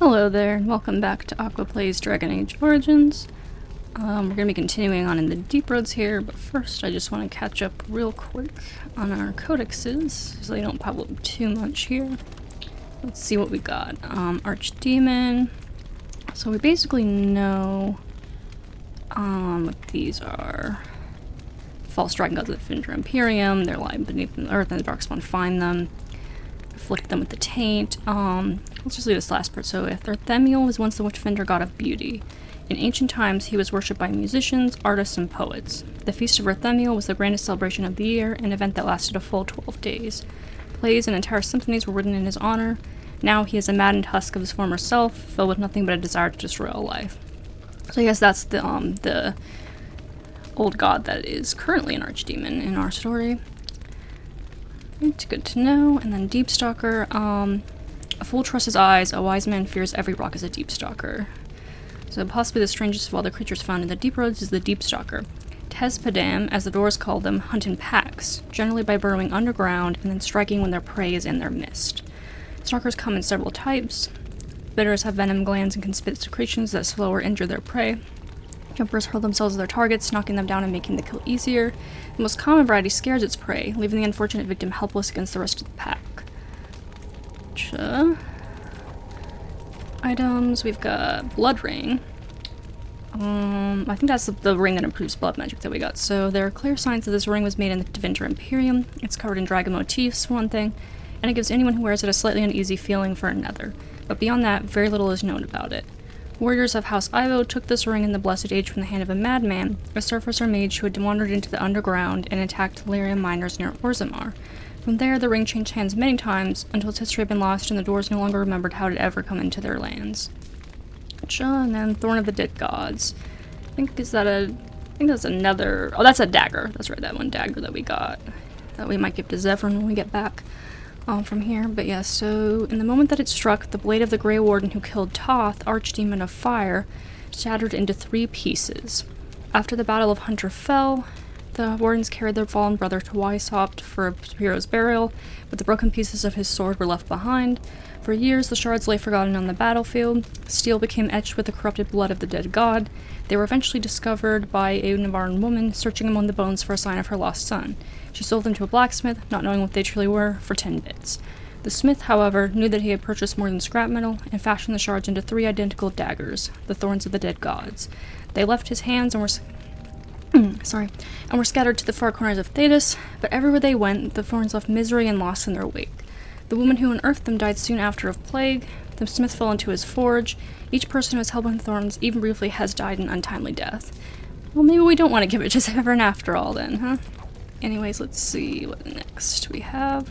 Hello there, and welcome back to Aqua Plays Dragon Age Origins. We're going to be continuing on in the Deep Roads here, but first I just want to catch up real quick on our codexes, so they don't pop up too much here. Let's see what we got. Archdemon. So we basically know what these are. False Dragon Gods of the Defender Imperium, they're lying beneath the earth and the Darkspawn find them. Afflict them with the taint. Let's just leave this last part. So Orzammar was once the Witchfinder god of beauty. In ancient times, he was worshipped by musicians, artists, and poets. The Feast of Orzammar was the grandest celebration of the year, an event that lasted a full 12 days. Plays and entire symphonies were written in his honor. Now he is a maddened husk of his former self, filled with nothing but a desire to destroy all life. So I guess that's the old god that is currently an archdemon in our story. It's good to know. And then Deep Stalker. A fool trusts his eyes, a wise man fears every rock as a Deep Stalker. So possibly the strangest of all the creatures found in the Deep Roads is the Deep Stalker. Tezpadam, as the dwarves call them, hunt in packs, generally by burrowing underground and then striking when their prey is in their midst. Stalkers come in several types. Bitters have venom glands and can spit secretions that slow or injure their prey. Jumpers hurl themselves at their targets, knocking them down and making the kill easier. The most common variety scares its prey, leaving the unfortunate victim helpless against the rest of the pack. Items, we've got Blood Ring. I think that's the ring that improves blood magic that we got. So there are clear signs that this ring was made in the Defender Imperium. It's covered in dragon motifs, for one thing, and it gives anyone who wears it a slightly uneasy feeling for another. But beyond that, very little is known about it. Warriors of House Ivo took this ring in the Blessed Age from the hand of a madman, a surfer mage who had wandered into the underground and attacked Lyrium miners near Orzammar. From there, the ring changed hands many times, until its history had been lost and the dwarves no longer remembered how it had ever come into their lands. And then Thorn of the Dead Gods. I think that's another... Oh, that's a dagger. That's right, that one dagger that we got. That we might give to Zevran when we get back from here. But yeah, so in the moment that it struck, the blade of the Grey Warden who killed Toth, Archdemon of Fire, shattered into 3 pieces. After the Battle of Hunter fell, the Wardens carried their fallen brother to Weishaupt for a hero's burial, but the broken pieces of his sword were left behind. For years, the shards lay forgotten on the battlefield. Steel became etched with the corrupted blood of the dead god. They were eventually discovered by a Navarran woman searching among the bones for a sign of her lost son. She sold them to a blacksmith, not knowing what they truly were, for 10 bits. The smith, however, knew that he had purchased more than scrap metal and fashioned the shards into 3 identical daggers, the thorns of the dead gods. They left his hands and were scattered to the far corners of Thedas, but everywhere they went, the thorns left misery and loss in their wake. The woman who unearthed them died soon after of plague. The smith fell into his forge. Each person who was held by thorns, even briefly, has died an untimely death. Well, maybe we don't want to give it to Zevran after all, then, huh? Anyways, let's see what next we have.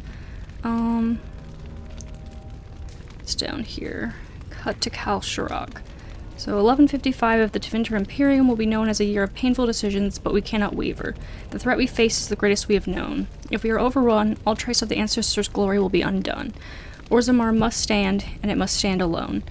It's down here. Cut to Kalsharok. So 1155 of the Defender Imperium will be known as a year of painful decisions, but we cannot waver. The threat we face is the greatest we have known. If we are overrun, all trace of the ancestors' glory will be undone. Orzammar must stand, and it must stand alone.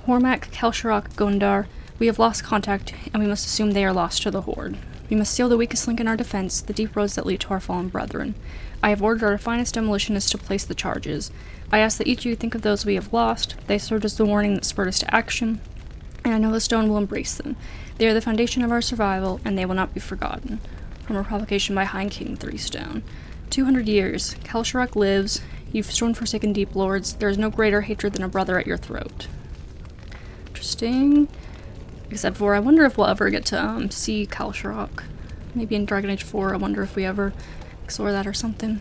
Hormak, Kalsharok, Gondar, we have lost contact, and we must assume they are lost to the Horde. We must seal the weakest link in our defense, the deep roads that lead to our fallen brethren. I have ordered our finest demolitionists to place the charges. I ask that each of you think of those we have lost. They served as the warning that spurred us to action, and I know the stone will embrace them. They are the foundation of our survival, and they will not be forgotten. From a provocation by Hind King 3 Stone. 200 years. Kalsharok lives. You've sworn forsaken deep lords. There is no greater hatred than a brother at your throat. Interesting. Except for, I wonder if we'll ever get to see Kalsharok. Maybe in Dragon Age 4, I wonder if we ever explore that or something.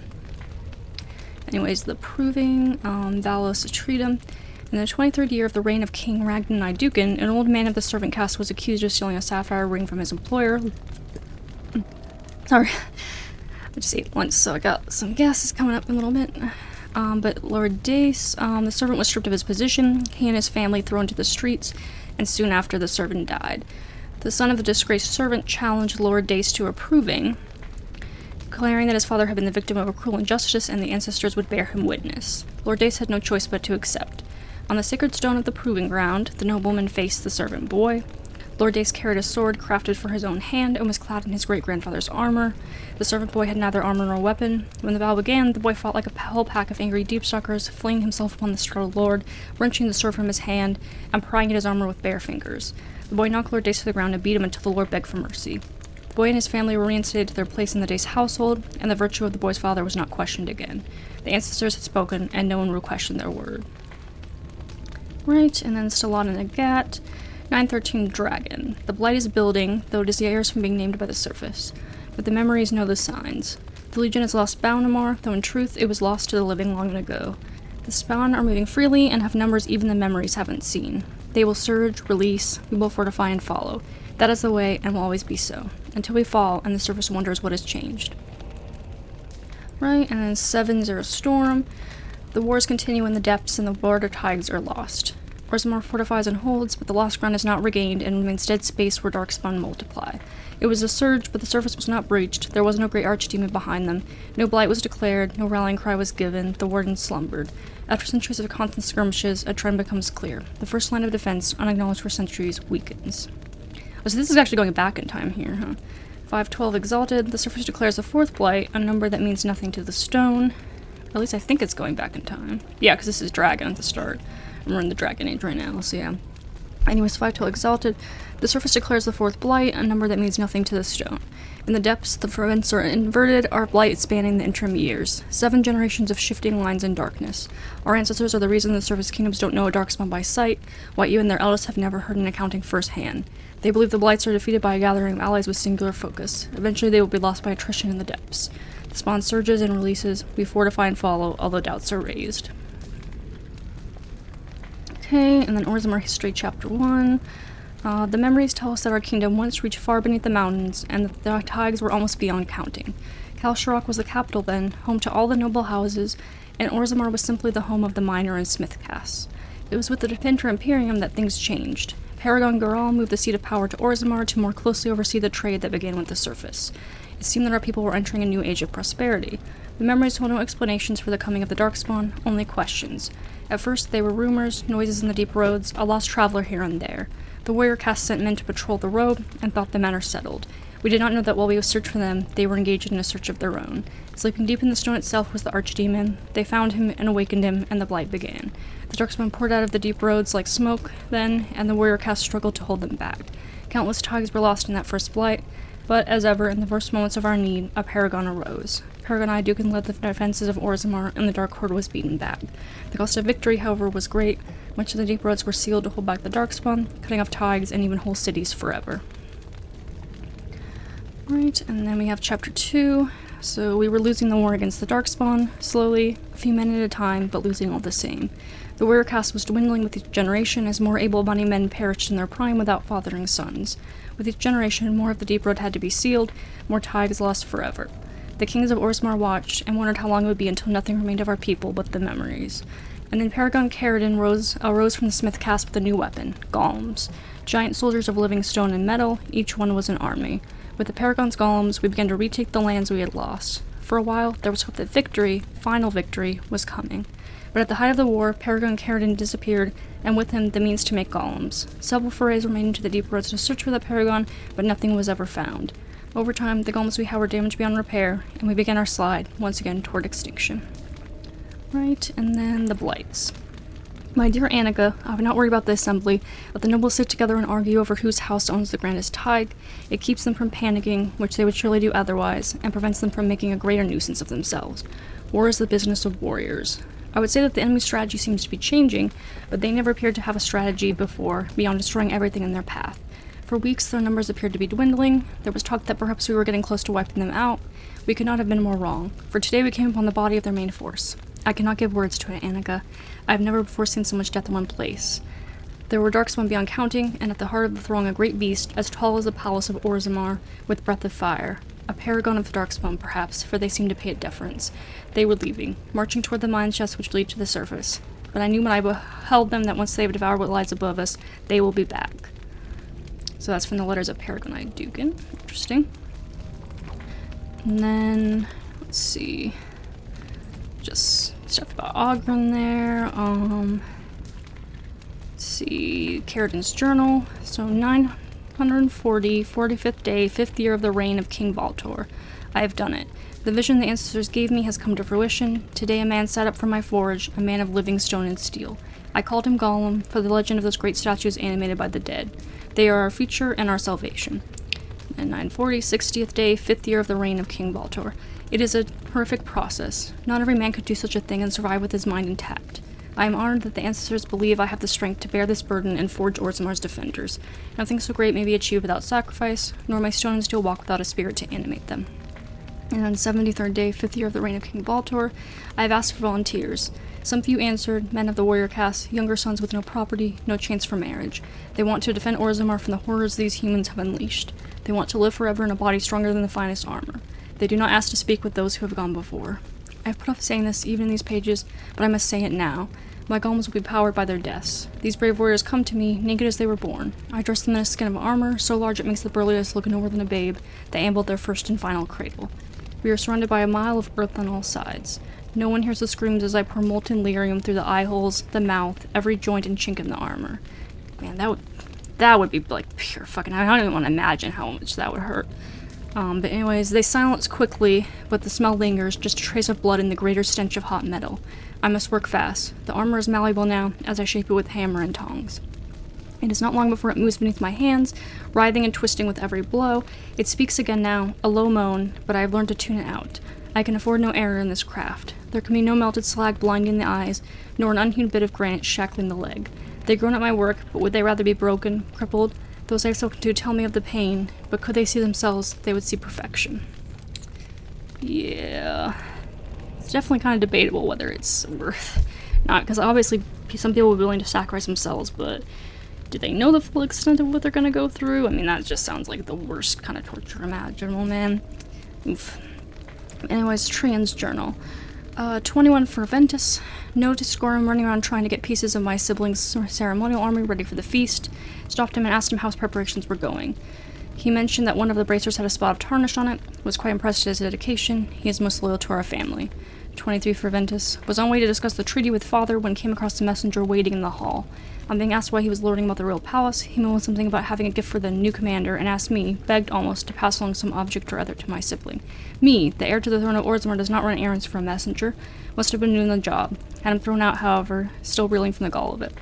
Anyways, the Proving, Valos Atretum. In the 23rd year of the reign of King Ragnar Nydukin, an old man of the servant caste was accused of stealing a sapphire ring from his employer. Sorry, I just ate once, so I got some gases coming up in a little bit. But Lord Dace, the servant was stripped of his position, he and his family thrown to the streets, and soon after the servant died. The son of the disgraced servant challenged Lord Dace to a proving, declaring that his father had been the victim of a cruel injustice and the ancestors would bear him witness. Lord Dace had no choice but to accept. On the sacred stone of the proving ground, the nobleman faced the servant boy. Lord Dace carried a sword crafted for his own hand and was clad in his great-grandfather's armor. The servant boy had neither armor nor weapon. When the battle began, the boy fought like a whole pack of angry deepstalkers, flinging himself upon the startled lord, wrenching the sword from his hand, and prying at his armor with bare fingers. The boy knocked Lord Dace to the ground and beat him until the lord begged for mercy. The boy and his family were reinstated to their place in the Dace household, and the virtue of the boy's father was not questioned again. The ancestors had spoken, and no one would question their word. Right, and then Stellan and Agat. 913 Dragon. The blight is building, though it is years from being named by the surface. But the memories know the signs. The Legion has lost Balnamar, though in truth it was lost to the living long ago. The spawn are moving freely and have numbers even the memories haven't seen. They will surge, release, we will fortify and follow. That is the way and will always be so. Until we fall and the surface wonders what has changed. Right, and then 7-0 Storm. The wars continue in the depths and the border tides are lost. Orzammar fortifies and holds, but the lost ground is not regained and remains dead space where darkspawn multiply. It was a surge, but the surface was not breached. There was no great archdemon behind them. No blight was declared, no rallying cry was given. The warden slumbered. After centuries of constant skirmishes, a trend becomes clear. The first line of defense, unacknowledged for centuries, weakens. Oh, so this is actually going back in time here, huh? 512 Exalted. The surface declares a fourth blight, a number that means nothing to the stone. At least I think it's going back in time. Yeah, because this is Dragon at the start. We're in the Dragon Age right now, so yeah. Anyways, 512 Exalted. The surface declares the fourth blight, a number that means nothing to the stone. In the depths, the ferments are inverted, our blight spanning the interim years. 7 generations of shifting lines in darkness. Our ancestors are the reason the surface kingdoms don't know a darkspawn by sight, while you and their eldest have never heard an accounting firsthand. They believe the blights are defeated by a gathering of allies with singular focus. Eventually they will be lost by attrition in the depths. The spawn surges and releases. We fortify and follow, although doubts are raised. Okay, and then Orzammar History Chapter 1. The memories tell us that our kingdom once reached far beneath the mountains, and that the tides were almost beyond counting. Kalsharok was the capital then, home to all the noble houses, and Orzammar was simply the home of the miner and smith castes. It was with the Depinter Imperium that things changed. Paragon Garal moved the seat of power to Orzammar to more closely oversee the trade that began with the surface. It seemed that our people were entering a new age of prosperity. The memories told no explanations for the coming of the Darkspawn, only questions. At first they were rumors, noises in the deep roads, a lost traveler here and there. The warrior caste sent men to patrol the road, and thought the matter settled. We did not know that while we searched for them, they were engaged in a search of their own. Sleeping deep in the stone itself was the archdemon. They found him and awakened him, and the blight began. The Darkspawn poured out of the deep roads like smoke, then, and the warrior caste struggled to hold them back. Countless tigers were lost in that first blight, but, as ever, in the first moments of our need, a paragon arose. Paragon Dukin led the defenses of Orzammar, and the Dark Horde was beaten back. The cost of victory, however, was great. Much of the deep roads were sealed to hold back the Darkspawn, cutting off tigers and even whole cities forever. Right, and then we have Chapter 2. So we were losing the war against the Darkspawn, slowly, a few men at a time, but losing all the same. The warrior caste was dwindling with each generation as more able-bodied men perished in their prime without fathering sons. With each generation, more of the deep road had to be sealed, more tigers lost forever. The kings of Orzammar watched and wondered how long it would be until nothing remained of our people but the memories. And then Paragon Caridin arose from the smith caste with a new weapon, golems. Giant soldiers of living stone and metal, each one was an army. With the Paragon's golems, we began to retake the lands we had lost. For a while, there was hope that victory, final victory, was coming. But at the height of the war, Paragon Caridin disappeared, and with him the means to make golems. Several forays were made into the deep roads to search for the Paragon, but nothing was ever found. Over time, the golems we had were damaged beyond repair, and we began our slide, once again, toward extinction. Right, and then the blights. My dear Annika, I would not worry about the assembly. Let the nobles sit together and argue over whose house owns the grandest tig. It keeps them from panicking, which they would surely do otherwise, and prevents them from making a greater nuisance of themselves. War is the business of warriors. I would say that the enemy's strategy seems to be changing, but they never appeared to have a strategy before, beyond destroying everything in their path. For weeks, their numbers appeared to be dwindling. There was talk that perhaps we were getting close to wiping them out. We could not have been more wrong, for today we came upon the body of their main force. I cannot give words to it, Annika. I have never before seen so much death in one place. There were darkspawn beyond counting, and at the heart of the throng a great beast, as tall as the palace of Orzammar, with breath of fire. A paragon of the darkspawn, perhaps, for they seemed to pay it deference. They were leaving, marching toward the mine shafts which lead to the surface. But I knew when I beheld them that once they have devoured what lies above us, they will be back. So that's from the letters of Paragon Dukin. Interesting. And then, let's see. Just stuff about Ogren there. Let's see, Caridin's journal. So 140, 45th day, 5th year of the reign of King Baltor. I have done it. The vision the ancestors gave me has come to fruition. Today a man sat up from my forge, a man of living stone and steel. I called him Gollum, for the legend of those great statues animated by the dead. They are our future and our salvation. And 940, 60th day, 5th year of the reign of King Baltor. It is a horrific process. Not every man could do such a thing and survive with his mind intact. I am honored that the ancestors believe I have the strength to bear this burden and forge Orzammar's defenders. Nothing so great may be achieved without sacrifice, nor my stone and steel walk without a spirit to animate them. And on 73rd day, 5th year of the reign of King Baltor, I have asked for volunteers. Some few answered, men of the warrior caste, younger sons with no property, no chance for marriage. They want to defend Orzammar from the horrors these humans have unleashed. They want to live forever in a body stronger than the finest armor. They do not ask to speak with those who have gone before. I have put off saying this even in these pages, but I must say it now. My golems will be powered by their deaths. These brave warriors come to me, naked as they were born. I dress them in a skin of armor, so large it makes the burliest look no more than a babe. They amble their first and final cradle. We are surrounded by a mile of earth on all sides. No one hears the screams as I pour molten lyrium through the eye holes, the mouth, every joint and chink in the armor. Man, that would be like pure fucking. I don't even want to imagine how much that would hurt. But anyways, they silence quickly, but the smell lingers, just a trace of blood and the greater stench of hot metal. I must work fast. The armor is malleable now, as I shape it with hammer and tongs. It is not long before it moves beneath my hands, writhing and twisting with every blow. It speaks again now, a low moan, but I have learned to tune it out. I can afford no error in this craft. There can be no melted slag blinding the eyes, nor an unhewn bit of granite shackling the leg. They groan at my work, but would they rather be broken, crippled? Those I've spoken to tell me of the pain, but could they see themselves, they would see perfection. Yeah. It's definitely kind of debatable whether it's worth not, because obviously some people will be willing to sacrifice themselves, but do they know the full extent of what they're going to go through? I mean, that just sounds like the worst kind of torture imaginable, man. Oof. Anyways, Trian's journal. 21 for Ventus. Noticed Gorham running around trying to get pieces of my siblings' ceremonial armor ready for the feast. Stopped him and asked him how his preparations were going. He mentioned that one of the bracers had a spot of tarnish on it. Was quite impressed at his dedication. He is most loyal to our family. 23 for Ventus. Was on way to discuss the treaty with father when came across the messenger waiting in the hall. On being asked why he was learning about the royal palace, he mumbled something about having a gift for the new commander and asked me, begged almost, to pass along some object or other to my sibling. Me, the heir to the throne of Orzammar, does not run errands for a messenger. Must have been doing the job. Had him thrown out, however, still reeling from the gall of it.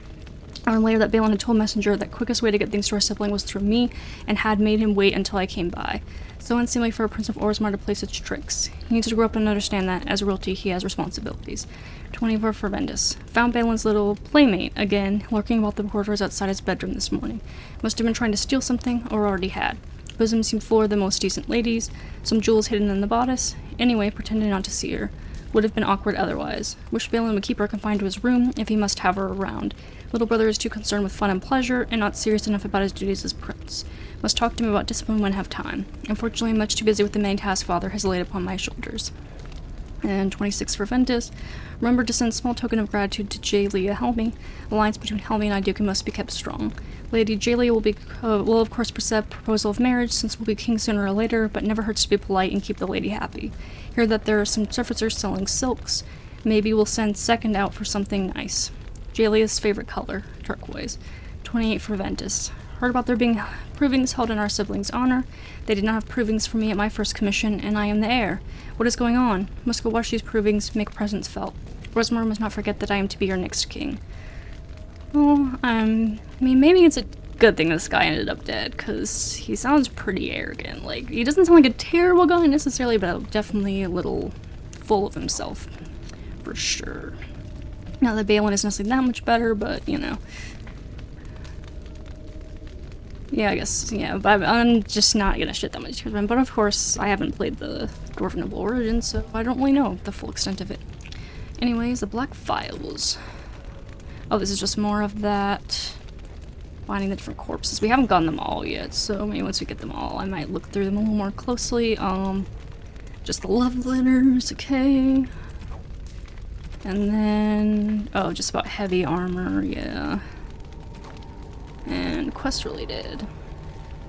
I learned later that Balin had told Messenger that quickest way to get things to our sibling was through me, and had made him wait until I came by. So unseemly for a prince of Orzammar to play such tricks. He needs to grow up and understand that, as royalty, he has responsibilities. 24 for Ventus. Found Balin's little playmate, again, lurking about the corridors outside his bedroom this morning. Must have been trying to steal something, or already had. Bosom seemed full of the most decent ladies, some jewels hidden in the bodice. Anyway, pretended not to see her. Would have been awkward otherwise. Wished Balin would keep her confined to his room, if he must have her around. Little brother is too concerned with fun and pleasure, and not serious enough about his duties as prince. Must talk to him about discipline when have time. Unfortunately, much too busy with the many tasks father has laid upon my shoulders. And 26 for Ventus. Remember to send small token of gratitude to Jaelia Helmi. Alliance between Helmi and Iduki must be kept strong. Lady Jaelia will of course present proposal of marriage, since we'll be king sooner or later, but never hurts to be polite and keep the lady happy. Hear that there are some surfacers selling silks. Maybe we'll send second out for something nice. Jaelia's favorite color, turquoise. 28 for Ventus. Heard about there being provings held in our siblings' honor. They did not have provings for me at my first commission, and I am the heir. What is going on? Must go watch these provings, make presence felt. Orzammar must not forget that I am to be your next king. Well, I mean, maybe it's a good thing this guy ended up dead, because he sounds pretty arrogant. Like, he doesn't sound like a terrible guy necessarily, but definitely a little full of himself, for sure. Not that Balin is necessarily that much better, but, you know. Yeah, I guess, yeah, but I'm just not gonna shit that much. But of course, I haven't played the Dwarven Noble Origin, so I don't really know the full extent of it. Anyways, the Black Files. Oh, this is just more of that. Finding the different corpses. We haven't gotten them all yet, so maybe once we get them all, I might look through them a little more closely. Just the love letters, okay. And then, oh, just about heavy armor, yeah. And quest related.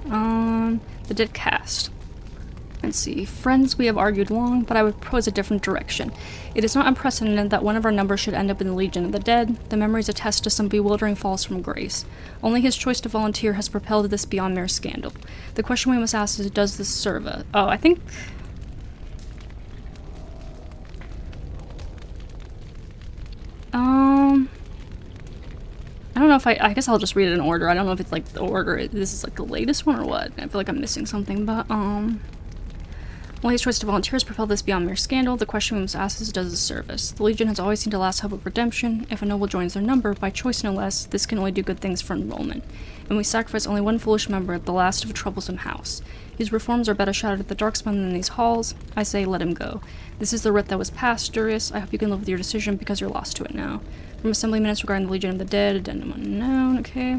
The Dead Cast. Let's see. Friends, we have argued long, but I would propose a different direction. It is not unprecedented that one of our numbers should end up in the Legion of the Dead. The memories attest to some bewildering falls from grace. Only his choice to volunteer has propelled this beyond mere scandal. The question we must ask is, does this serve us? Oh, I think... I don't know if I guess I'll just read it in order. I don't know if it's like the order, this is like the latest one or what. I feel like I'm missing something, but, only his choice to volunteer has propelled this beyond mere scandal. The question we must ask is, does this serve us? The Legion has always seemed a last hope of redemption. If a noble joins their number, by choice no less, this can only do good things for enrollment. And we sacrifice only one foolish member, the last of a troublesome house. His reforms are better shouted at the Darkspawn than in these halls. I say, let him go. This is the writ that was passed, Durius. I hope you can live with your decision, because you're lost to it now. From Assembly Minutes regarding the Legion of the Dead, addendum unknown, okay.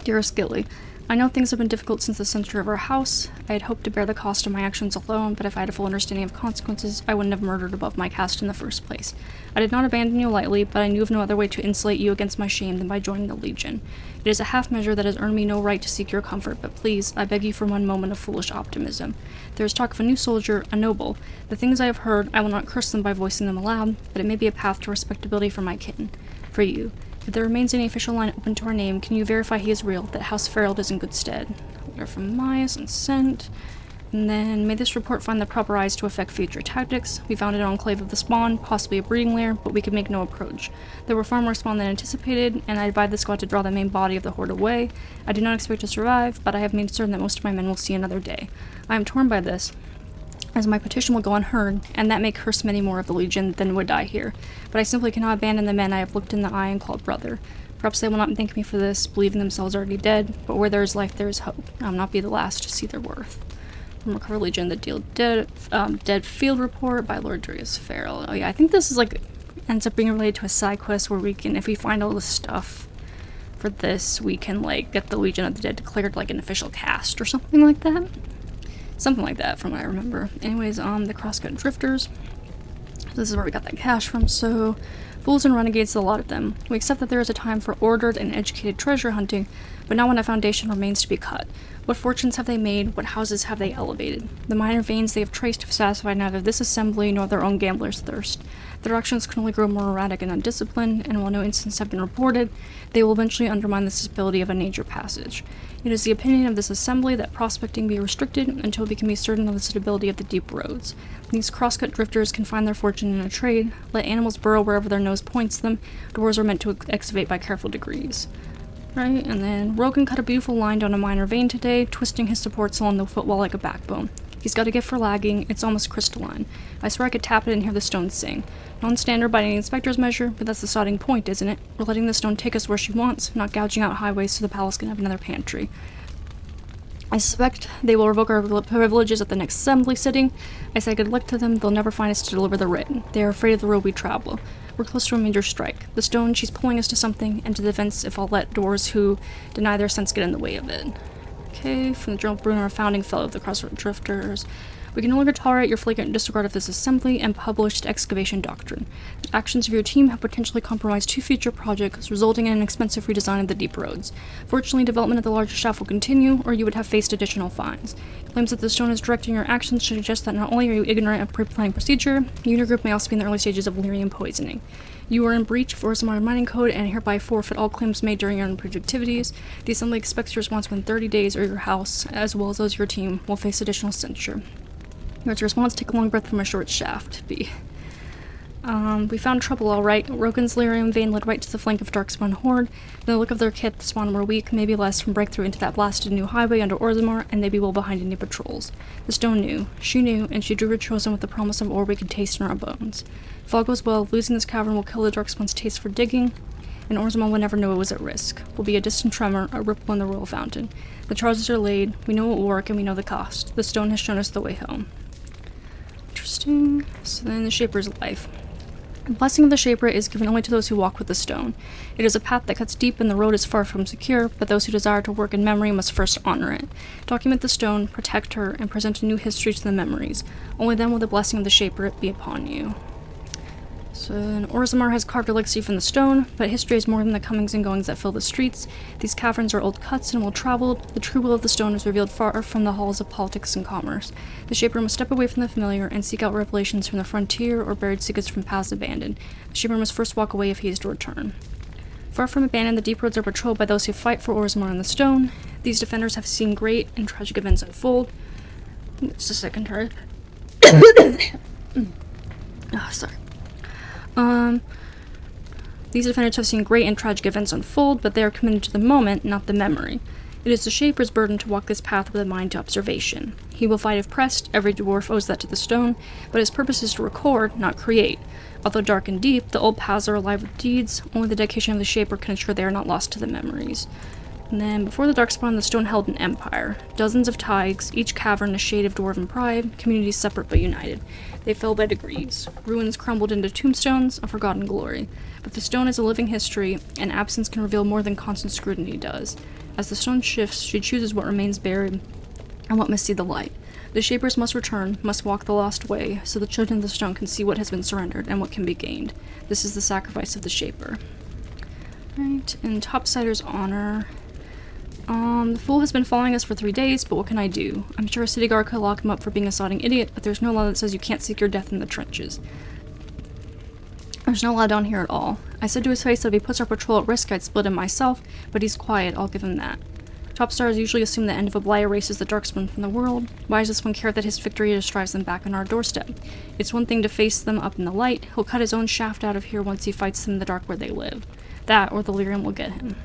Dearest Gilly, I know things have been difficult since the censure of our house. I had hoped to bear the cost of my actions alone, but if I had a full understanding of consequences, I wouldn't have murdered above my caste in the first place. I did not abandon you lightly, but I knew of no other way to insulate you against my shame than by joining the Legion. It is a half measure that has earned me no right to seek your comfort, but please, I beg you for one moment of foolish optimism. There is talk of a new soldier, a noble. The things I have heard, I will not curse them by voicing them aloud, but it may be a path to respectability for my kin. For you. If there remains any official line open to our name, can you verify he is real, that House Farrell is in good stead? Letter from Myas and sent. And then, may this report find the proper eyes to affect future tactics. We found an enclave of the spawn, possibly a breeding lair, but we could make no approach. There were far more spawn than anticipated, and I advise the squad to draw the main body of the horde away. I do not expect to survive, but I have made certain that most of my men will see another day. I am torn by this, as my petition will go unheard, and that may curse many more of the Legion than would die here. But I simply cannot abandon the men I have looked in the eye and called brother. Perhaps they will not thank me for this, believing themselves already dead, but where there is life, there is hope. I will not be the last to see their worth. From Recover Legion, the Dead Field Report by Lord Durius Farrell. Oh yeah, I think this is like, ends up being related to a side quest where we can, if we find all the stuff for this, we can like get the Legion of the Dead declared like an official caste or something like that. Something like that, from what I remember. Anyways, the Crosscut Drifters. This is where we got that cash from, so... Fools and renegades, a lot of them. We accept that there is a time for ordered and educated treasure hunting, but not when a foundation remains to be cut. What fortunes have they made? What houses have they elevated? The minor veins they have traced have satisfied neither this assembly nor their own gambler's thirst. Their actions can only grow more erratic and undisciplined, and while no incidents have been reported, they will eventually undermine the stability of a nature passage. It is the opinion of this assembly that prospecting be restricted until we can be certain of the stability of the deep roads. These crosscut drifters can find their fortune in a trade. Let animals burrow wherever their nose points them. Doors are meant to excavate by careful degrees. Right, and then Rogan cut a beautiful line down a minor vein today, twisting his supports along the footwall like a backbone. He's got a gift for lagging, it's almost crystalline. I swear I could tap it and hear the stone sing. Non-standard by any inspector's measure, but that's the starting point, isn't it? We're letting the stone take us where she wants, not gouging out highways so the palace can have another pantry. I suspect they will revoke our privileges at the next assembly sitting. I say good luck to them, they'll never find us to deliver the writ. They are afraid of the road we travel. We're close to a major strike. The stone, she's pulling us to something, and to the fence if I'll let doors who deny their sense get in the way of it. Okay, from the Journal Bruner, founding fellow of the Crossroad Drifters. We can no longer tolerate your flagrant disregard of this assembly and published excavation doctrine. The actions of your team have potentially compromised 2 future projects, resulting in an expensive redesign of the deep roads. Fortunately, development of the larger shaft will continue, or you would have faced additional fines. Claims that the stone is directing your actions suggest that not only are you ignorant of pre-planning procedure, you and your group may also be in the early stages of lyrium poisoning. You are in breach of Orzammar mining code and hereby forfeit all claims made during your unapproved activities. The assembly expects your response within 30 days, or your house, as well as those of your team, will face additional censure. Your response: take a long breath from a short shaft. B. We found trouble, all right. Rogan's lyrium vein led right to the flank of Darkspawn Horde. In the look of their kit, the spawn were weak, maybe less, from breakthrough into that blasted new highway under Orzammar, and they'd be well behind any patrols. The stone knew. She knew, and she drew her chosen with the promise of ore we could taste in our bones. If all goes well, losing this cavern will kill the Darkspawn's taste for digging, and Orzammar will never know it was at risk. Will be a distant tremor, a ripple in the royal fountain. The charges are laid, we know it will work, and we know the cost. The stone has shown us the way home. Interesting. So then the Shaper's life. The blessing of the Shaper is given only to those who walk with the stone. It is a path that cuts deep and the road is far from secure, but those who desire to work in memory must first honor it. Document the stone, protect her, and present a new history to the memories. Only then will the blessing of the Shaper be upon you. So, Orzammar has carved a legacy from the stone, but history is more than the comings and goings that fill the streets. These caverns are old cuts and well-traveled. The true will of the stone is revealed far from the halls of politics and commerce. The Shaper must step away from the familiar and seek out revelations from the frontier or buried secrets from paths abandoned. The Shaper must first walk away if he is to return. Far from abandoned, the deep roads are patrolled by those who fight for Orzammar and the stone. These defenders have seen great and tragic events unfold. Just a second, try. Sorry. These defenders have seen great and tragic events unfold, but they are committed to the moment, not the memory. It is the Shaper's burden to walk this path with a mind to observation. He will fight if pressed, every dwarf owes that to the stone, but his purpose is to record, not create. Although dark and deep, the old paths are alive with deeds. Only the dedication of the Shaper can ensure they are not lost to the memories. And then, before the Darkspawn, the stone held an empire. Dozens of taigs, each cavern a shade of dwarven pride, communities separate but united. They fell by degrees. Ruins crumbled into tombstones, a forgotten glory. But the stone is a living history, and absence can reveal more than constant scrutiny does. As the stone shifts, she chooses what remains buried and what must see the light. The Shapers must return, must walk the lost way, so the children of the stone can see what has been surrendered and what can be gained. This is the sacrifice of the Shaper. Right, in Topsider's honor... the fool has been following us for 3 days, but what can I do? I'm sure a city guard could lock him up for being a sodding idiot, but there's no law that says you can't seek your death in the trenches. There's no law down here at all. I said to his face that if he puts our patrol at risk, I'd split him myself, but he's quiet, I'll give him that. Top stars usually assume the end of a blight erases the Darkspawn from the world. Why does this one care that his victory just drives them back on our doorstep? It's one thing to face them up in the light. He'll cut his own shaft out of here once he fights them in the dark where they live. That, or the lyrium will get him.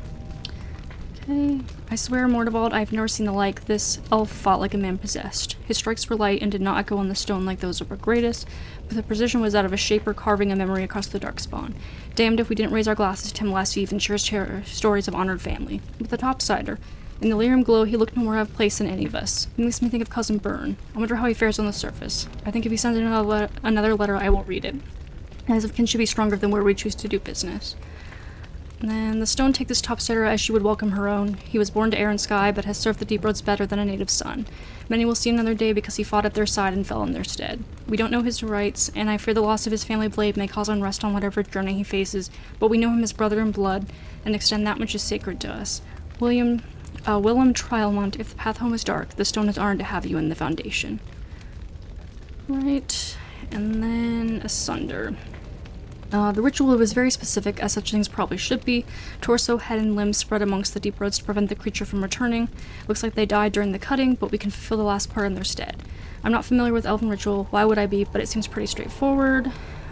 Okay. I swear, Mordebald, I've never seen the like. This elf fought like a man possessed. His strikes were light and did not echo on the stone like those of our greatest, but the precision was that of a Shaper carving a memory across the Darkspawn. Damned if we didn't raise our glasses to him last eve and share stories of honored family. With the Topsider. In the lyrium glow, he looked no more out of place than any of us. It makes me think of Cousin Byrne. I wonder how he fares on the surface. I think if he sends another letter, I won't read it. As if kin should be stronger than where we choose to do business. And then the stone take this Topsider as she would welcome her own. He was born to air and sky, but has served the deep roads better than a native son. Many will see another day because he fought at their side and fell in their stead. We don't know his rights, and I fear the loss of his family blade may cause unrest on whatever journey he faces, but we know him as brother in blood, and extend that which is sacred to us. Willem Trialmont, if the path home is dark, the stone is honored to have you in the foundation. Right, and then Asunder. The ritual was very specific, as such things probably should be. Torso, head, and limbs spread amongst the deep roads to prevent the creature from returning. Looks like they died during the cutting, but we can fulfill the last part in their stead. I'm not familiar with elven ritual, why would I be, but it seems pretty straightforward.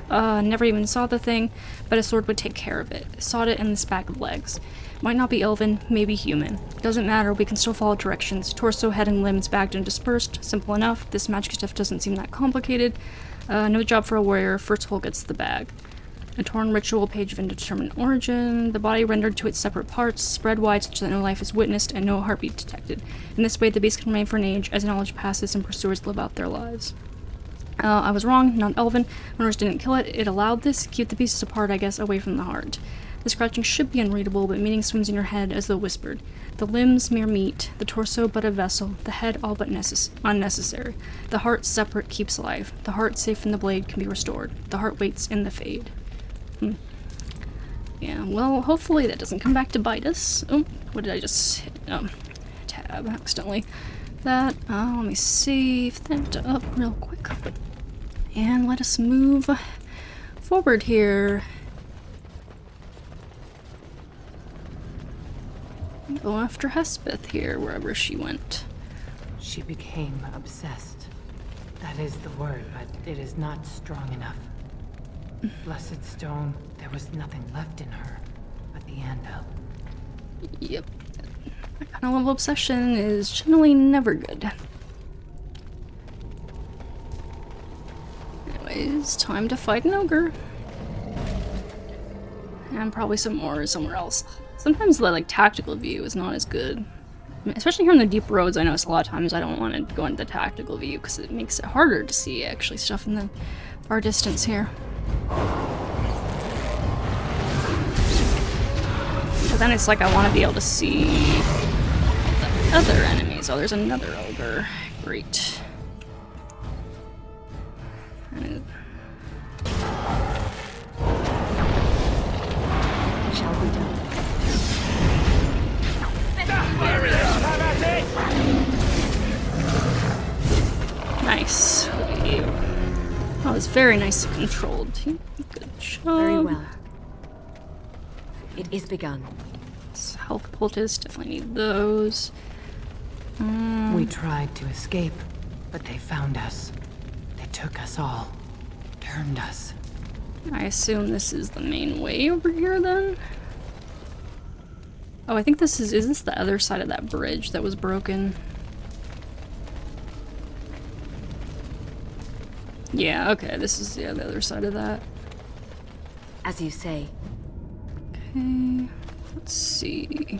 Never even saw the thing, but a sword would take care of it. Sawed it in this bag of legs. Might not be elven, maybe human. Doesn't matter, we can still follow directions. Torso, head, and limbs bagged and dispersed. Simple enough. This magic stuff doesn't seem that complicated. No job for a warrior. First hole gets the bag. A torn ritual page of indeterminate origin. The body rendered to its separate parts, spread wide such that no life is witnessed and no heartbeat detected. In this way, the beast can remain for an age as knowledge passes and pursuers live out their lives. I was wrong, not elven. Runners didn't kill it. It allowed this. Keep the pieces apart, I guess, away from the heart. The scratching should be unreadable, but meaning swims in your head as though whispered. The limbs, mere meat. The torso, but a vessel. The head, all but unnecessary. The heart, separate, keeps life. The heart, safe in the blade, can be restored. The heart waits in the fade. Yeah, well, hopefully that doesn't come back to bite us. Oh, what did I just hit? Tab accidentally. That, let me save that up real quick. And let us move forward here. Go after Hespeth here, wherever she went. She became obsessed. That is the word, but it is not strong enough. Blessed stone, there was nothing left in her but the anvil. Yep. That kind of level of obsession is generally never good. Anyways, time to fight an ogre. And probably some more somewhere else. Sometimes the tactical view is not as good. Especially here in the deep roads, I notice a lot of times I don't want to go into the tactical view because it makes it harder to see actually stuff in the far distance here. But then it's like I want to be able to see the other enemies. Oh, there's another ogre. Great. nice. That was very nicely controlled. Good job. Very well. It is begun. Health poultice, definitely need those. We tried to escape, but they found us. They took us all. Turned us. I assume this is the main way over here then? Oh, I think this is this the other side of that bridge that was broken? Yeah, okay, this is the other side of that. As you say. Okay, let's see.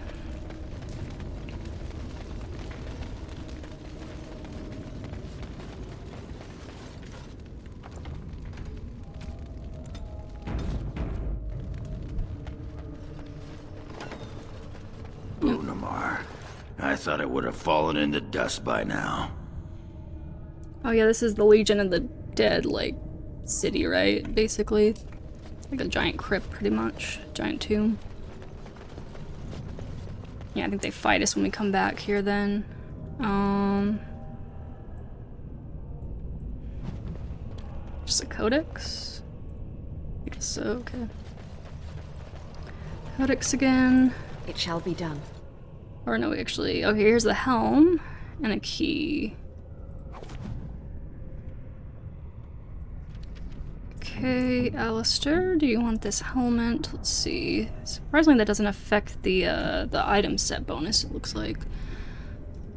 Orzammar. I thought it would have fallen into dust by now. Oh yeah, this is the Legion of the Dead, like, city, right? Basically. Like a giant crypt, pretty much. Giant tomb. Yeah, I think they fight us when we come back here then. Just a codex? I guess so, okay. Codex again. It shall be done. Or no, actually, okay, here's the helm and a key. Okay, Alistair, do you want this helmet? Let's see. Surprisingly, that doesn't affect the item set bonus, it looks like.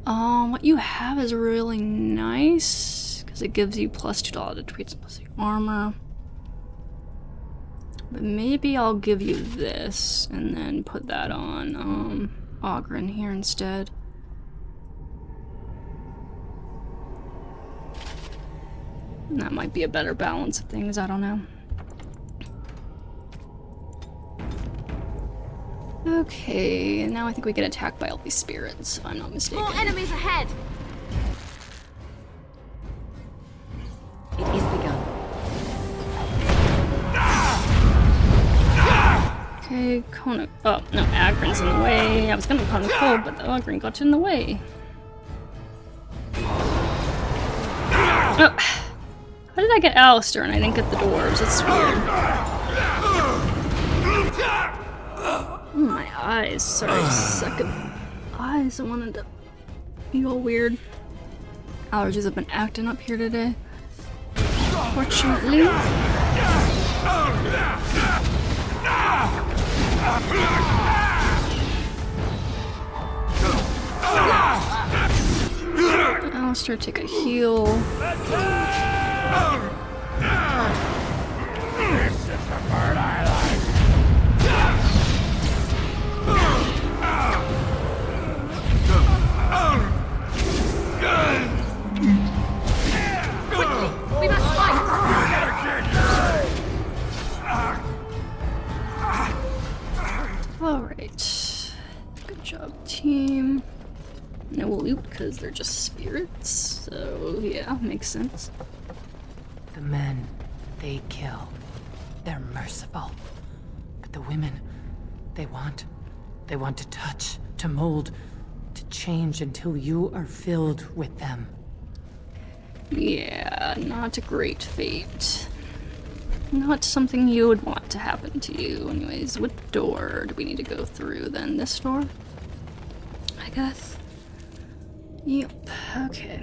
What you have is really nice, because it gives you +2 to tweets plus the armor. But maybe I'll give you this, and then put that on, Ogren here instead. That might be a better balance of things, I don't know. Okay, now I think we get attacked by all these spirits, if I'm not mistaken. More enemies ahead! It is begun. Okay, Kona. Oh, no, Agrin's in the way. I was gonna Kona Cold, but the Agrin got in the way. Oh. How did I get Alistair and I didn't get the dwarves? It's weird. Oh, my eyes. Sorry, second. Eyes, I wanted to be all weird. Allergies have been acting up here today. Fortunately. Alistair, take a heal. This is the part I like. We must fight! Alright. Good job, team. No loot because they're just spirits, so yeah, makes sense. The men, they kill. They're merciful. But the women, they want to touch, to mold, to change until you are filled with them. Yeah, not a great fate. Not something you would want to happen to you. Anyways, what door do we need to go through then? This door? I guess. Yep, okay.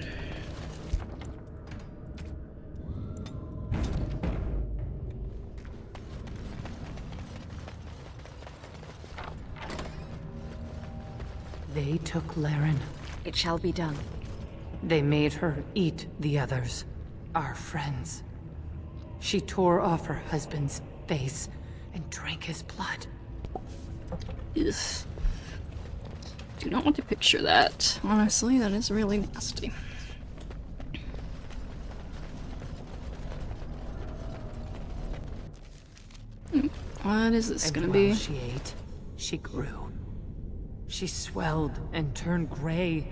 They took Laren. It shall be done. They made her eat the others, our friends. She tore off her husband's face and drank his blood. Ugh. Do not want to picture that. Honestly, that is really nasty. What is this gonna be? While she ate, she grew. She swelled and turned gray,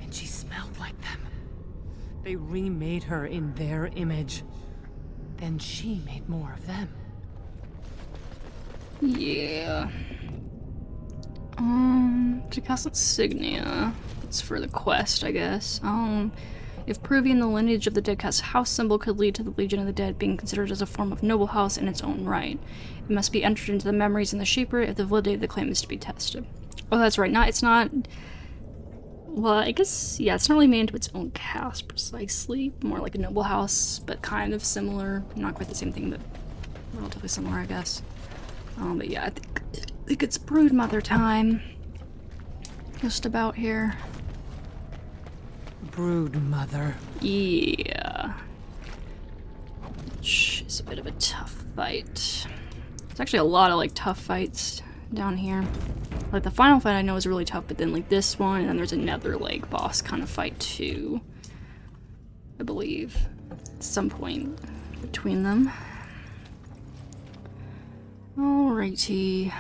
and she smelled like them. They remade her in their image. Then she made more of them. Yeah. To cast insignia. It's for the quest, I guess. If proving the lineage of the dead cast house symbol could lead to the Legion of the Dead being considered as a form of noble house in its own right. It must be entered into the memories in the shaper if the validity of the claim is to be tested. Oh, that's right. It's not... Well, I guess, yeah, it's not really made into its own cast precisely. More like a noble house, but kind of similar. Not quite the same thing, but relatively similar, I guess. But yeah, I think it's Broodmother time. Just about here. Broodmother. Yeah. Which is a bit of a tough fight. There's actually a lot of, like, tough fights down here. Like, the final fight I know is really tough, but then, like, this one, and then there's another, like, boss kind of fight, too. I believe. At some point between them. Alrighty.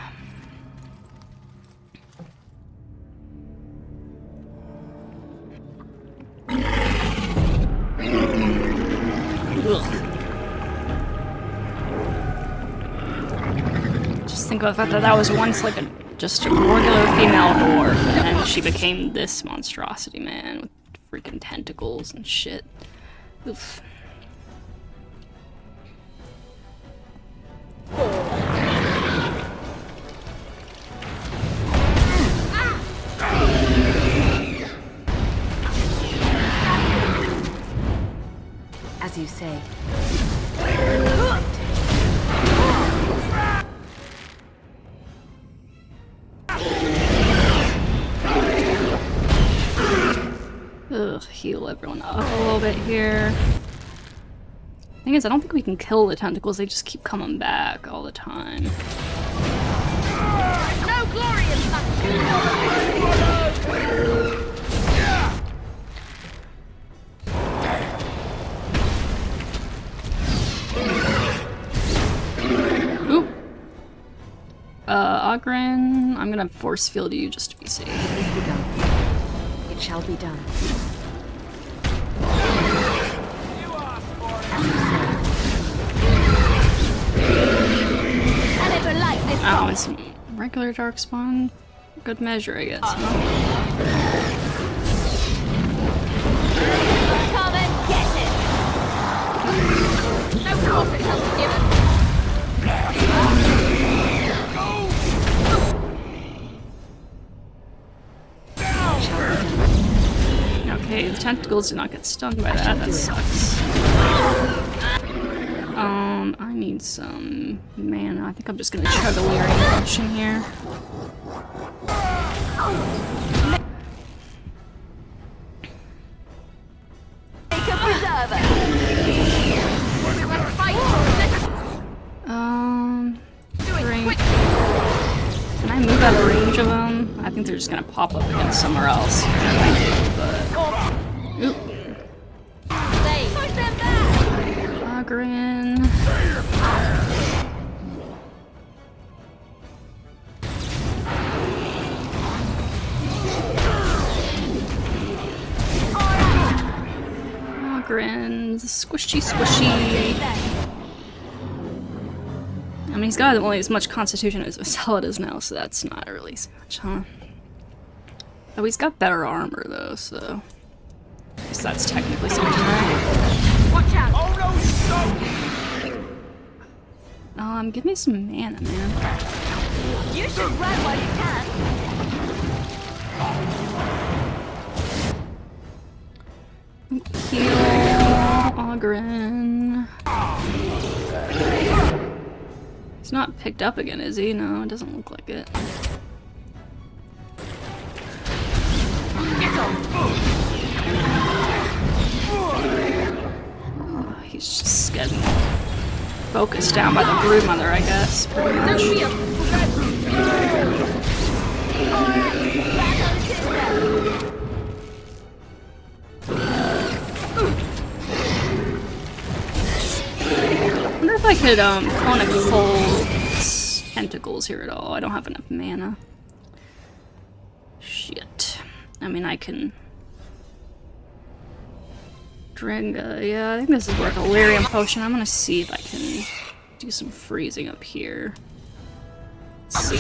Ugh. Just think about the fact that that was once like just a regular female dwarf, and then she became this monstrosity, man, with freaking tentacles and shit. Oof. As you say. Ugh, heal everyone up a little bit here. Thing is, I don't think we can kill the tentacles, they just keep coming back all the time. No glory in Oop. Ogren, I'm gonna force field you just to be safe. It shall be done. Oh, it's regular darkspawn. Good measure, I guess. Huh? Come and get it! No profit has given. Okay, the tentacles did not get stung by that. That sucks. I need some mana. I think I'm just gonna chug a Lyrian potion here. Range. Can I move out of range of them? I think they're just gonna pop up again somewhere else. But... Oop. Ogren. Ogren. Squishy, squishy. I mean, he's got only as much constitution as Visella does now, so that's not really so much, huh? Oh, he's got better armor, though, so... I guess that's technically something, right? Watch out! Oh no, give me some mana, man. you should run while you can. Heal, Ogren. He's not picked up again, is he? No, it doesn't look like it. Oh, he's just getting focused down by the Broodmother, I guess, pretty much. I wonder if I could, conic pull tentacles here at all. I don't have enough mana. Shit. I mean, I can... Branka, yeah, I think this is worth a Lyrian potion. I'm gonna see if I can do some freezing up here. Let's see.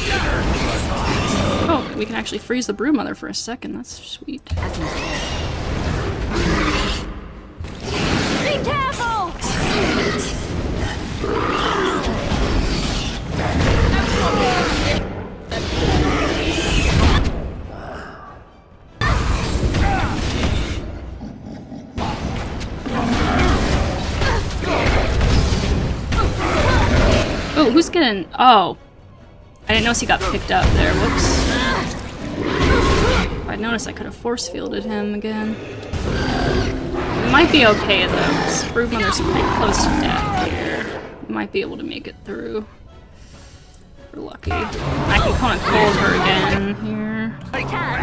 Oh, we can actually freeze the Broodmother for a second. That's sweet. Careful! Oh, who's getting... Oh. I didn't notice he got picked up there. Whoops. If I'd noticed, I could have force fielded him again. We might be okay, though, because Broodmother's pretty close to death here. We might be able to make it through. We're lucky. I can kind of cold her again here. I can.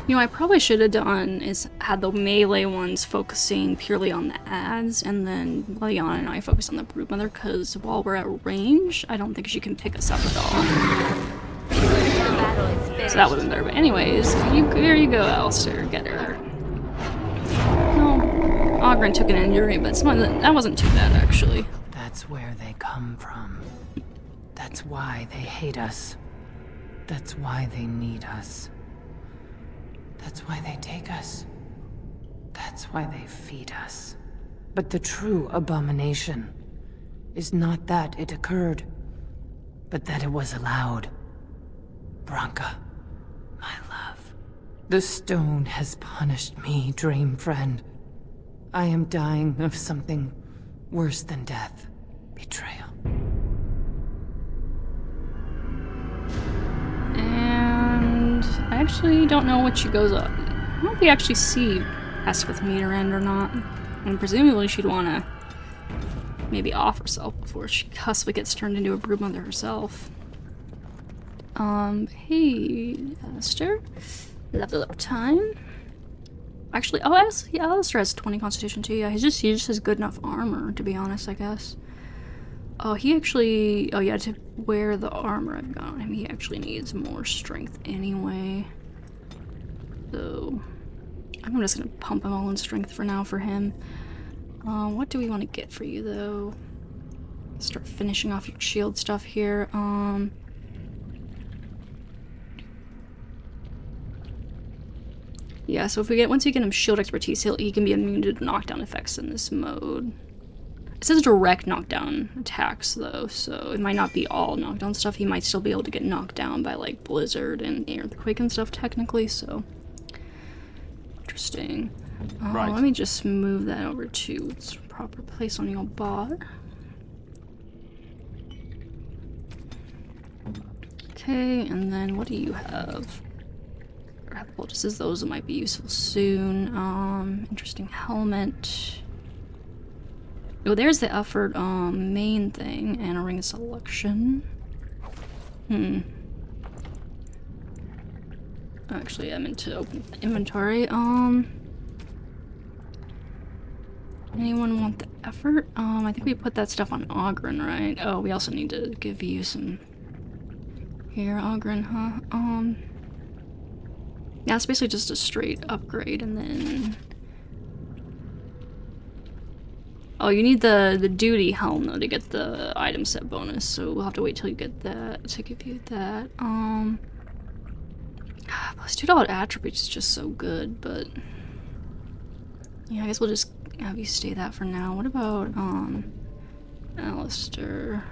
You know, I probably should have done is had the melee ones focusing purely on the ads, and then Leon and I focus on the Broodmother, because while we're at range, I don't think she can pick us up at all. So that would have been better. But anyways, there you go, Alistair. Get her. No, Ogren took an injury, but that wasn't too bad, actually. That's where they come from. That's why they hate us. That's why they need us. That's why they take us. That's why they feed us. But the true abomination is not that it occurred, but that it was allowed. Branka, my love. The stone has punished me, dream friend. I am dying of something worse than death. Betrayal. And I actually don't know what she goes up. I don't know if we actually see Hesketh meter end or not. And presumably she'd want to maybe off herself before she possibly gets turned into a Broodmother herself. Hey, Alistair. Level up time. Actually, oh, Alistair has 20 Constitution too. Yeah, he just has good enough armor, to be honest, I guess. Oh, he actually... Oh, yeah, to wear the armor I've got on him, he actually needs more strength anyway. So... I'm just gonna pump him all in strength for now for him. What do we want to get for you, though? Start finishing off your shield stuff here. Yeah, so if once we get him shield expertise, he can be immune to knockdown effects in this mode. It says direct knockdown attacks, though, so it might not be all knockdown stuff. He might still be able to get knocked down by, like, Blizzard and Earthquake and stuff, technically, so... Interesting. Right. Let me just move that over to its proper place on your bar. Okay, and then what do you have? Poultices, those might be useful soon. Interesting helmet. Oh, there's the effort main thing, and a ring of selection. Actually, I'm into open inventory. Anyone want the effort? I think we put that stuff on Ogren, right? Oh, we also need to give you some here, Ogren, huh? Yeah, it's basically just a straight upgrade, and then... Oh, you need the duty helm, though, to get the item set bonus, so we'll have to wait till you get that to give you that. Plus $2 attributes is just so good, but... Yeah, I guess we'll just have you stay that for now. What about, Alistair?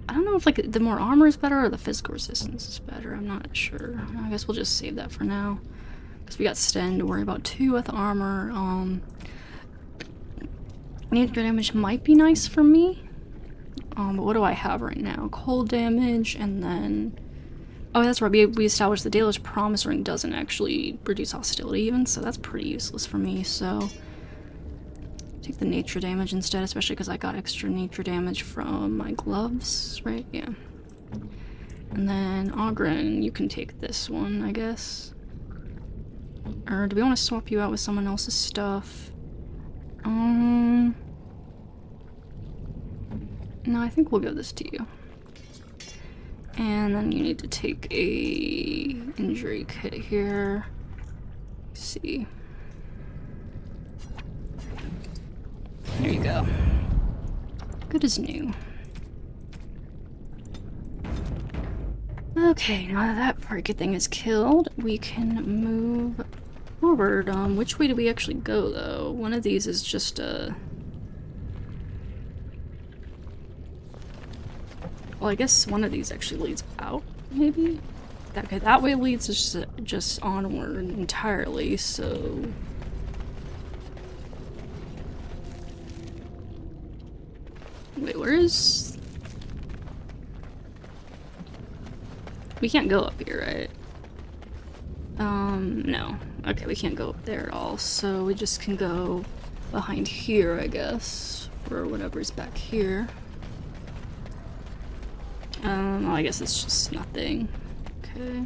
I don't know if, like, the more armor is better or the physical resistance is better. I'm not sure. I guess we'll just save that for now. Because we got Sten to worry about too with armor. Nature damage might be nice for me. But what do I have right now? Cold damage, and then... Oh, that's right. We established the Dalish Promise Ring doesn't actually reduce hostility even, so that's pretty useless for me, so... Take the nature damage instead, especially because I got extra nature damage from my gloves, right? Yeah. And then Ogren, you can take this one, I guess. Or do we want to swap you out with someone else's stuff? No, I think we'll give this to you. And then you need to take a injury kit here. Let's see. There you go. Good as new. Okay, now that paragon thing is killed, we can move forward. Which way do we actually go, though? One of these is just a... Well, I guess one of these actually leads out, maybe? Okay, that way leads us just onward entirely, so... Wait, where is... We can't go up here, right? No. Okay, we can't go up there at all, so we just can go behind here, I guess, for whatever's back here. Well, I guess it's just nothing. Okay.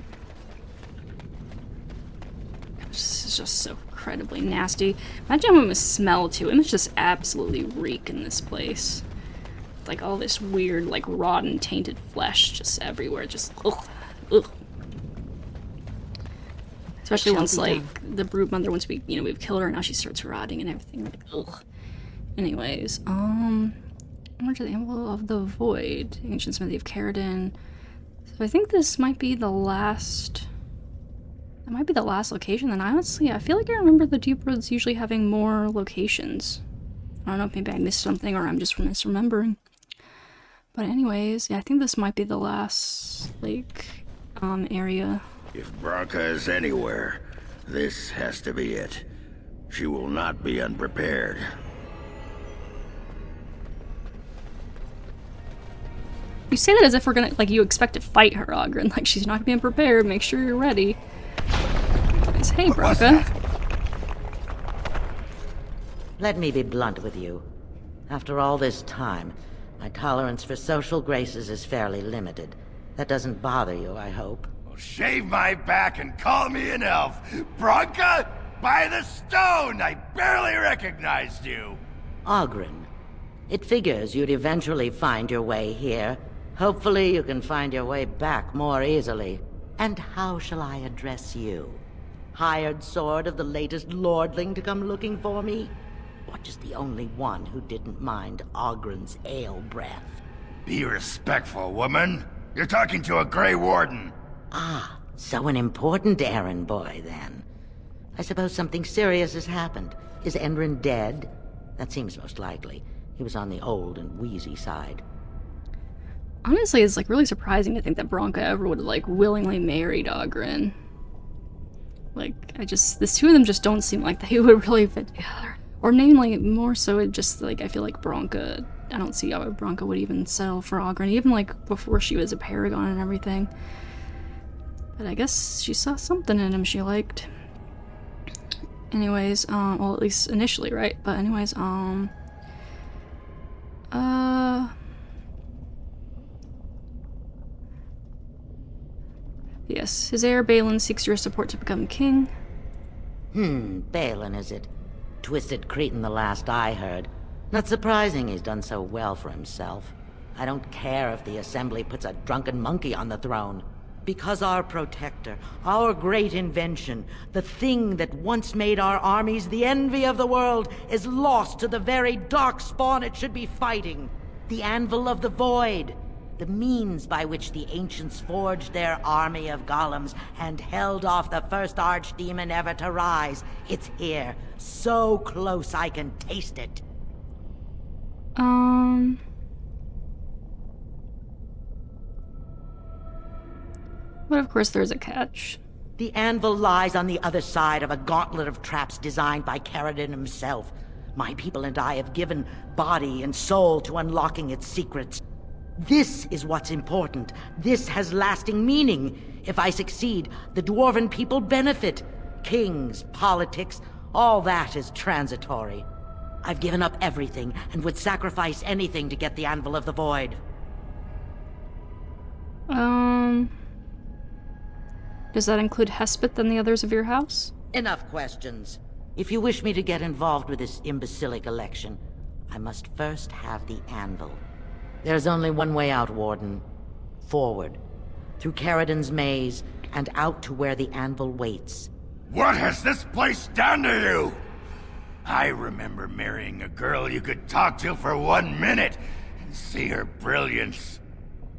This is just so incredibly nasty. Imagine what it must smell too. It must just absolutely reek in this place. Like all this weird, like rotten, tainted flesh just everywhere. Just ugh, ugh. Especially once like the brood mother, once we've killed her, now she starts rotting and everything. Like ugh. Anyways, where's the Anvil of the Void? Ancient Smithy of Caridin. So I think this might be the last. That might be the last location. Then honestly, I feel like I remember the Deep Roads usually having more locations. I don't know if maybe I missed something or I'm just misremembering. But anyways, yeah, I think this might be the last, like, area. If Branka is anywhere, this has to be it. She will not be unprepared. You say that as if we're gonna, like, you expect to fight her, Ogren. Like, she's not gonna be unprepared. Make sure you're ready. Anyways, hey, Branka. Let me be blunt with you. After all this time, my tolerance for social graces is fairly limited. That doesn't bother you, I hope. Well, shave my back and call me an elf. Branka, by the stone! I barely recognized you. Ogren. It figures you'd eventually find your way here. Hopefully you can find your way back more easily. And how shall I address you? Hired sword of the latest lordling to come looking for me? Or just the only one who didn't mind Ogren's ale breath? Be respectful, woman. You're talking to a Grey Warden. Ah, so an important errand boy, then. I suppose something serious has happened. Is Endrin dead? That seems most likely. He was on the old and wheezy side. Honestly, it's, like, really surprising to think that Branka ever would have, like, willingly married Ogren. Like, the two of them just don't seem like they would really fit together. Or namely, more so, it just, like, I feel like Branka, I don't see how Branka would even settle for Ogren, even, like, before she was a paragon and everything. But I guess she saw something in him she liked. Anyways, well, at least initially, right? But anyways, yes, his heir Balin seeks your support to become king. Balin, is it? Twisted Cretan the last I heard. Not surprising he's done so well for himself. I don't care if the Assembly puts a drunken monkey on the throne. Because our protector, our great invention, the thing that once made our armies the envy of the world, is lost to the very dark spawn it should be fighting. The Anvil of the Void. The means by which the ancients forged their army of golems and held off the first archdemon ever to rise. It's here, so close I can taste it. But of course there's a catch. The anvil lies on the other side of a gauntlet of traps designed by Caridin himself. My people and I have given body and soul to unlocking its secrets. This is what's important. This has lasting meaning. If I succeed, the Dwarven people benefit. Kings, politics, all that is transitory. I've given up everything and would sacrifice anything to get the Anvil of the Void. Does that include Hespeth and the others of your house? Enough questions. If you wish me to get involved with this imbecilic election, I must first have the Anvil. There's only one way out, Warden. Forward. Through Caridin's maze, and out to where the Anvil waits. What has this place done to you? I remember marrying a girl you could talk to for 1 minute and see her brilliance.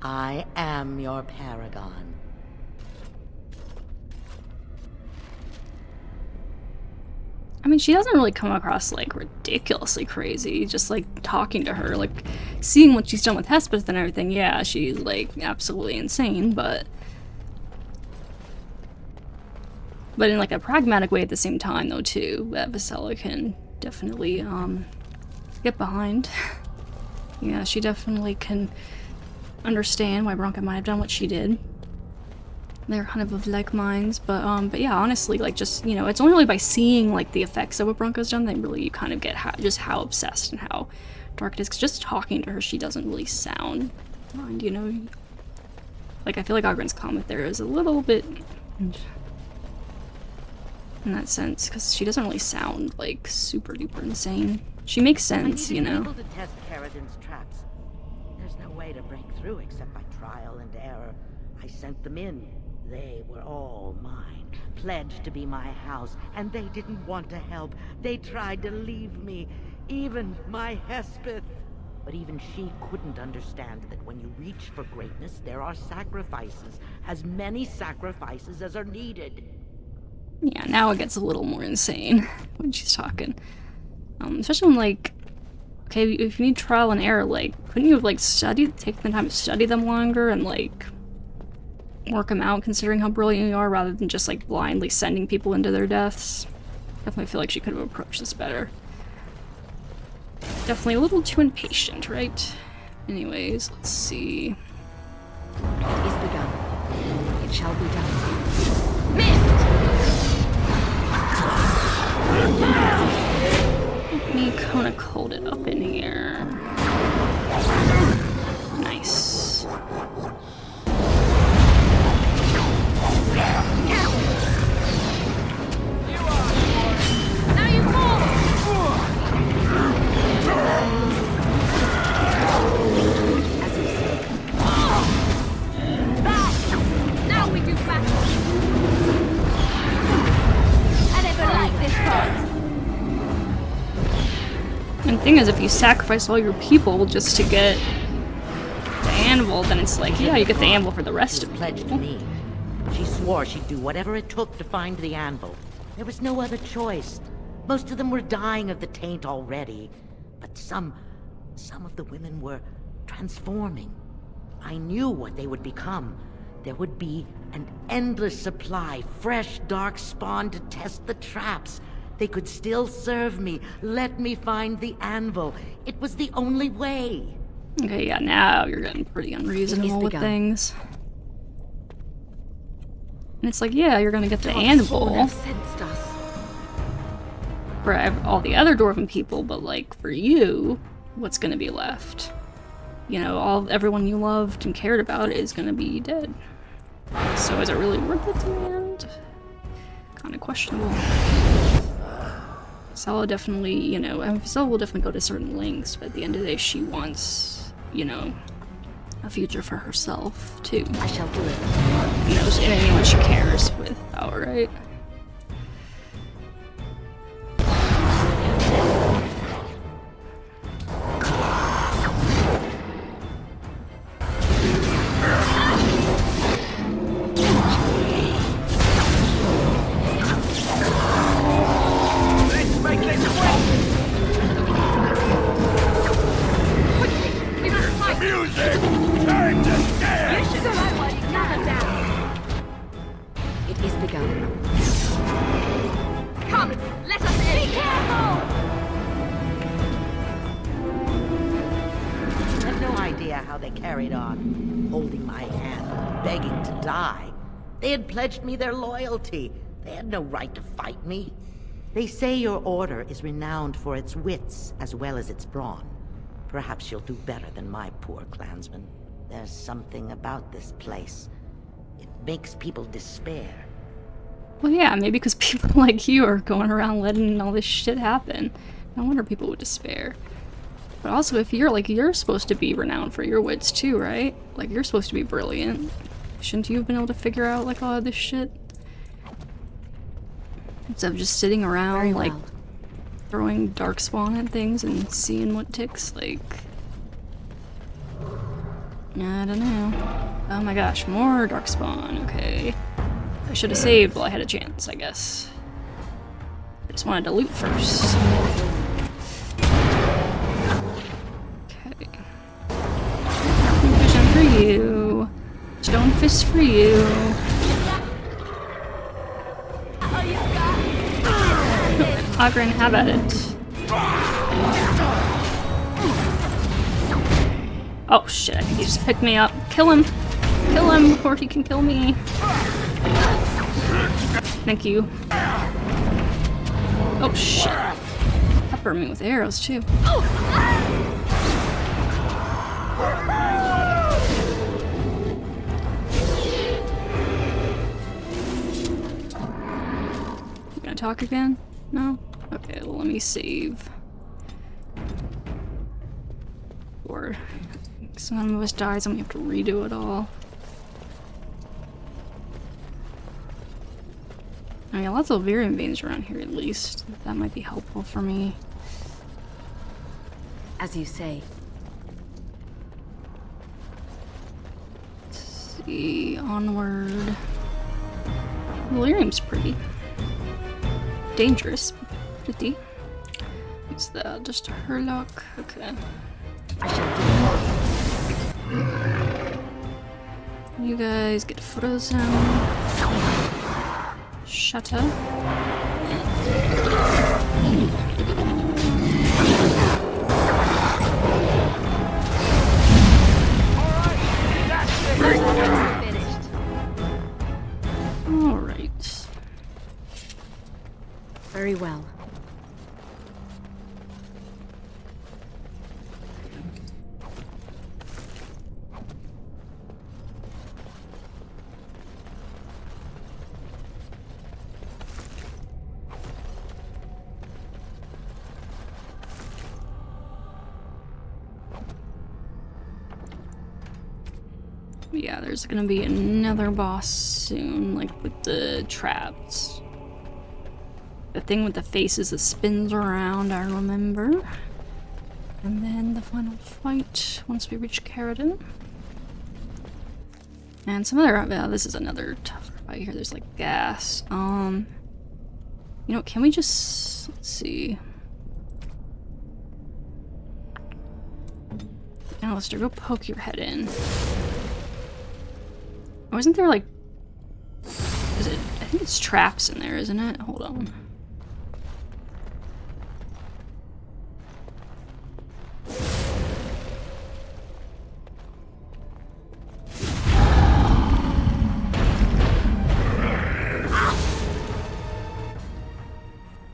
I am your paragon. I mean, she doesn't really come across, like, ridiculously crazy, just, like, talking to her, like, seeing what she's done with Hespeth and everything, yeah, she's, like, absolutely insane, but in, like, a pragmatic way at the same time, though, too, that Visella can definitely, get behind. Yeah, she definitely can understand why Branka might have done what she did. They're kind of like minds, but yeah, honestly, like, just, you know, it's only really by seeing, like, the effects of what Branka's done that really you kind of get just how obsessed and how dark it is. 'Cause just talking to her, she doesn't really sound blind, you know? Like, I feel like Ogren's comment there is a little bit in that sense, because she doesn't really sound, like, super duper insane. She makes sense, you know? Able to test Carradin's traps. There's no way to break through except by trial and error. I sent them in. They were all mine, pledged to be my house, and they didn't want to help. They tried to leave me, even my Hespeth. But even she couldn't understand that when you reach for greatness, there are sacrifices, as many sacrifices as are needed. Yeah, now it gets a little more insane when she's talking. Especially when, like, okay, if you need trial and error, like, couldn't you have, like, take the time to study them longer and, like, work them out considering how brilliant you are rather than just, like, blindly sending people into their deaths? Definitely feel like she could have approached this better. Definitely a little too impatient, right? Anyways, let's see. It is begun. It shall be done. Missed! Let me kind of cold it up in here. Nice. Now you fall! Back! Now we do battle! I never liked this part. And the thing is, if you sacrifice all your people just to get the anvil, then it's like, yeah, you get the anvil for the rest She of was the pledged to me. She swore she'd do whatever it took to find the anvil. There was no other choice. Most of them were dying of the taint already. But some of the women were transforming. I knew what they would become. There would be an endless supply, fresh dark spawn to test the traps. They could still serve me. Let me find the anvil. It was the only way. Okay, yeah, now you're getting pretty unreasonable with begun. things. And it's like, yeah, you're gonna get the anvil Have sensed us. for all the other Dwarven people, but, like, for you, what's gonna be left? You know, everyone you loved and cared about is gonna be dead. So is it really worth it in the end? Kinda questionable. Visella definitely, you know, and Visella will definitely go to certain lengths, but at the end of the day, she wants, you know, a future for herself, too. I shall do it. You know, and anyone she cares with power, right? Music! Time to dance! You should arrive while you gather down. It is begun. Come, let us end. Be careful! I have no idea how they carried on, holding my hand, begging to die. They had pledged me their loyalty. They had no right to fight me. They say your order is renowned for its wits as well as its brawn. Perhaps you'll do better than my poor clansmen. There's something about this place. It makes people despair. Well, yeah, maybe because people like you are going around letting all this shit happen. No wonder people would despair. But also, if you're supposed to be renowned for your wits too, right? Like, you're supposed to be brilliant. Shouldn't you have been able to figure out, like, all of this shit? Instead of just sitting around, Very like, well. throwing darkspawn at things and seeing what ticks, like... I don't know. Oh my gosh, more darkspawn, okay. I should have saved while I had a chance, I guess. Just wanted to loot first. Okay. Vision for you. Stone fist for you. Ogren, have at it. Oh shit, I think he just picked me up. Kill him! Kill him before he can kill me. Thank you. Oh shit. Pepper me with arrows too. You gonna talk again? No? Okay, well let me save. Or some of us dies and we have to redo it all. I mean, lots of Virian veins around here at least. That might be helpful for me. As you say. Let's see, onward. Delirium's pretty. Dangerous, pretty. What's that? Just a Herlock? Okay. I shall You guys get frozen. Shutter. All right. Very well. Yeah, there's gonna be another boss soon, like with the traps. The thing with the faces that spins around, I remember. And then the final fight once we reach Caradon. And some other, this is another tough fight here. There's like gas. You know, can we just, let's see. Alistair, go poke your head in. Oh, isn't there like, is it, I think it's traps in there, isn't it? Hold on.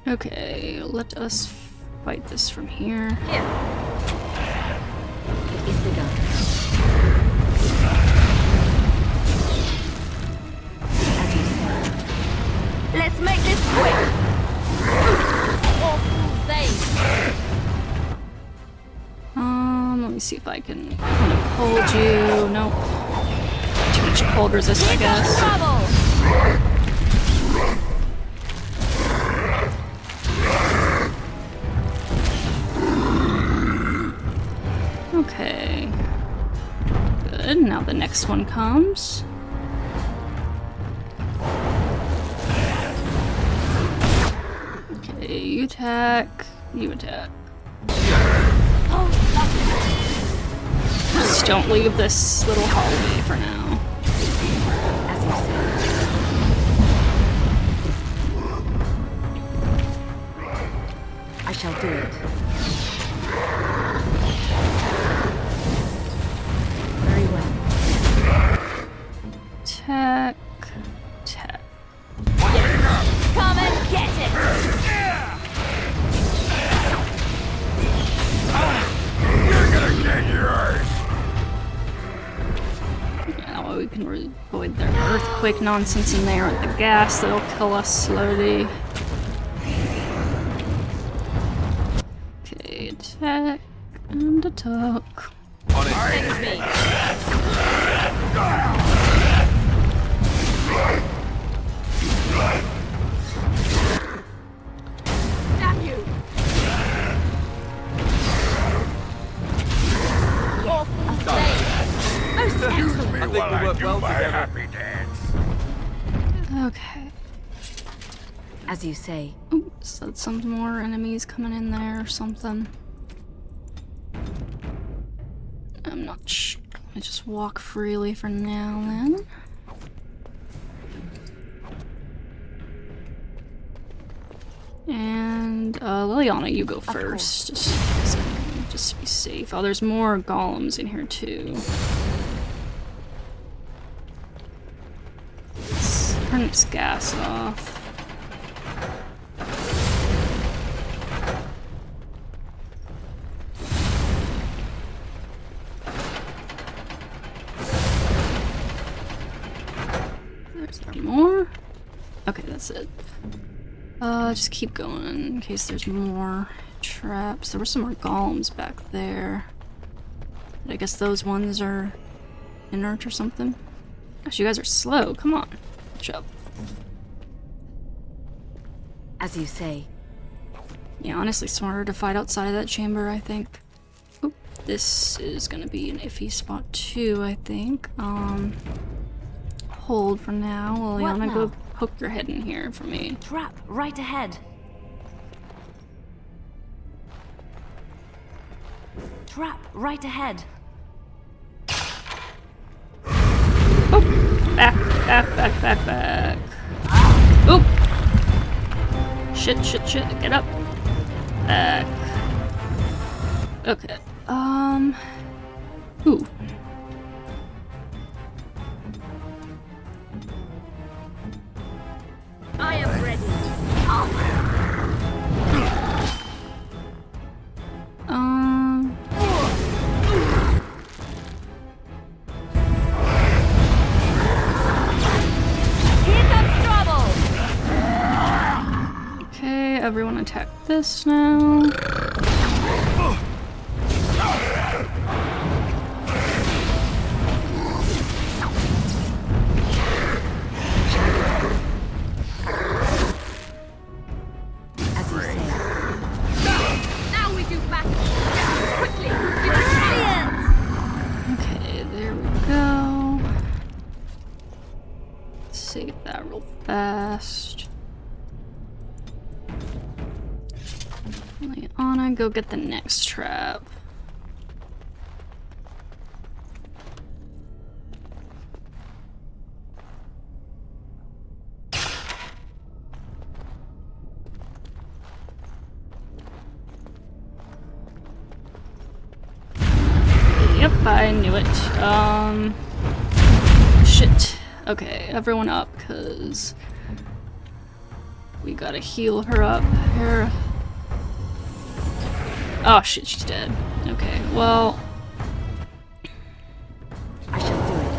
Okay, let us fight this from here. Here. It is begun. As you say. Let's make this quick. Awful thing. Let me see if I can kind of hold you. Nope. Too much cold resist, I guess. Trouble. Okay. Good. Now the next one comes. Okay, you attack. You attack. Just don't leave this little hallway for now. As you say. I shall do it. Very well. Attack. Attack. Yes. Come and get it. You're gonna get yours! Yeah, well, we can avoid their earthquake nonsense in there with the gas that'll kill us slowly. Okay, attack and attack. On it. Damn you! Awful thing. Most excellent. I think we work well together. Happy dance. Okay. As you say. Oops, that's some more enemies coming in there or something. I'm not sure. Let me just walk freely for now then. And Liliana, you go first. Just to be safe. Oh, there's more golems in here too. Let's turn this gas off. Is there more? Okay, that's it. Just keep going in case there's more traps. There were some more golems back there. But I guess those ones are inert or something. Gosh, you guys are slow. Come on. Catch up. As you say. Yeah, honestly, smarter to fight outside of that chamber, I think. Oop, this is gonna be an iffy spot too, I think. Hold for now. Liliana, go poke your head in here for me. Trap right ahead. Trap right ahead. Oh! Back. Oop! Shit, get up. Back. Okay. Ooh. I am ready. Here comes trouble. Okay, everyone attack this now. Save that real fast. Liliana, go get the next trap. Yep, I knew it. Shit. Okay, everyone up, because we gotta heal her up here. Oh shit, she's dead. Okay, well. I shall do it.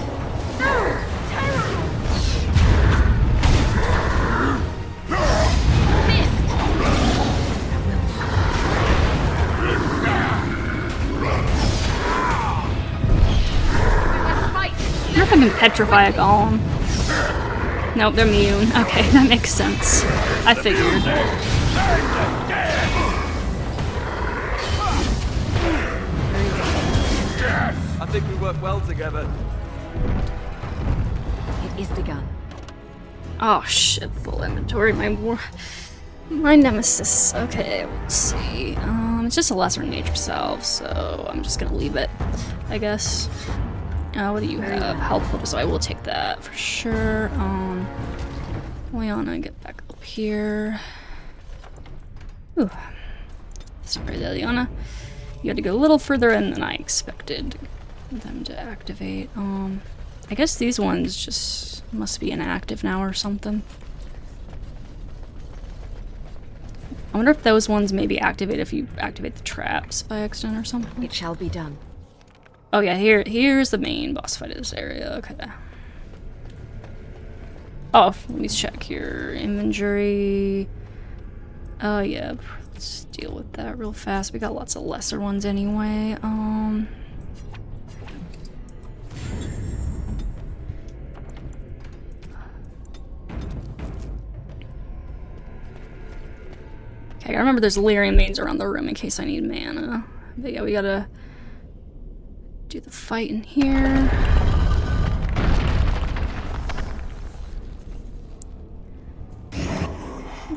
No! Terrible! Missed! I wonder if I can petrify a golem. Nope, they're immune. Okay, that makes sense. I figured. I think we work well together. It is begun. Oh shit, full inventory. My nemesis. Okay, let's see. It's just a lesser nature self, so I'm just gonna leave it, I guess. What do you have? Helpful, so I will take that for sure. Liliana, get back up here. Ooh. Sorry, Liliana. You had to go a little further in than I expected them to activate. I guess these ones just must be inactive now or something. I wonder if those ones maybe activate if you activate the traps by accident or something. It shall be done. Oh yeah, here's the main boss fight of this area. Okay. Oh, let me check your inventory. Oh yeah, let's deal with that real fast. We got lots of lesser ones anyway. Okay, I remember there's lyrium veins around the room in case I need mana. But yeah, we gotta do the fight in here.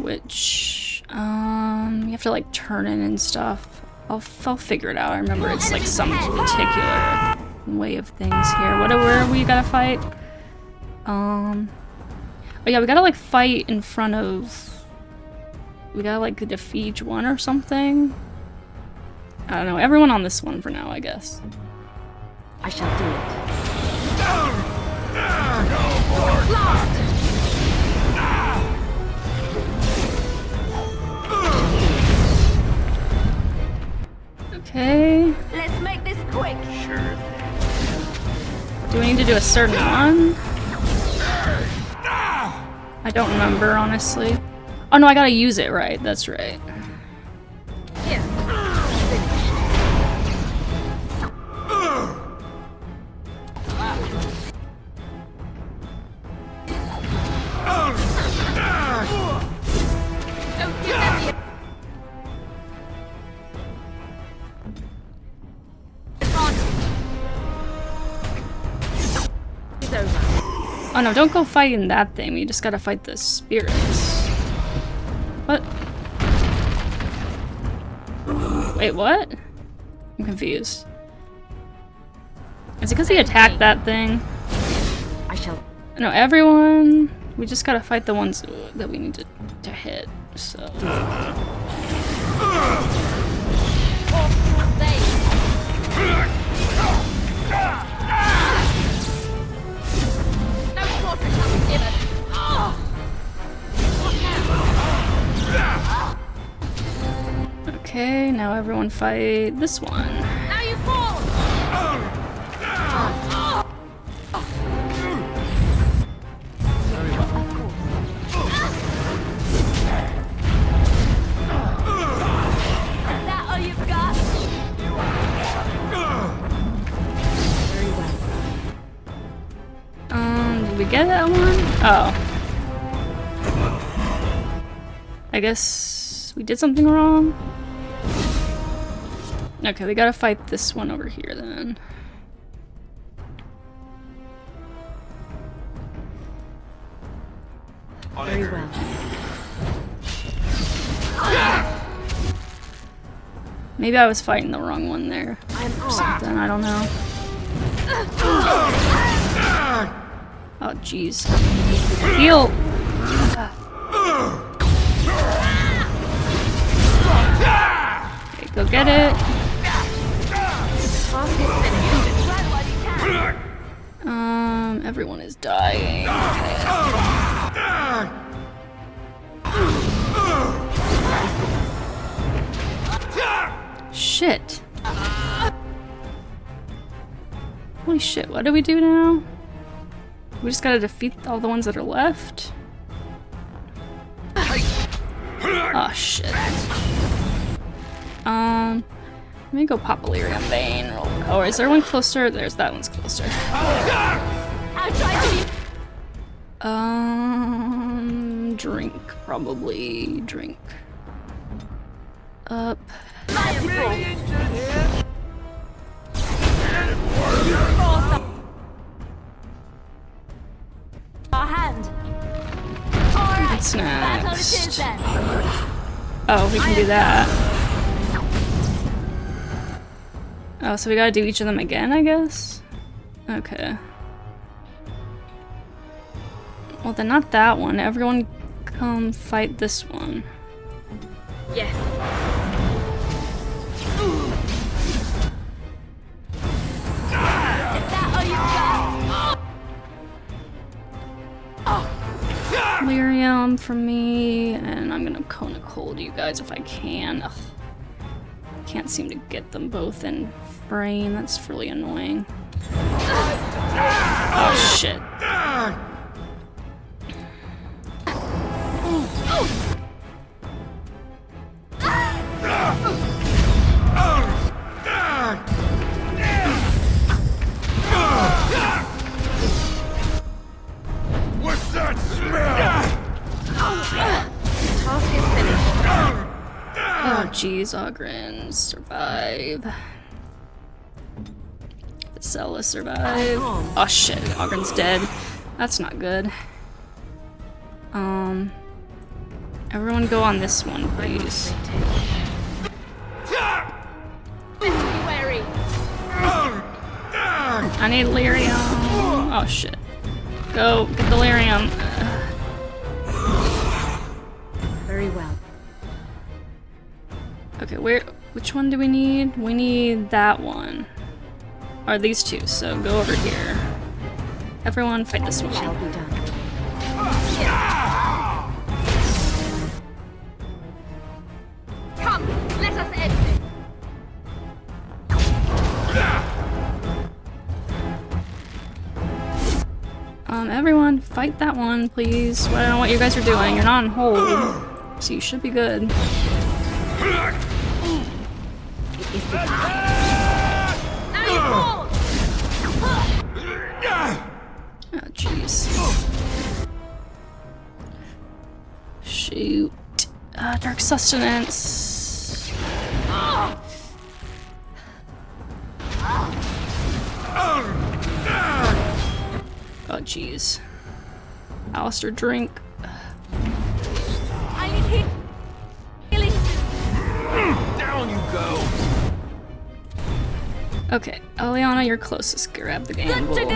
which you have to like turn in and stuff. I'll figure it out. I remember it's like some particular way of things here. Where we gotta fight? Oh yeah, we gotta like fight in front of. We gotta like defeat one or something. I don't know. Everyone on this one for now, I guess. I shall do it. Okay. Let's make this quick. Sure. Do we need to do a certain one? I don't remember, honestly. Oh no, I gotta use it, right? That's right. Here. Don't give them the It's over. Oh no, don't go fighting that thing. You just gotta fight the spirits. What? Wait, what? I'm confused. Is it because he attacked that thing? I shall. No, everyone. We just gotta fight the ones that we need to hit. So. Okay, now everyone fight this one. Now you fall. Is that all you've got? Very well. Did we get that one? Oh. I guess we did something wrong. Okay, we gotta fight this one over here then. Very well. Maybe I was fighting the wrong one there. I'm Or something, I don't know. Oh, jeez. Heal! Okay, go get it. Everyone is dying. Shit. Holy shit, what do we do now? We just gotta defeat all the ones that are left? Oh shit. Let me go pop Illyrium Vein. Oh, is there one closer? There's that one's closer. Drink, probably. Drink. Up. Our hand. What's next? Oh, we can do that. Oh, so we gotta do each of them again, I guess? Okay. Well, then not that one. Everyone come fight this one. Yes. Lyrium for me, and I'm gonna Conic hold you guys if I can. Ugh. Can't seem to get them both in frame. That's really annoying. Oh shit. What's that smell? Task is finished. Oh jeez, Ogren, survive. Visella, survive. Oh shit, Ogren's dead. That's not good. Everyone go on this one, please. Wary. I need lyrium. Oh shit. Go get the lyrium. Very well. Okay, which one do we need? We need that one. Or these two, so go over here. Everyone fight this Shall one. be done. Come, let us end this. Everyone fight that one, please. Well, I don't know what you guys are doing. You're not on hold. So you should be good. It is begun. Now you fall! Oh, jeez. Shoot. Dark Sustenance. Oh, jeez. Alistair, drink. I need healing. Down you go! Okay, Eliana, you're closest. Grab the Good gamble. to go.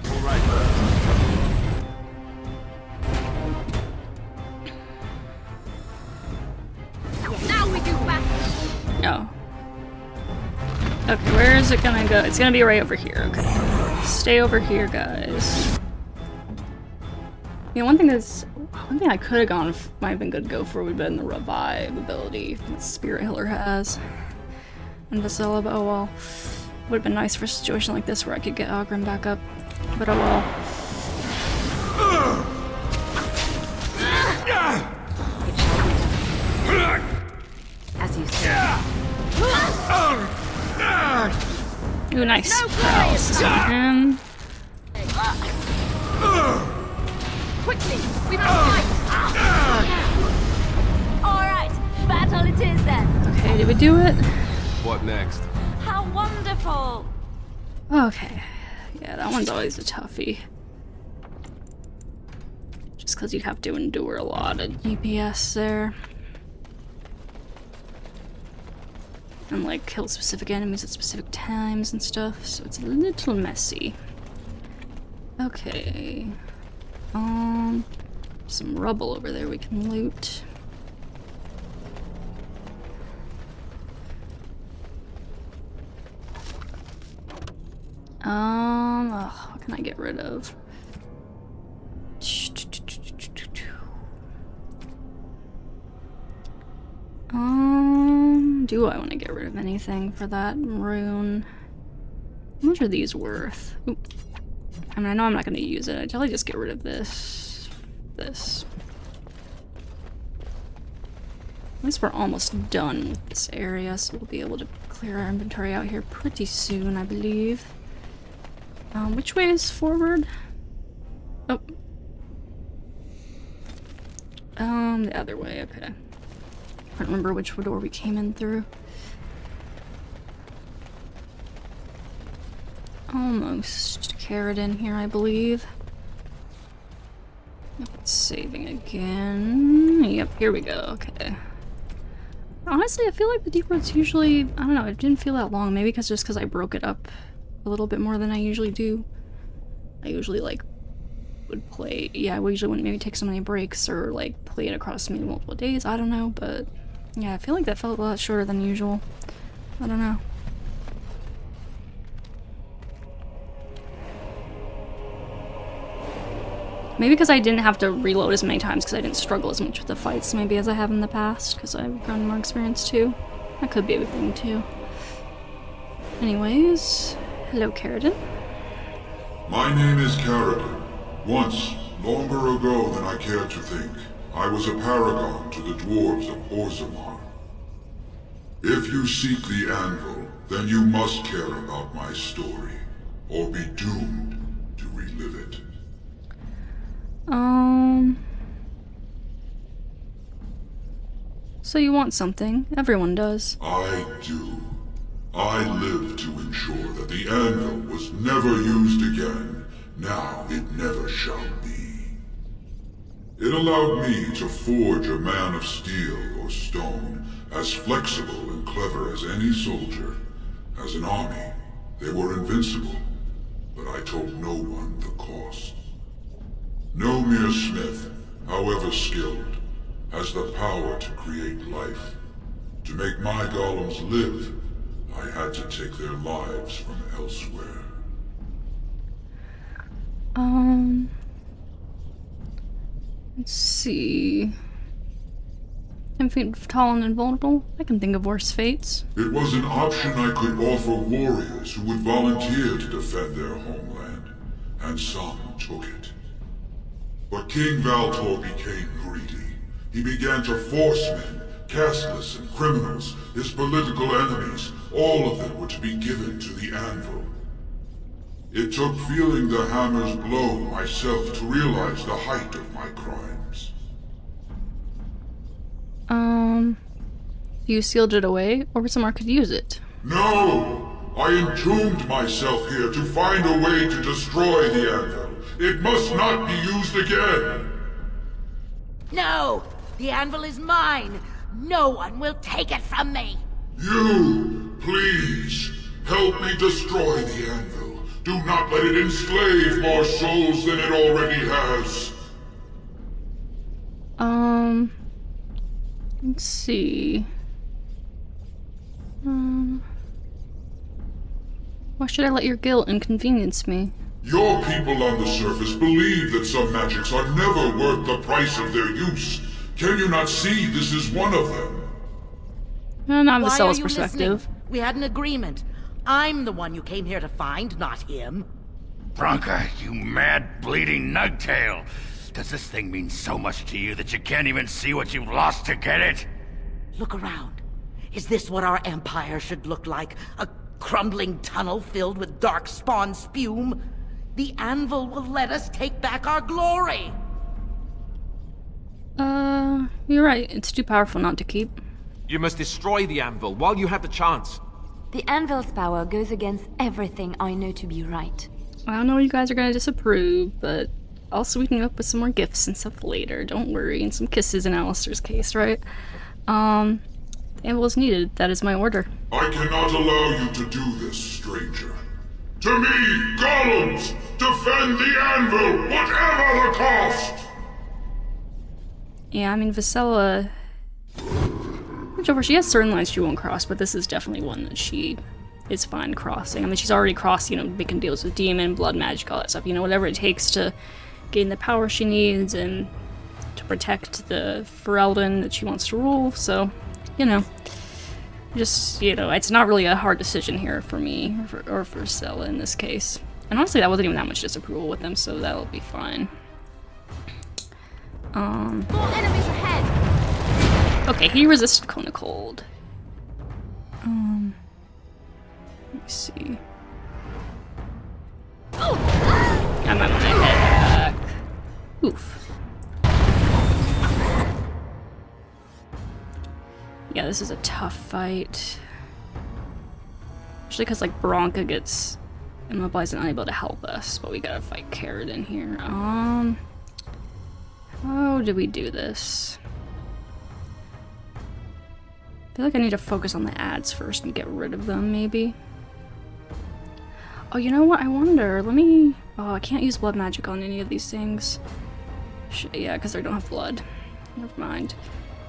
Alright. Now we do battle. Oh. Okay, where is it gonna go? It's gonna be right over here. Okay. Stay over here, guys. One thing I could have gone, might have been good to go for, would have been the revive ability that Spirit Healer has. And Visella, but oh well. Would have been nice for a situation like this where I could get Ogrim back up. But oh well. As you say. Ooh, nice. No Paralysis on him. Quickly, we must fight. All right, battle it is then. Okay, did we do it? What next? How wonderful. Okay. Yeah, that one's always a toughie. Just because you have to endure a lot of DPS there. And like kill specific enemies at specific times and stuff, so it's a little messy. Okay. Some rubble over there we can loot. What can I get rid of? Do I want to get rid of anything for that rune? How much are these worth? Oop. I mean, I know I'm not going to use it. I'd probably just get rid of this. This. At least we're almost done with this area, so we'll be able to clear our inventory out here pretty soon, I believe. Which way is forward? Oh. The other way, okay. I can't remember which door we came in through. Almost Carradine here, I believe. It's saving again. Yep, here we go, okay. Honestly, I feel like the deep roads usually, I don't know, it didn't feel that long. Maybe just because I broke it up a little bit more than I usually do. I usually, like, would play, yeah, we usually wouldn't maybe take so many breaks or, like, play it across maybe multiple days. I don't know, but yeah, I feel like that felt a lot shorter than usual. I don't know. Maybe because I didn't have to reload as many times because I didn't struggle as much with the fights maybe as I have in the past because I've gotten more experience too. That could be a thing too. Anyways, hello Carradine. My name is Carradine. Once, longer ago than I care to think, I was a paragon to the dwarves of Orzammar. If you seek the anvil, then you must care about my story, or be doomed to relive it. So you want something. Everyone does. I do. I live to ensure that the anvil was never used again, Now it never shall be. It allowed me to forge a man of steel or stone, as flexible and clever as any soldier. As an army, they were invincible, but I told no one the cost. No mere smith, however skilled, has the power to create life. To make my golems live, I had to take their lives from elsewhere. Let's see. 10 feet tall and invulnerable? I can think of worse fates. It was an option I could offer warriors who would volunteer to defend their homeland, and some took it. But King Valtor became greedy. He began to force men, casteless and criminals, his political enemies, all of them were to be given to the anvil. It took feeling the hammer's blow myself to realize the height of my crimes. You sealed it away? Orzammar could use it. No! I entombed myself here to find a way to destroy the anvil. It must not be used again! No! The anvil is mine! No one will take it from me! You, please, help me destroy the anvil. Do not let it enslave more souls than it already has. Let's see. Why should I let your guilt inconvenience me? Your people on the surface believe that some magics are never worth the price of their use. Can you not see this is one of them? Not Why Visella's are you perspective. listening? We had an agreement. I'm the one you came here to find, not him. Branka, you mad, bleeding nugtail! Does this thing mean so much to you that you can't even see what you've lost to get it? Look around. Is this what our empire should look like? A crumbling tunnel filled with dark spawn spume? The anvil will let us take back our glory! You're right. It's too powerful not to keep. You must destroy the anvil while you have the chance. The anvil's power goes against everything I know to be right. I know you guys are gonna disapprove, but I'll sweeten you up with some more gifts and stuff later. Don't worry, and some kisses in Alistair's case, right? The anvil is needed. That is my order. I cannot allow you to do this, stranger. To me, golems! Defend the anvil, whatever the cost! Yeah, I mean, Visella... Whichever, she has certain lines she won't cross, but this is definitely one that she is fine crossing. I mean, she's already crossed, you know, making deals with demon, blood magic, all that stuff. You know, whatever it takes to gain the power she needs and to protect the Ferelden that she wants to rule. So, you know, just, you know, it's not really a hard decision here for me, or for Visella in this case. And honestly, that wasn't even that much disapproval with them, so that'll be fine. More enemies ahead! Okay, he resisted Cone of Cold. Let me see. I'm on my head back. Oof. Yeah, this is a tough fight. Especially because, like, Branka gets immobilized and unable to help us, but we gotta fight Carradine here. How do we do this? I feel like I need to focus on the ads first and get rid of them, maybe. Oh, you know what? I wonder. Let me... Oh, I can't use blood magic on any of these things. Yeah, because they don't have blood. Never mind.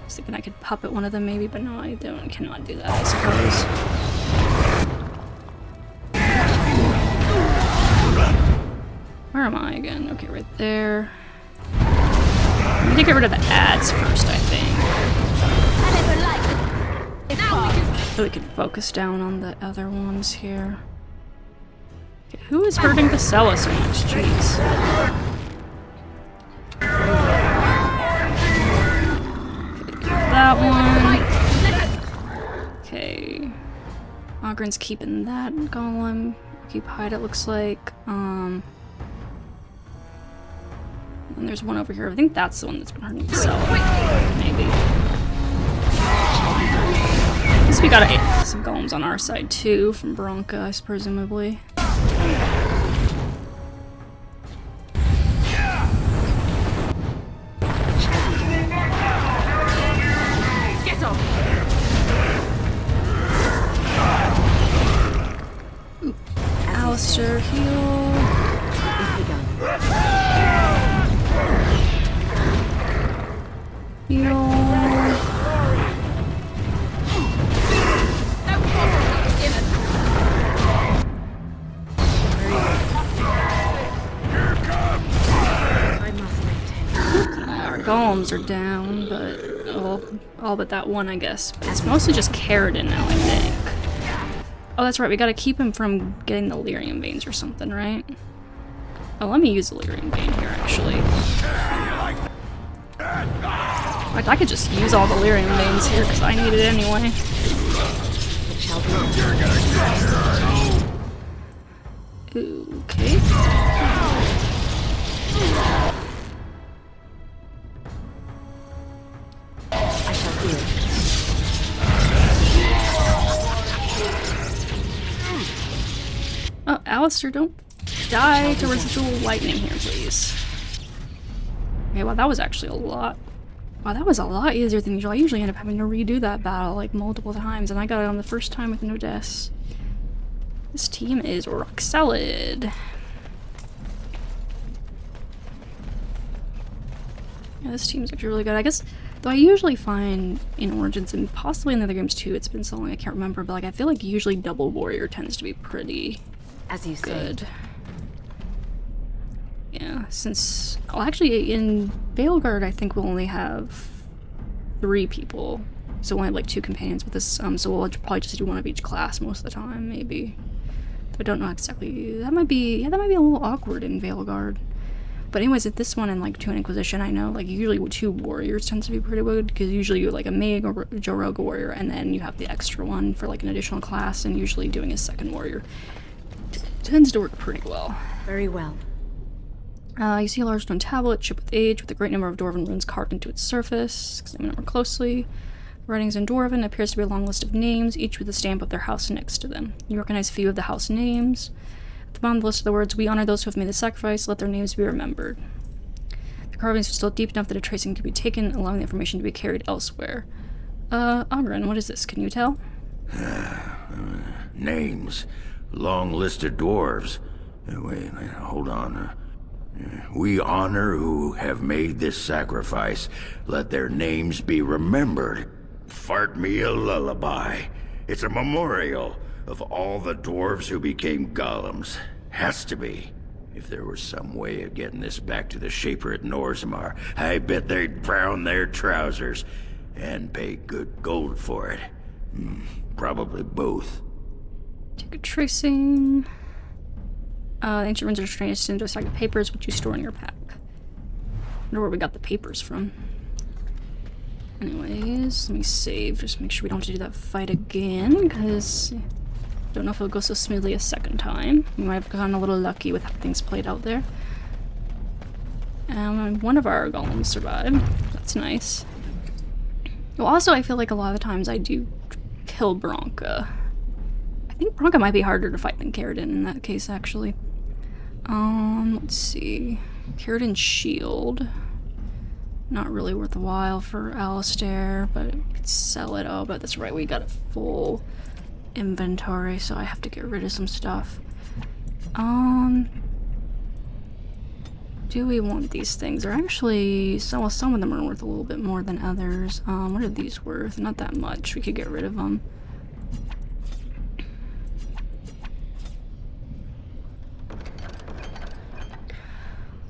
I was thinking I could puppet one of them maybe, but no, I cannot do that, I suppose. Where am I again? Okay, right there. I need to get rid of the ads first, I think. So we can focus down on the other ones here. Okay, who is hurting Visella so much? Jeez. Okay, that one. Okay. Ogren's keeping that golem occupied, it looks like. And there's one over here. I think that's the one that's been hurting Visella. Maybe. At least we got some golems on our side too, from Branka, presumably. origins are down, but all but that one, I guess. But it's mostly just Keratin now, I think. Oh, that's right. We gotta keep him from getting the lyrium veins or something, right? Oh, let me use the lyrium vein here, actually. In fact, I could just use all the lyrium veins here because I need it anyway. It shall be. Okay. I shall do it. Oh, Alistair, don't die to residual lightning here, please. Okay, well, that was actually a lot. Wow, that was a lot easier than usual. I usually end up having to redo that battle, like, multiple times, and I got it on the first time with no deaths. This team is rock solid. Yeah, this team's actually really good. I guess, though I usually find in Origins, and possibly in the other games too, it's been so long I can't remember, but like I feel like usually double warrior tends to be pretty As you say. good. Yeah, since... Well, actually, in Veilguard, I think we'll only have 3 people. So we'll only have, like, 2 companions with this, so we'll probably just do one of each class most of the time, maybe. I don't know exactly... That might be... Yeah, that might be a little awkward in Veilguard. But anyways, at this one in, like, Toon Inquisition, I know, like, usually 2 warriors tends to be pretty good, because usually you like, a Mage or Rogue warrior, and then you have the extra one for, like, an additional class, and usually doing a second warrior tends to work pretty well. Very well. You see a large stone tablet, chipped with age, with a great number of Dwarven runes carved into its surface. Examine it more closely. Writings in Dwarven appears to be a long list of names, each with a stamp of their house next to them. You recognize a few of the house names. At the bottom of the list are the words, "We honor those who have made the sacrifice, let their names be remembered." The carvings are still deep enough that a tracing can be taken, allowing the information to be carried elsewhere. Ogren, what is this? Can you tell? Names. Long list of dwarves. Wait, hold on. We honor who have made this sacrifice. Let their names be remembered. Fart me a lullaby. It's a memorial of all the dwarves who became golems. Has to be. If there was some way of getting this back to the Shaper at Orzammar, I bet they'd brown their trousers and pay good gold for it. Probably both. Take a tracing. Ancient runes are traced into a stack of papers which you store in your pack. Wonder where we got the papers from. Anyways, let me save, just make sure we don't have to do that fight again, because I don't know if it'll go so smoothly a second time. We might have gotten a little lucky with how things played out there. One of our golems survived. That's nice. Well, also, I feel like a lot of the times I do kill Branka. I think Branka might be harder to fight than Keratin in that case, actually. Let's see. Keratin's shield. Not really worth the while for Alistair, but we could sell it. Oh, but that's right, we got a full inventory, so I have to get rid of some stuff. Do we want these things? They're actually, some of them are worth a little bit more than others. What are these worth? Not that much. We could get rid of them.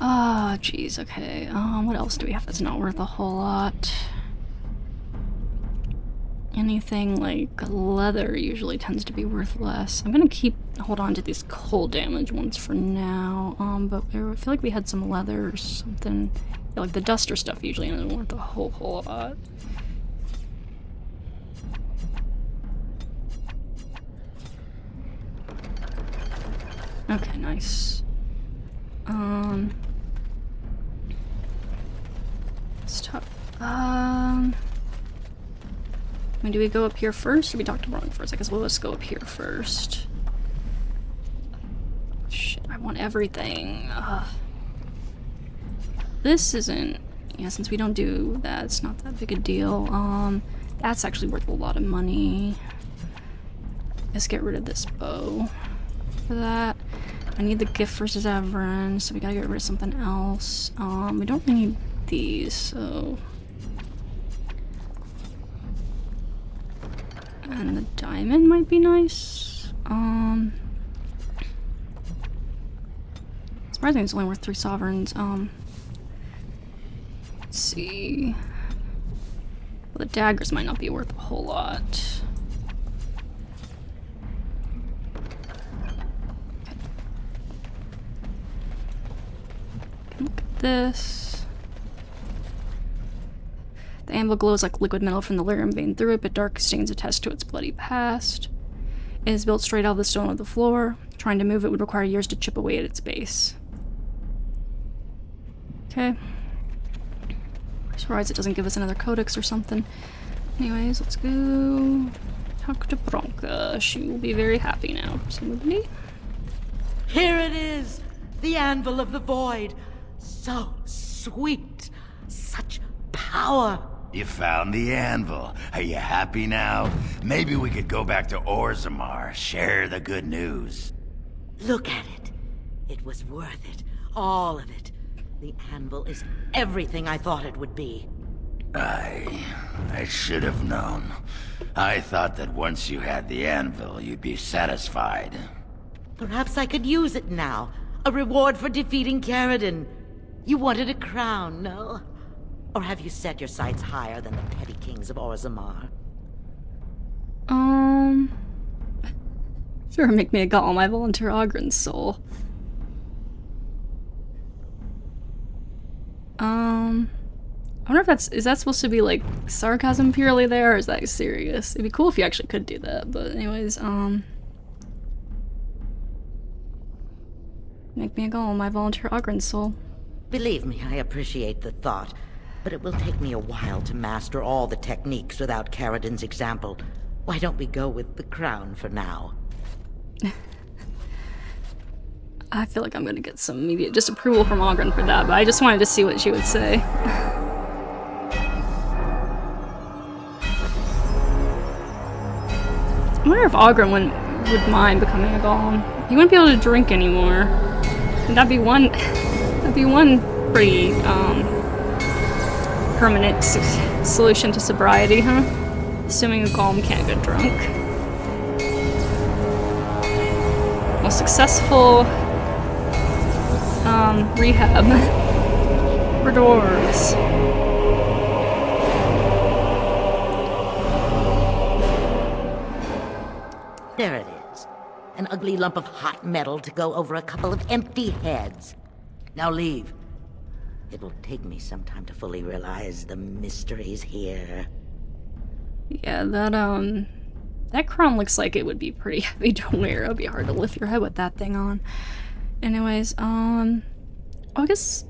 Ah, jeez, okay. What else do we have that's not worth a whole lot? Anything like leather usually tends to be worth less. I'm gonna hold on to these cold damage ones for now. But I feel like we had some leather or something. Yeah, like the duster stuff usually isn't worth a whole lot. Okay, nice. Let's talk. I mean, do we go up here first, or do we talk to Branka first? I guess we'll just go up here first. Shit, I want everything. This isn't... Yeah, since we don't do that, it's not that big a deal. That's actually worth a lot of money. Let's get rid of this bow for that. I need the gift for Zevran, so we gotta get rid of something else. We don't really need these, so... And the diamond might be nice. Surprisingly, it's only worth 3 sovereigns. Let's see. Well, the daggers might not be worth a whole lot. Look at this. The anvil glows like liquid metal from the lyrium vein through it, but dark stains attest to its bloody past. It is built straight out of the stone of the floor. Trying to move it would require years to chip away at its base. Okay. Surprised it doesn't give us another codex or something. Anyways, let's go talk to Branka. She will be very happy now, presumably. Here it is! The Anvil of the Void! So sweet! Such power! You found the anvil. Are you happy now? Maybe we could go back to Orzammar, share the good news. Look at it. It was worth it. All of it. The anvil is everything I thought it would be. I should have known. I thought that once you had the anvil, you'd be satisfied. Perhaps I could use it now. A reward for defeating Caradon. You wanted a crown, no? Or have you set your sights higher than the petty kings of Orzammar? Sure, make me a golem. I volunteer Ogren's soul. I wonder if is that supposed to be like sarcasm purely there, or is that serious? It'd be cool if you actually could do that, but anyways, make me a golem. I volunteer Ogren's soul. Believe me, I appreciate the thought, but it will take me a while to master all the techniques without Caradon's example. Why don't we go with the crown for now? I feel like I'm gonna get some immediate disapproval from Ogren for that, but I just wanted to see what she would say. I wonder if Ogren would mind becoming a golem. He wouldn't be able to drink anymore. And that'd be one pretty, permanent solution to sobriety, huh? Assuming a golem can't get drunk. Most successful rehab for dwarves. There it is. An ugly lump of hot metal to go over a couple of empty heads. Now leave. It will take me some time to fully realize the mysteries here. Yeah, that crown looks like it would be pretty heavy to wear. It would be hard to lift your head with that thing on. Anyways, I guess,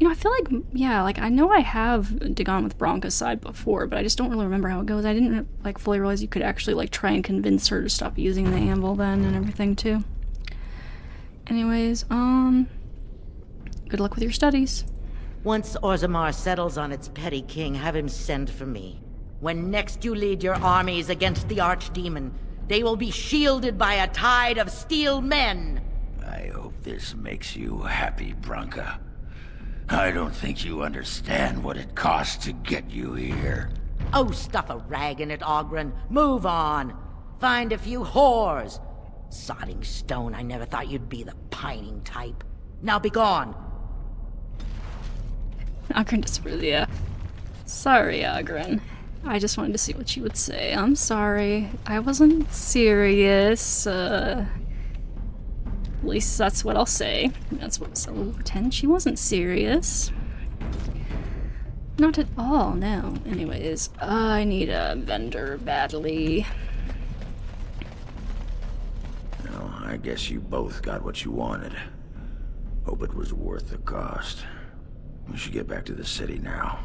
I feel like, yeah, like, I know I have gone with Branka's side before, but I just don't really remember how it goes. I didn't, like, fully realize you could actually, like, try and convince her to stop using the anvil then and everything, too. Anyways, good luck with your studies. Once Orzammar settles on its petty king, have him send for me. When next you lead your armies against the archdemon, they will be shielded by a tide of steel men. I hope this makes you happy, Branka. I don't think you understand what it costs to get you here. Oh, stuff a rag in it, Ogren. Move on. Find a few whores. Sodding stone, I never thought you'd be the pining type. Now be gone. Ogren disapproves, yeah. Sorry, Ogren. I just wanted to see what she would say. I'm sorry. I wasn't serious. At least that's what I'll say. That's what Visella will pretend. She wasn't serious. Not at all, no. Anyways, I need a vendor badly. Well, I guess you both got what you wanted. Hope it was worth the cost. We should get back to the city now.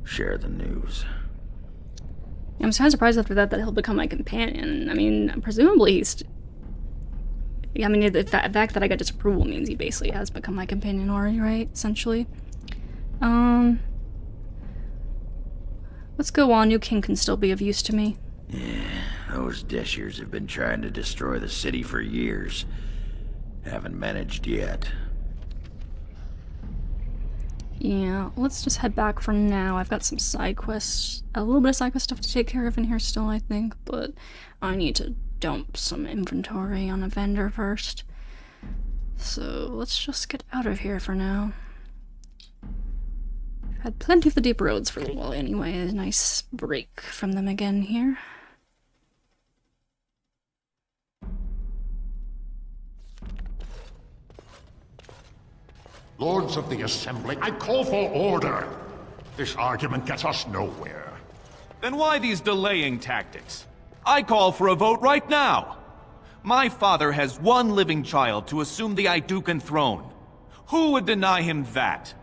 Share the news. I'm kind of surprised after that he'll become my companion. I mean, presumably the fact that I got disapproval means he basically has become my companion already, right? Essentially. Let's go on. New king can still be of use to me. Yeah, those Deshirs have been trying to destroy the city for years. Haven't managed yet. Yeah, let's just head back for now. I've got some side quests, a little bit of side quest stuff to take care of in here still, I think, but I need to dump some inventory on a vendor first. So let's just get out of here for now. Had plenty of the deep roads for a little while anyway. A nice break from them again here. Lords of the Assembly, I call for order. This argument gets us nowhere. Then why these delaying tactics? I call for a vote right now. My father has one living child to assume the Idukan throne. Who would deny him that?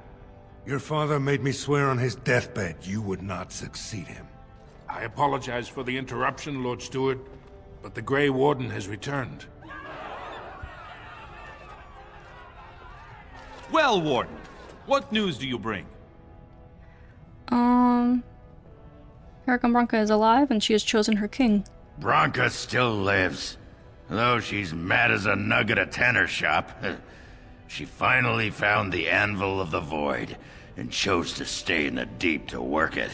Your father made me swear on his deathbed you would not succeed him. I apologize for the interruption, Lord Steward, but the Grey Warden has returned. Well, Warden, what news do you bring? Paragon Branka is alive and she has chosen her king. Branka still lives. Though she's mad as a nug at a tanner shop. She finally found the Anvil of the Void and chose to stay in the deep to work it.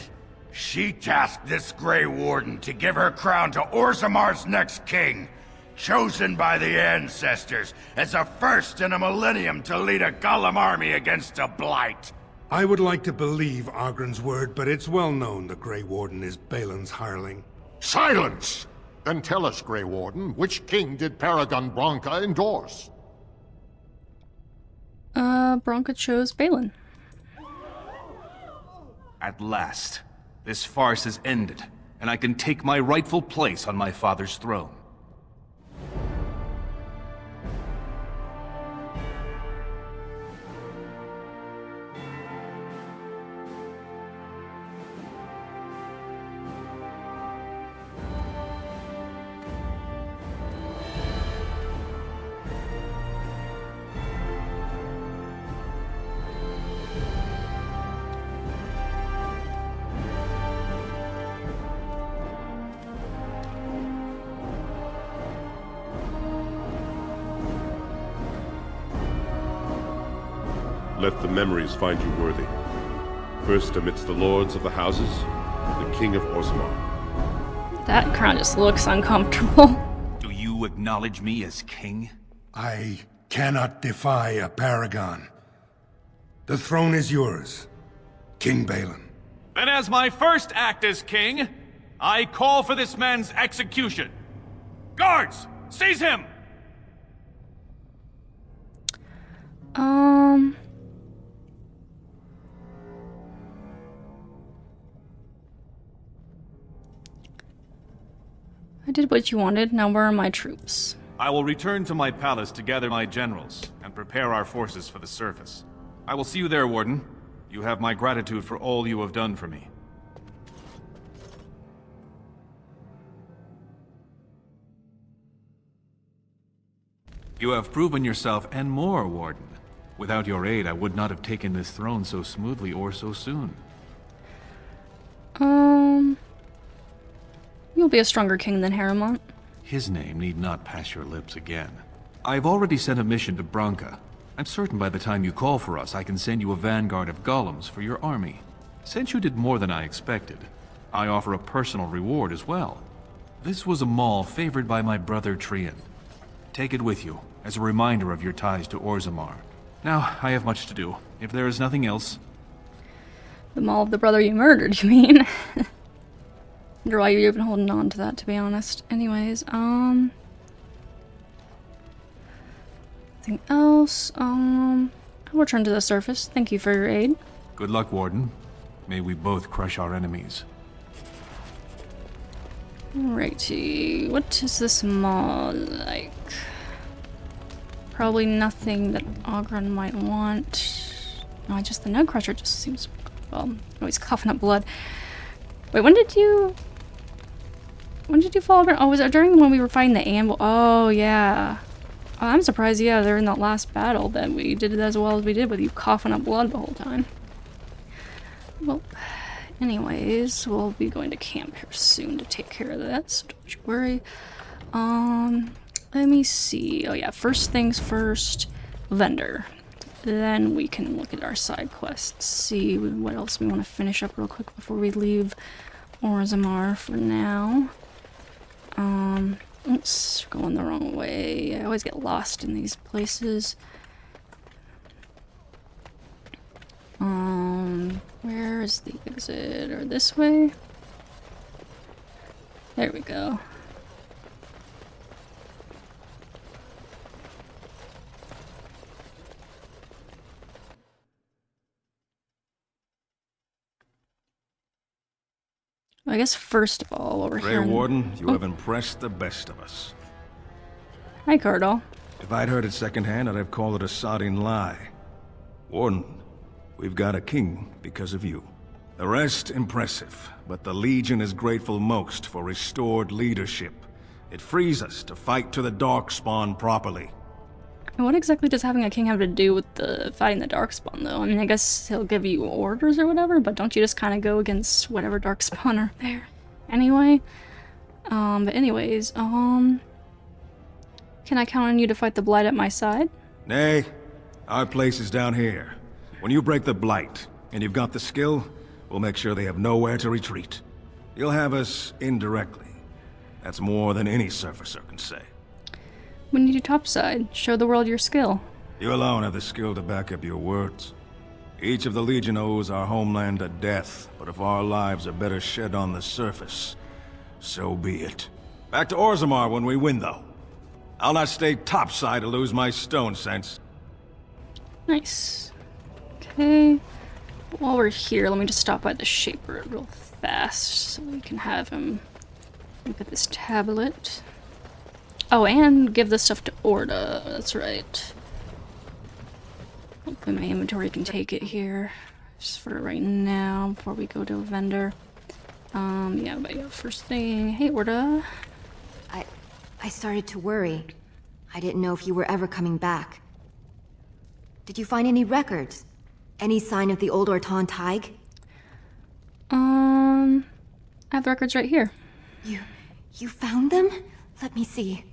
She tasked this Grey Warden to give her crown to Orzammar's next king, chosen by the ancestors as a first in a millennium to lead a Golem army against a blight. I would like to believe Ogren's word, but it's well known the Grey Warden is Balin's hireling. Silence! Then tell us, Grey Warden, which king did Paragon Branka endorse? Branka chose Balin. At last, this farce is ended, and I can take my rightful place on my father's throne. Let the memories find you worthy. First amidst the lords of the houses, the King of Orzammar. That crown just looks uncomfortable. Do you acknowledge me as king? I cannot defy a paragon. The throne is yours, King Balin. Then as my first act as king, I call for this man's execution. Guards, seize him! I did what you wanted, now where are my troops? I will return to my palace to gather my generals and prepare our forces for the surface. I will see you there, Warden. You have my gratitude for all you have done for me. You have proven yourself and more, Warden. Without your aid, I would not have taken this throne so smoothly or so soon. You'll be a stronger king than Harrimont. His name need not pass your lips again. I've already sent a mission to Branka. I'm certain by the time you call for us, I can send you a vanguard of golems for your army. Since you did more than I expected, I offer a personal reward as well. This was a mall favored by my brother Trian. Take it with you, as a reminder of your ties to Orzammar. Now, I have much to do. If there is nothing else... The mall of the brother you murdered, you mean? Wonder why you're even holding on to that, to be honest. Anyways, anything else? I'll return to the surface. Thank you for your aid. Good luck, Warden. May we both crush our enemies. Alrighty, what is this mall like? Probably nothing that Ogren might want. No, just the Nugcrusher just seems... Well, oh, he's coughing up blood. Wait, when did you fall over? Oh, was it during when we were fighting the Anvil? Oh, yeah. Oh, I'm surprised, yeah, they're in that last battle that we did it as well as we did with you coughing up blood the whole time. Well, anyways, we'll be going to camp here soon to take care of that, so don't you worry. Let me see. Oh yeah, first things first, vendor. Then we can look at our side quests, see what else we want to finish up real quick before we leave Orzammar for now. Oops, going the wrong way. I always get lost in these places. Where is the exit? Or this way? There we go. I guess first of all, while we're Grey here... Warden, you have impressed the best of us. Hi, Cardinal. If I'd heard it secondhand, I'd have called it a sodding lie. Warden, we've got a king because of you. The rest, impressive, but the Legion is grateful most for restored leadership. It frees us to fight to the Darkspawn properly. And what exactly does having a king have to do with the fighting the Darkspawn, though? I mean, I guess he'll give you orders or whatever, but don't you just kind of go against whatever Darkspawn are there anyway? But anyways, can I count on you to fight the Blight at my side? Nay, our place is down here. When you break the Blight, and you've got the skill, we'll make sure they have nowhere to retreat. You'll have us indirectly. That's more than any surfacer can say. When you do topside, show the world your skill. You alone have the skill to back up your words. Each of the Legion owes our homeland a death, but if our lives are better shed on the surface, so be it. Back to Orzammar when we win, though. I'll not stay topside to lose my stone sense. Nice. Okay. While we're here, let me just stop by the Shaper real fast so we can have him look at this tablet. Oh, and give this stuff to Orda. That's right. Hopefully my inventory can take it here. Just for right now, before we go to a vendor. Yeah, first thing. Hey, Orda. I started to worry. I didn't know if you were ever coming back. Did you find any records? Any sign of the old Orton Tig? I have the records right here. You found them? Let me see.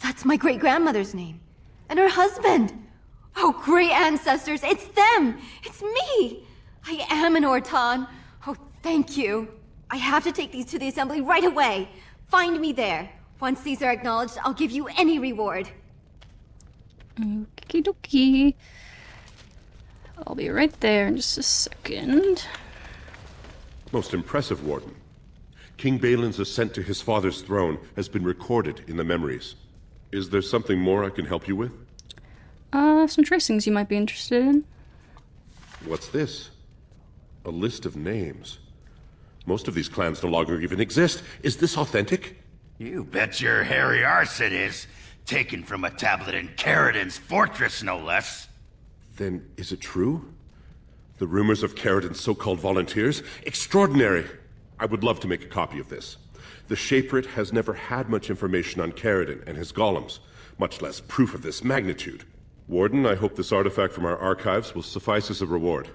That's my great-grandmother's name. And her husband! Oh, great ancestors, it's them! It's me! I am an Orton. Oh, thank you. I have to take these to the Assembly right away. Find me there. Once these are acknowledged, I'll give you any reward. Okie dokie. I'll be right there in just a second. Most impressive, Warden. King Balin's ascent to his father's throne has been recorded in the memories. Is there something more I can help you with? Some tracings you might be interested in. What's this? A list of names. Most of these clans no longer even exist. Is this authentic? You bet your hairy arse it is. Taken from a tablet in Caridin's fortress, no less. Then is it true? The rumors of Caridin's so-called volunteers? Extraordinary! I would love to make a copy of this. The Shaperate has never had much information on Caridin and his golems, much less proof of this magnitude. Warden, I hope this artifact from our archives will suffice as a reward.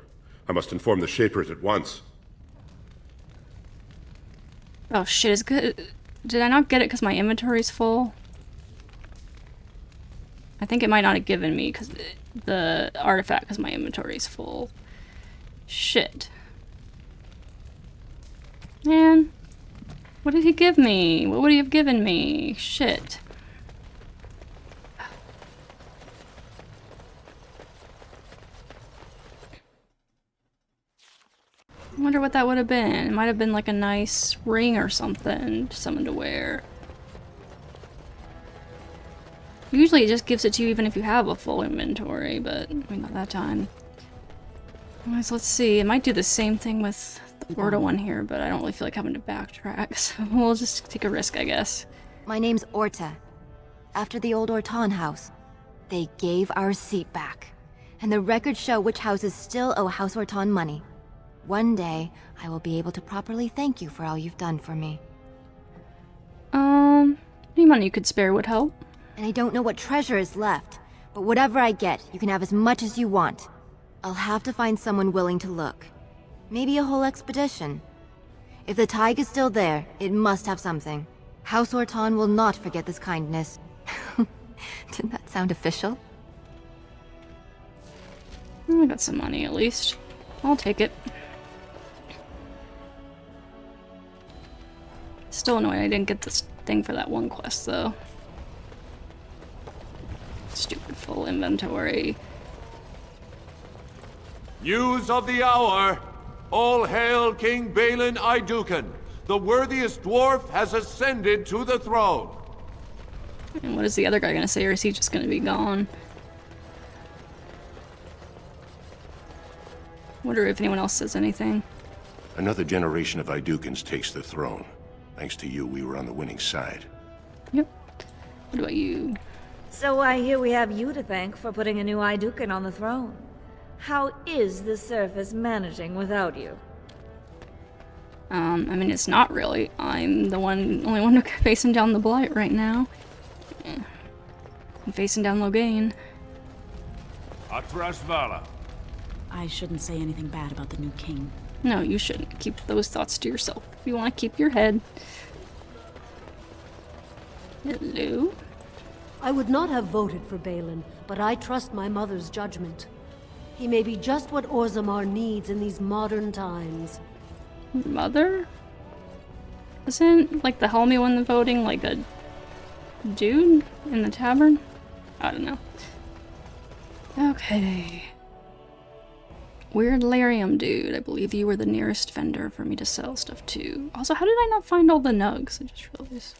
I must inform the Shaperate at once. Oh shit, is good. Did I not get it because my inventory's full? I think it might not have given me because the artifact because my inventory's full. Shit. Man. What did he give me? What would he have given me? Shit. I wonder what that would have been. It might have been like a nice ring or something for someone to wear. Usually it just gives it to you even if you have a full inventory, but I mean, not that time. Anyways, let's see. It might do the same thing with the Orda one here, but I don't really feel like having to backtrack, so we'll just take a risk, I guess. My name's Orta. After the old Orton house, they gave our seat back. And the records show which houses still owe House Orton money. One day, I will be able to properly thank you for all you've done for me. Any money you could spare would help. And I don't know what treasure is left, but whatever I get, you can have as much as you want. I'll have to find someone willing to look. Maybe a whole expedition. If the Tig is still there, it must have something. House Orton will not forget this kindness. Didn't that sound official? I got some money at least. I'll take it. Still annoyed I didn't get this thing for that one quest though. Stupid full inventory. News of the hour! All hail King Balin Iduken! The worthiest dwarf has ascended to the throne! And what is the other guy gonna say, or is he just gonna be gone? Wonder if anyone else says anything. Another generation of Idukins takes the throne. Thanks to you, we were on the winning side. Yep. What about you? So I hear we have you to thank for putting a new Iduken on the throne. How is the surface managing without you? I mean, it's not really. I'm the only one facing down the Blight right now. I'm facing down Loghain. Atrasvala. I shouldn't say anything bad about the new king. No, you shouldn't. Keep those thoughts to yourself. You want to keep your head. Hello? I would not have voted for Balin, but I trust my mother's judgment. He may be just what Orzammar needs in these modern times. Mother? Isn't, like, the Helmy one voting like a dude in the tavern? I don't know. Okay. Weird Larium dude, I believe you were the nearest vendor for me to sell stuff to. Also, how did I not find all the nugs? I just realized.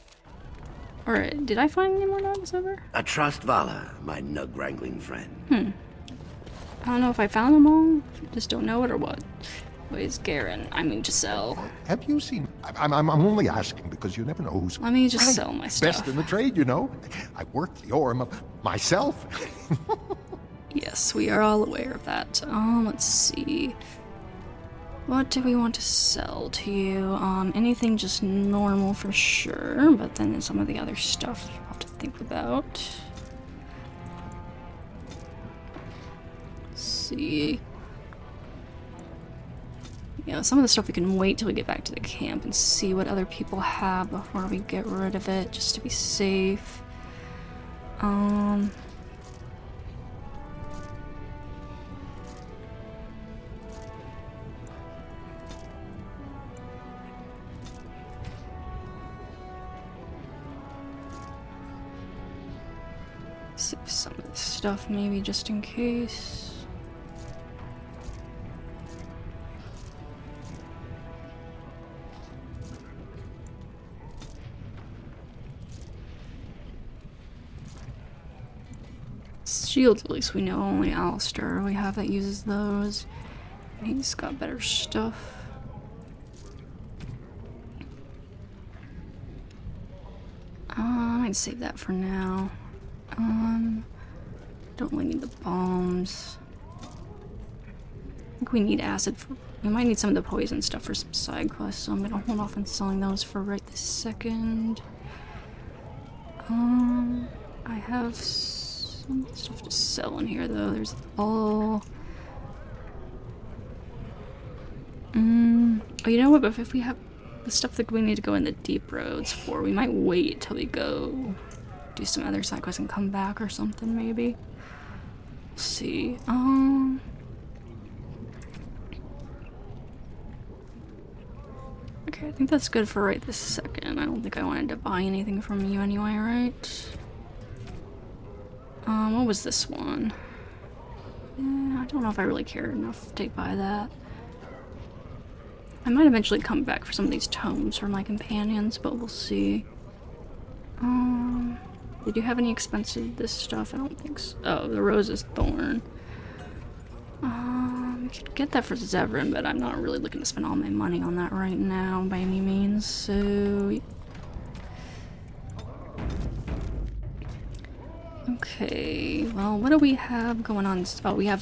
Or did I find any more nugs ever? I trust Vala, my nug-wrangling friend. I don't know if I found them all. Just don't know it or what. Anyways, Garen, I mean Giselle. Have you seen... I'm only asking because you never know who's... Let me just sell my stuff. Best in the trade, you know. I work the Orm myself. Yes, we are all aware of that. Let's see. What do we want to sell to you? Anything just normal for sure, but then some of the other stuff I'll have to think about. Let's see. Yeah, some of the stuff we can wait till we get back to the camp and see what other people have before we get rid of it, just to be safe. Save some of this stuff maybe just in case. Shields, at least we know only Alistair we have that uses those. He's got better stuff. I'd save that for now. Don't really need the bombs. I think we need acid for... We might need some of the poison stuff for some side quests, so I'm gonna hold off on selling those for right this second. I have some stuff to sell in here, though. There's all... Oh, you know what? But if we have the stuff that we need to go in the deep roads for, we might wait till we go do some other side quests and come back or something, maybe. Let's see. Okay, I think that's good for right this second. I don't think I wanted to buy anything from you anyway, right? What was this one? I don't know if I really care enough to buy that. I might eventually come back for some of these tomes for my companions, but we'll see. Did you have any expensive this stuff? I don't think so. Oh, the Rose's Thorn. We could get that for Zevran, but I'm not really looking to spend all my money on that right now by any means, so... Okay, well, what do we have going on? Oh, we gotta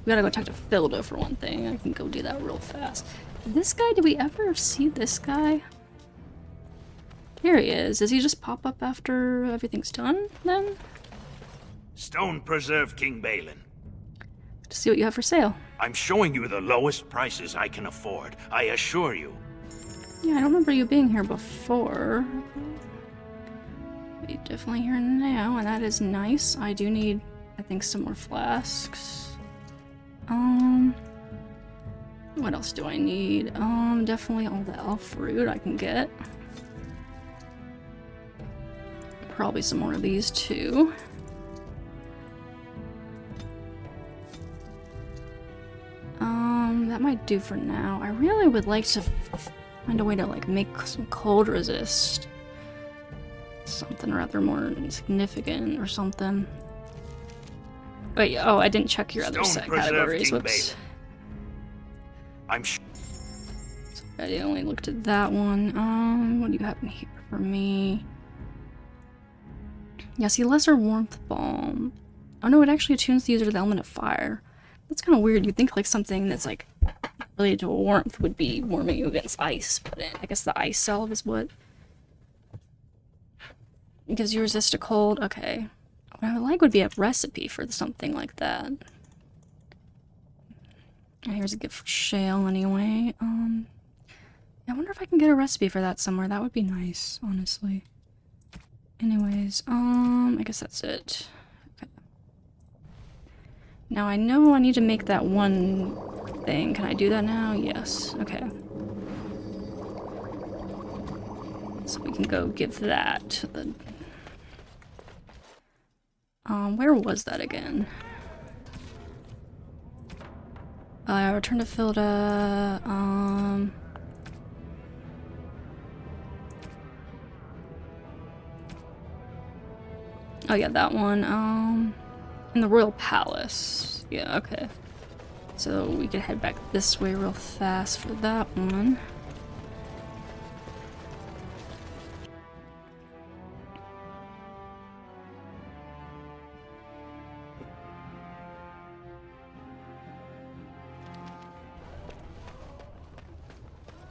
go talk to Filda for one thing. I can go do that real fast. This guy, did we ever see this guy? Here he is. Does he just pop up after everything's done, then? Stone Preserve King Balin. To see what you have for sale. I'm showing you the lowest prices I can afford, I assure you. Yeah, I don't remember you being here before. You're definitely here now, and that is nice. I do need, I think, some more flasks. What else do I need? Definitely all the elf fruit I can get. Probably some more of these too. that might do for now. I really would like to find a way to like make some cold resist. Something rather more significant or something. Wait, oh, I didn't check your other set categories. Whoops. I'm sure. I only looked at that one. What do you have in here for me? Yeah, see, lesser warmth balm. Oh no, it actually attunes the user to the element of fire. That's kind of weird. You'd think like something that's like related to warmth would be warming you against ice, but I guess the ice salve is what gives you resist to cold. Okay. What I would like would be a recipe for something like that. And here's a gift for Shale anyway. I wonder if I can get a recipe for that somewhere. That would be nice, honestly. Anyways, I guess that's it. Okay. Now I know I need to make that one thing. Can I do that now? Yes. Okay. So we can go give that to the... where was that again? Return to Filda, oh yeah, that one, in the Royal Palace. Yeah, okay. So we can head back this way real fast for that one.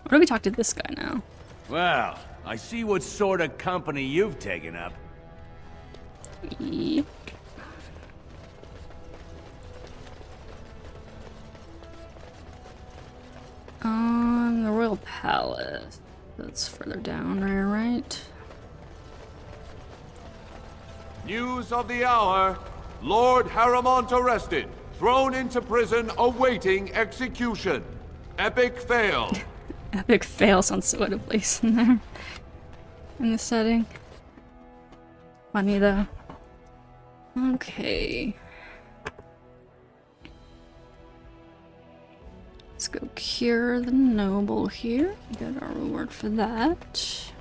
What do we talk to this guy now? Well, I see what sort of company you've taken up. Yep. The Royal Palace. That's further down there, right? News of the hour. Lord Harrimont arrested. Thrown into prison awaiting execution. Epic fail. Epic fail sounds so out of place in there. In the setting. Funny though. Okay. Let's go cure the noble here. Get our reward for that.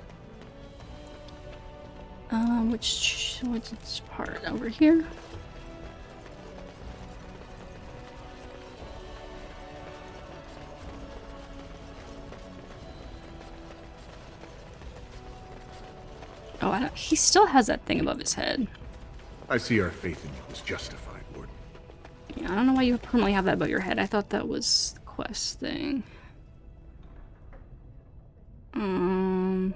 Which part? Over here? Oh, he still has that thing above his head. I see our faith in you was justified, Warden. Yeah, I don't know why you permanently have that above your head. I thought that was the quest thing. I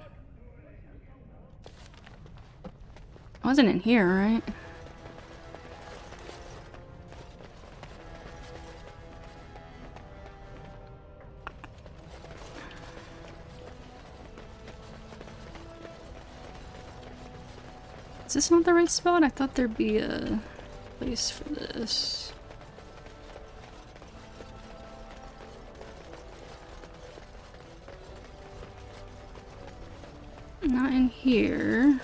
wasn't in here, right? Is this not the right spot? I thought there'd be a place for this. Not in here.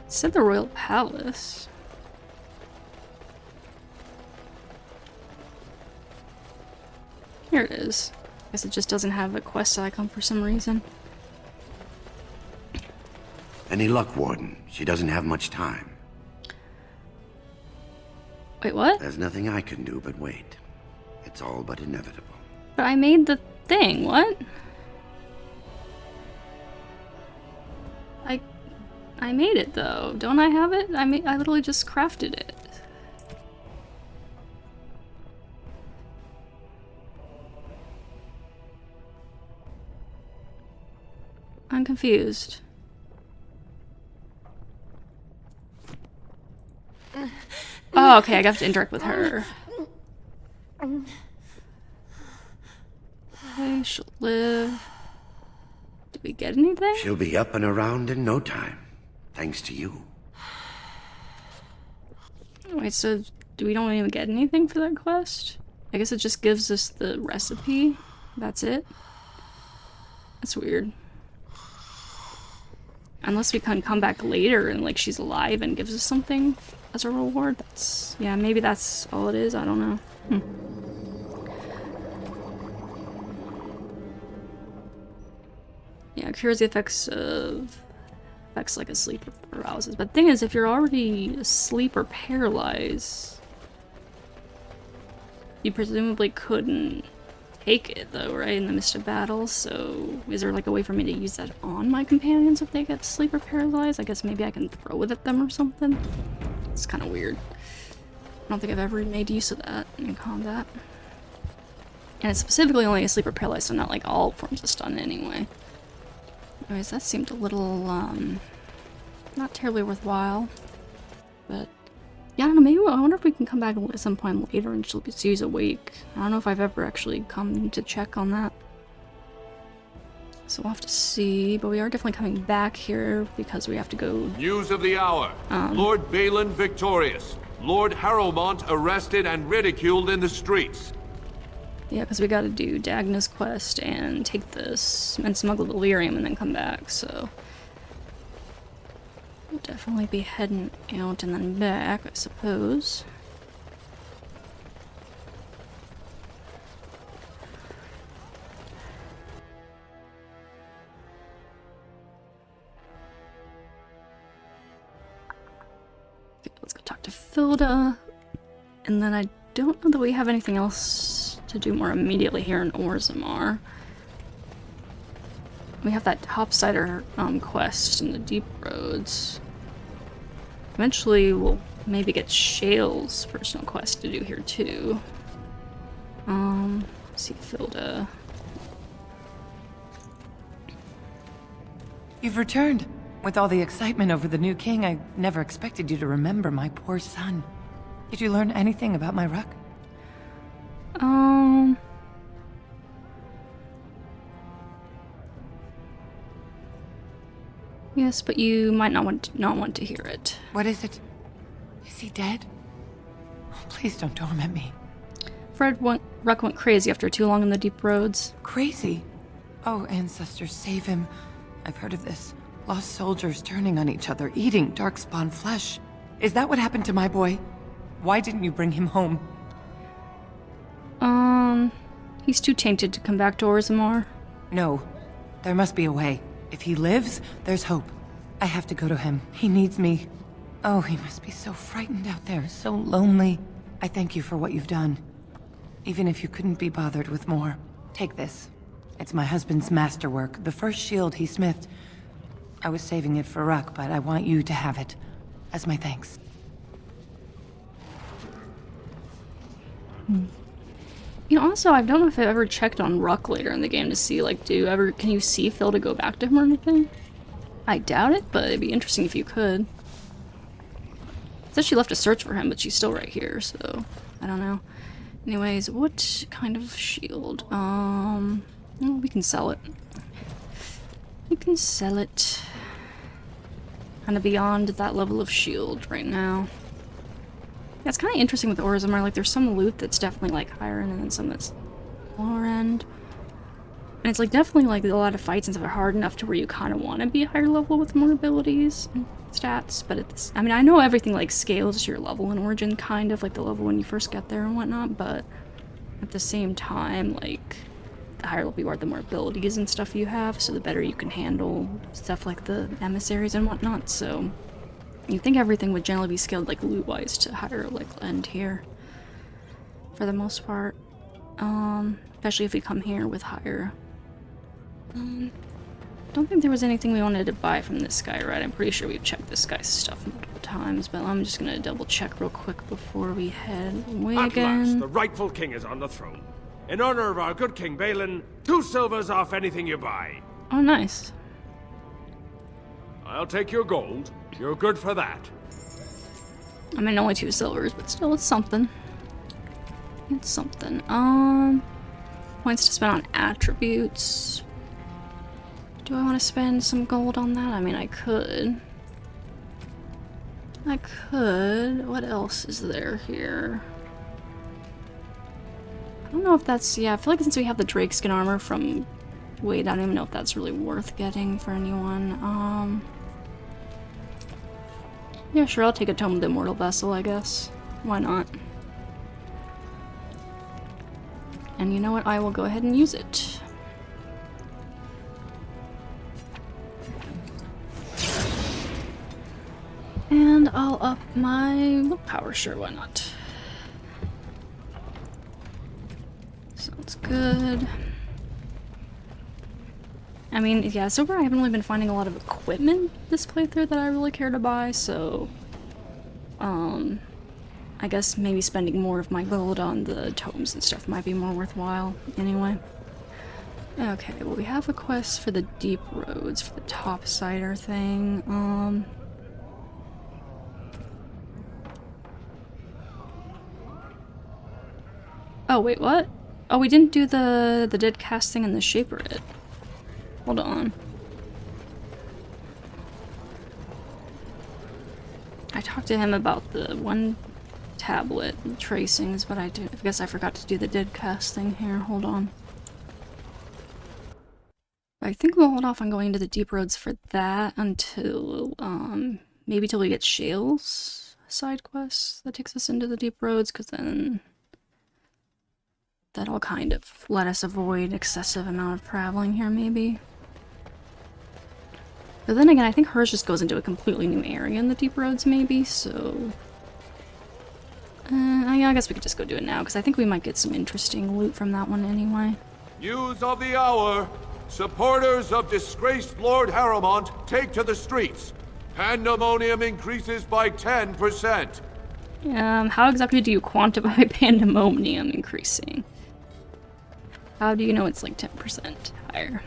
It said the Royal Palace. Here it is. Guess it just doesn't have a quest icon for some reason. Any luck, Warden? She doesn't have much time. Wait, what? There's nothing I can do but wait. It's all but inevitable. But I made the thing, what? I made it though. Don't I have it? I literally just crafted it. I'm confused. Oh, okay, I got to interact with her. Okay, she'll live. Did we get anything? She'll be up and around in no time, thanks to you. Wait, so we don't even get anything for that quest? I guess it just gives us the recipe. That's it? That's weird. Unless we can come back later and like she's alive and gives us something as a reward. That's, yeah, maybe that's all it is. I don't know. Yeah, cures the effects like a sleep or paralysis. But the thing is, if you're already asleep or paralyzed, you presumably couldn't take it though, right? In the midst of battle. So is there like a way for me to use that on my companions if they get sleep or paralyzed? I guess maybe I can throw it at them or something. It's kind of weird. I don't think I've ever made use of that in combat. And it's specifically only a sleep or paralyzed, so not like all forms of stun anyway. Anyways, that seemed a little, not terribly worthwhile. But, yeah, I don't know, maybe I wonder if we can come back at some point later and she's awake. I don't know if I've ever actually come to check on that. So we'll have to see, but we are definitely coming back here because we have to go... News of the hour. Lord Balin victorious. Lord Harrowmont arrested and ridiculed in the streets. Yeah, because we gotta do Dagna's quest and take this and smuggle the lyrium and then come back, so... We'll definitely be heading out and then back, I suppose. Okay, let's go talk to Filda. And then I don't know that we have anything else to do more immediately here in Orzammar. We have that Topsider quest in the Deep Roads. Eventually we'll maybe get Shale's personal quest to do here too. Let's see, Filda. You've returned. With all the excitement over the new king, I never expected you to remember my poor son. Did you learn anything about my ruck? Yes, but you might not want to hear it. What is it? Is he dead? Oh, please don't torment me. Ruck went crazy after too long in the Deep Roads. Crazy? Oh, ancestors, save him. I've heard of this. Lost soldiers turning on each other, eating darkspawn flesh. Is that what happened to my boy? Why didn't you bring him home? He's too tainted to come back to Orzammar. No. There must be a way. If he lives, there's hope. I have to go to him. He needs me. Oh, he must be so frightened out there, so lonely. I thank you for what you've done. Even if you couldn't be bothered with more. Take this. It's my husband's masterwork, the first shield he smithed. I was saving it for Ruck, but I want you to have it. As my thanks. You know, also, I don't know if I've ever checked on Ruck later in the game to see, like, can you see Phil to go back to him or anything? I doubt it, but it'd be interesting if you could. It says she left a search for him, but she's still right here, so I don't know. Anyways, what kind of shield? Well, we can sell it. We can sell it. Kind of beyond that level of shield right now. Yeah, it's kind of interesting with Orzammar, like there's some loot that's definitely like higher end and then some that's lower end. And it's like definitely like a lot of fights and stuff are hard enough to where you kind of want to be higher level with more abilities and stats, but it's, I mean, I know everything like scales to your level in Origin, kind of like the level when you first get there and whatnot, but at the same time, like the higher level you are, the more abilities and stuff you have, so the better you can handle stuff like the emissaries and whatnot, so you think everything would generally be scaled like loot-wise to higher like end here, for the most part. Especially if we come here with higher. Don't think there was anything we wanted to buy from this guy, right? I'm pretty sure we've checked this guy's stuff multiple times, but I'm just gonna double check real quick before we head away again. At last, the rightful king is on the throne. In honor of our good King Balin, 2 silvers off anything you buy. Oh, nice. I'll take your gold. You're good for that. I mean, only 2 silvers, but still, it's something. It's something. Points to spend on attributes. Do I want to spend some gold on that? I mean, I could. I could. What else is there here? I don't know if that's... Yeah, I feel like since we have the Drake skin armor from Wade, I don't even know if that's really worth getting for anyone. Yeah, sure, I'll take a Tome of the Immortal Vessel, I guess. Why not? And you know what? I will go ahead and use it. level up my willpower, sure, why not? Sounds good. I mean, yeah, so far I haven't really been finding a lot of equipment this playthrough that I really care to buy, so... I guess maybe spending more of my gold on the totems and stuff might be more worthwhile, anyway. Okay, well we have a quest for the deep roads, for the topsider thing, Oh, wait, what? Oh, we didn't do the dead casting and the shaper it. Hold on. I talked to him about the one tablet and tracings, but I guess I forgot to do the dead casting here. Hold on. I think we'll hold off on going to the deep roads for that until, maybe till we get Shale's side quest that takes us into the deep roads, because then that'll kind of let us avoid excessive amount of traveling here, maybe. But then again, I think hers just goes into a completely new area in the deep roads, maybe, so... I guess we could just go do it now, because I think we might get some interesting loot from that one anyway. News of the hour! Supporters of disgraced Lord Harrowmont take to the streets. Pandemonium increases by 10%. How exactly do you quantify pandemonium increasing? How do you know it's like 10% higher?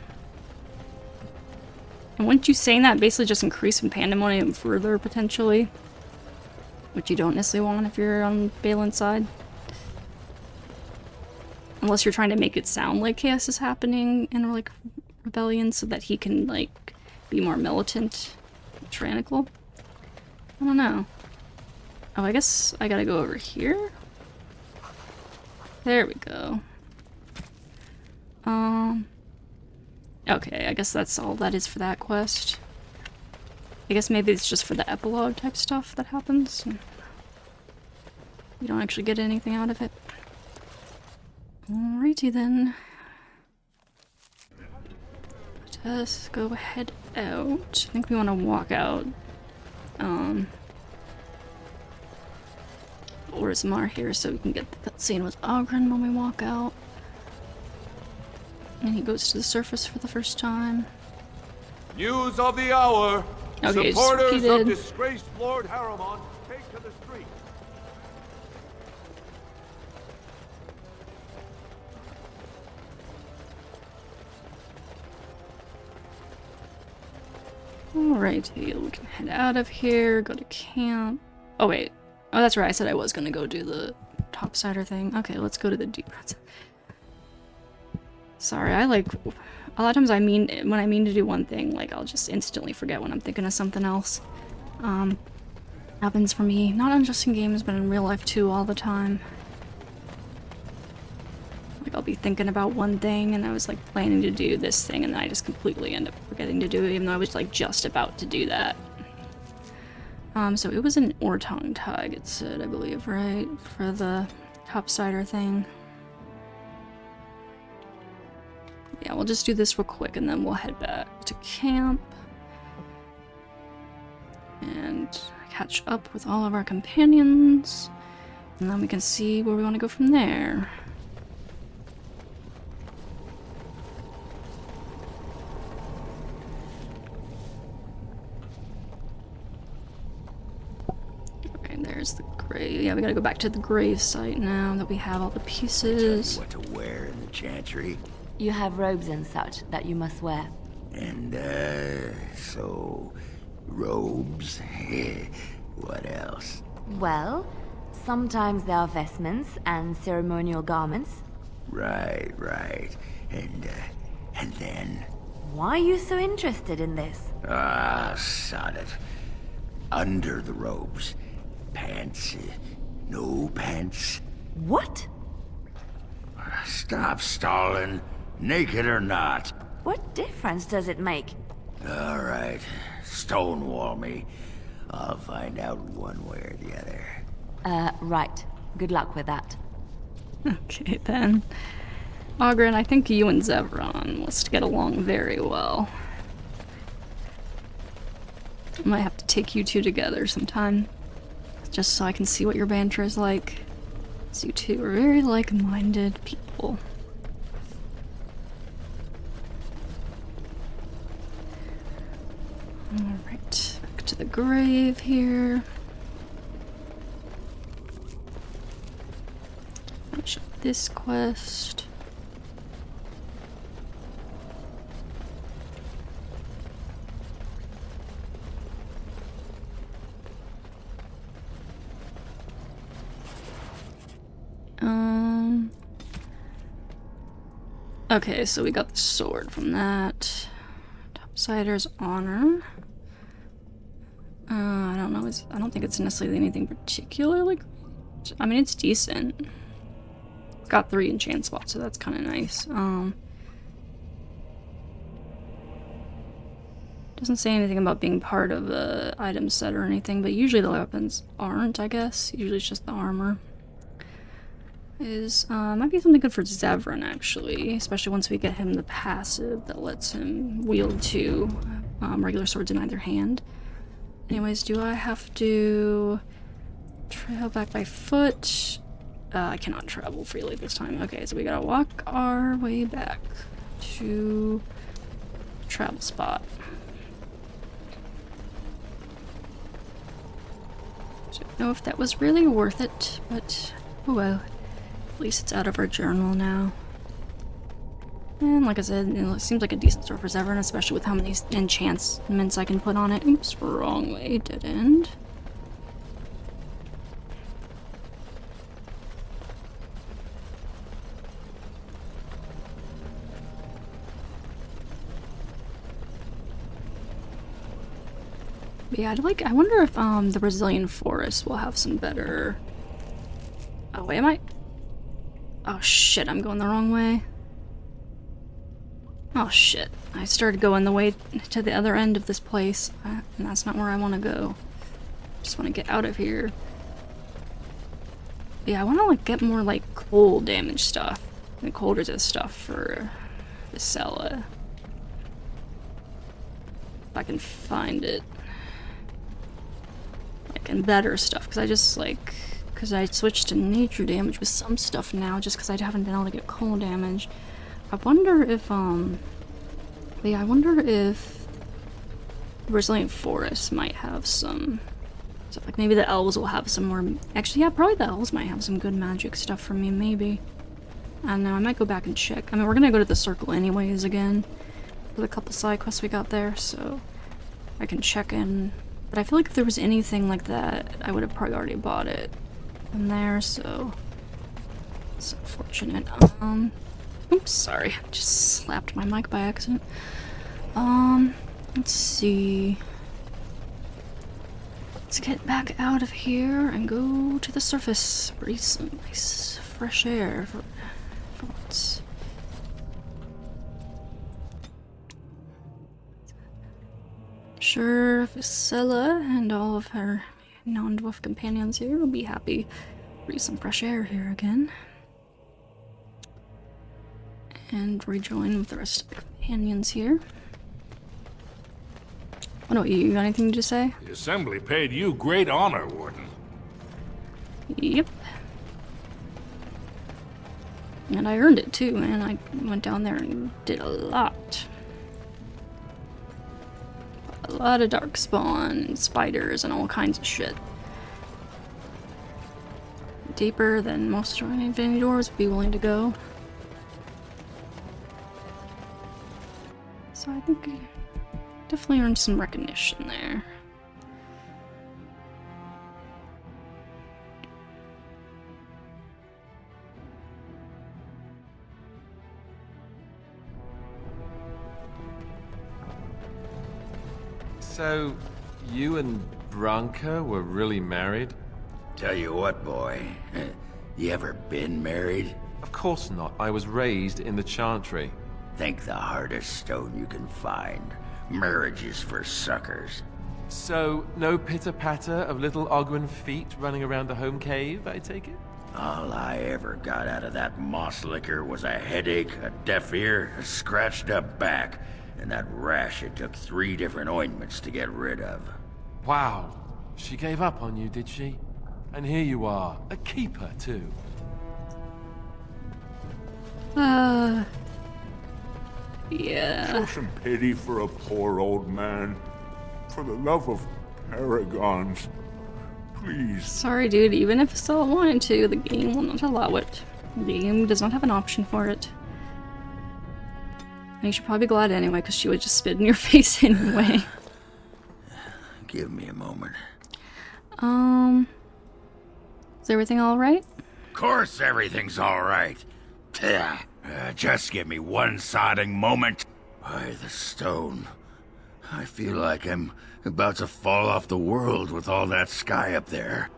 And wouldn't you saying that basically just increasing pandemonium further, potentially? Which you don't necessarily want if you're on Balin's side. Unless you're trying to make it sound like chaos is happening in, like, rebellion so that he can, like, be more militant, tyrannical. I don't know. Oh, I guess I gotta go over here? There we go. Okay, I guess that's all that is for that quest. I guess maybe it's just for the epilogue type stuff that happens. You don't actually get anything out of it. Alrighty then. Let us go head out. I think we want to walk out. Orzammar here so we can get the cutscene with Ogren when we walk out. And he goes to the surface for the first time. News of the hour! Okay, Supporters of disgraced Lord Harrowmont take to the streets. Alrighty, we can head out of here, go to camp. Oh wait. Oh, that's right, I said I was gonna go do the topsider thing. Okay, let's go to the deep roads. Sorry, a lot of times when I mean to do one thing, like, I'll just instantly forget when I'm thinking of something else. Happens for me, not just in games, but in real life too, all the time. Like, I'll be thinking about one thing, and I was, like, planning to do this thing, and then I just completely end up forgetting to do it, even though I was, like, just about to do that. So it was an Ortong tag, it said, I believe, right? For the topsider thing. Yeah, we'll just do this real quick and then we'll head back to camp and catch up with all of our companions, and then we can see where we want to go from there. Okay, there's the grave. Yeah, we gotta go back to the grave site now that we have all the pieces. What to wear in the chantry? You have robes and such that you must wear. And, so... robes? What else? Well, sometimes there are vestments and ceremonial garments. Right. And then? Why are you so interested in this? Ah, sod it. Under the robes. Pants. No pants. What? Stop stalling. Naked or not. What difference does it make? All right. Stonewall me. I'll find out one way or the other. Right. Good luck with that. Okay, then. Ogren, I think you and Zevron must get along very well. I might have to take you two together sometime. just so I can see what your banter is like. So you two are very like-minded people. Alright, back to the grave here. Finish up this quest. Okay, so we got the sword from that. Topsider's honor. I don't know. I don't think it's necessarily anything particularly great. I mean, it's decent. It's got 3 enchant spots, so that's kind of nice. Doesn't say anything about being part of the item set or anything, but usually the weapons aren't, I guess. Usually it's just the armor. Might be something good for Zevran, actually, especially once we get him the passive that lets him wield 2 regular swords in either hand. Anyways, do I have to travel back by foot? I cannot travel freely this time. Okay, so we gotta walk our way back to the travel spot. Don't know if that was really worth it, but oh well. At least it's out of our journal now. And like I said, it seems like a decent store for Zevran, especially with how many enchantments I can put on it. Oops, wrong way, dead end. But yeah, I wonder if the Brazilian forest will have some better... Oh wait, am I... Oh shit, I'm going the wrong way. Oh shit, I started going the way to the other end of this place, and that's not where I want to go. Just want to get out of here. Yeah, I want to like get more like cold damage stuff, like cold resist stuff for Visella. If I can find it. Like, and better stuff, because I just like... Because I switched to nature damage with some stuff now, just because I haven't been able to get cold damage. I wonder if, yeah, I wonder if the Brazilian forest might have some stuff. Like, maybe the elves will have some more... Actually, yeah, probably the elves might have some good magic stuff for me, maybe. I don't know, I might go back and check. I mean, we're gonna go to the circle anyways again, with a couple side quests we got there, so I can check in. But I feel like if there was anything like that, I would have probably already bought it from there, so it's unfortunate. Oops, sorry, I just slapped my mic by accident. Let's see. Let's get back out of here and go to the surface, breathe some nice fresh air for once. Sure, Visella and all of her non-dwarf companions here will be happy to breathe some fresh air here again. And rejoin with the rest of the companions here. Oh no, you got anything to say? The Assembly paid you great honor, Warden. Yep. And I earned it too, man. I went down there and did a lot. A lot of darkspawn and spiders and all kinds of shit. Deeper than most Infinity Doors would be willing to go. So I think I definitely earned some recognition there. So, you and Branka were really married? Tell you what, boy. You ever been married? Of course not. I was raised in the Chantry. Think the hardest stone you can find. Marriage is for suckers. So, no pitter-patter of little Ogwen feet running around the home cave, I take it? All I ever got out of that moss liquor was a headache, a deaf ear, a scratched up back, and that rash it took 3 different ointments to get rid of. Wow. She gave up on you, did she? And here you are, a keeper too. Yeah. Show some pity for a poor old man. For the love of paragons. Please. Sorry, dude. Even if Visella wanted to, the game will not allow it. The game does not have an option for it. And you should probably be glad anyway, because she would just spit in your face anyway. Give me a moment. Is everything alright? Of course everything's alright. Just give me one sodding moment. By the stone. I feel like I'm about to fall off the world with all that sky up there.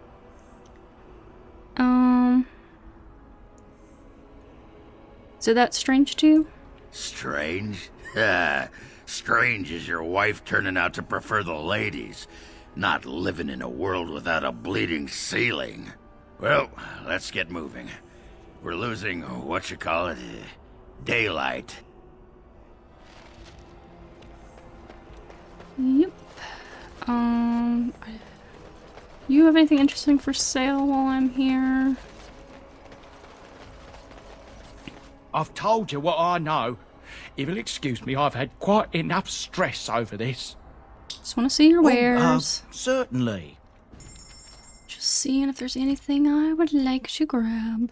Is that strange to you? Strange? Strange is your wife turning out to prefer the ladies, not living in a world without a bleeding ceiling. Well, let's get moving. We're losing, daylight. Yep. You have anything interesting for sale while I'm here? I've told you what I know. If you'll excuse me, I've had quite enough stress over this. Just want to see your wares. Certainly. Just seeing if there's anything I would like to grab.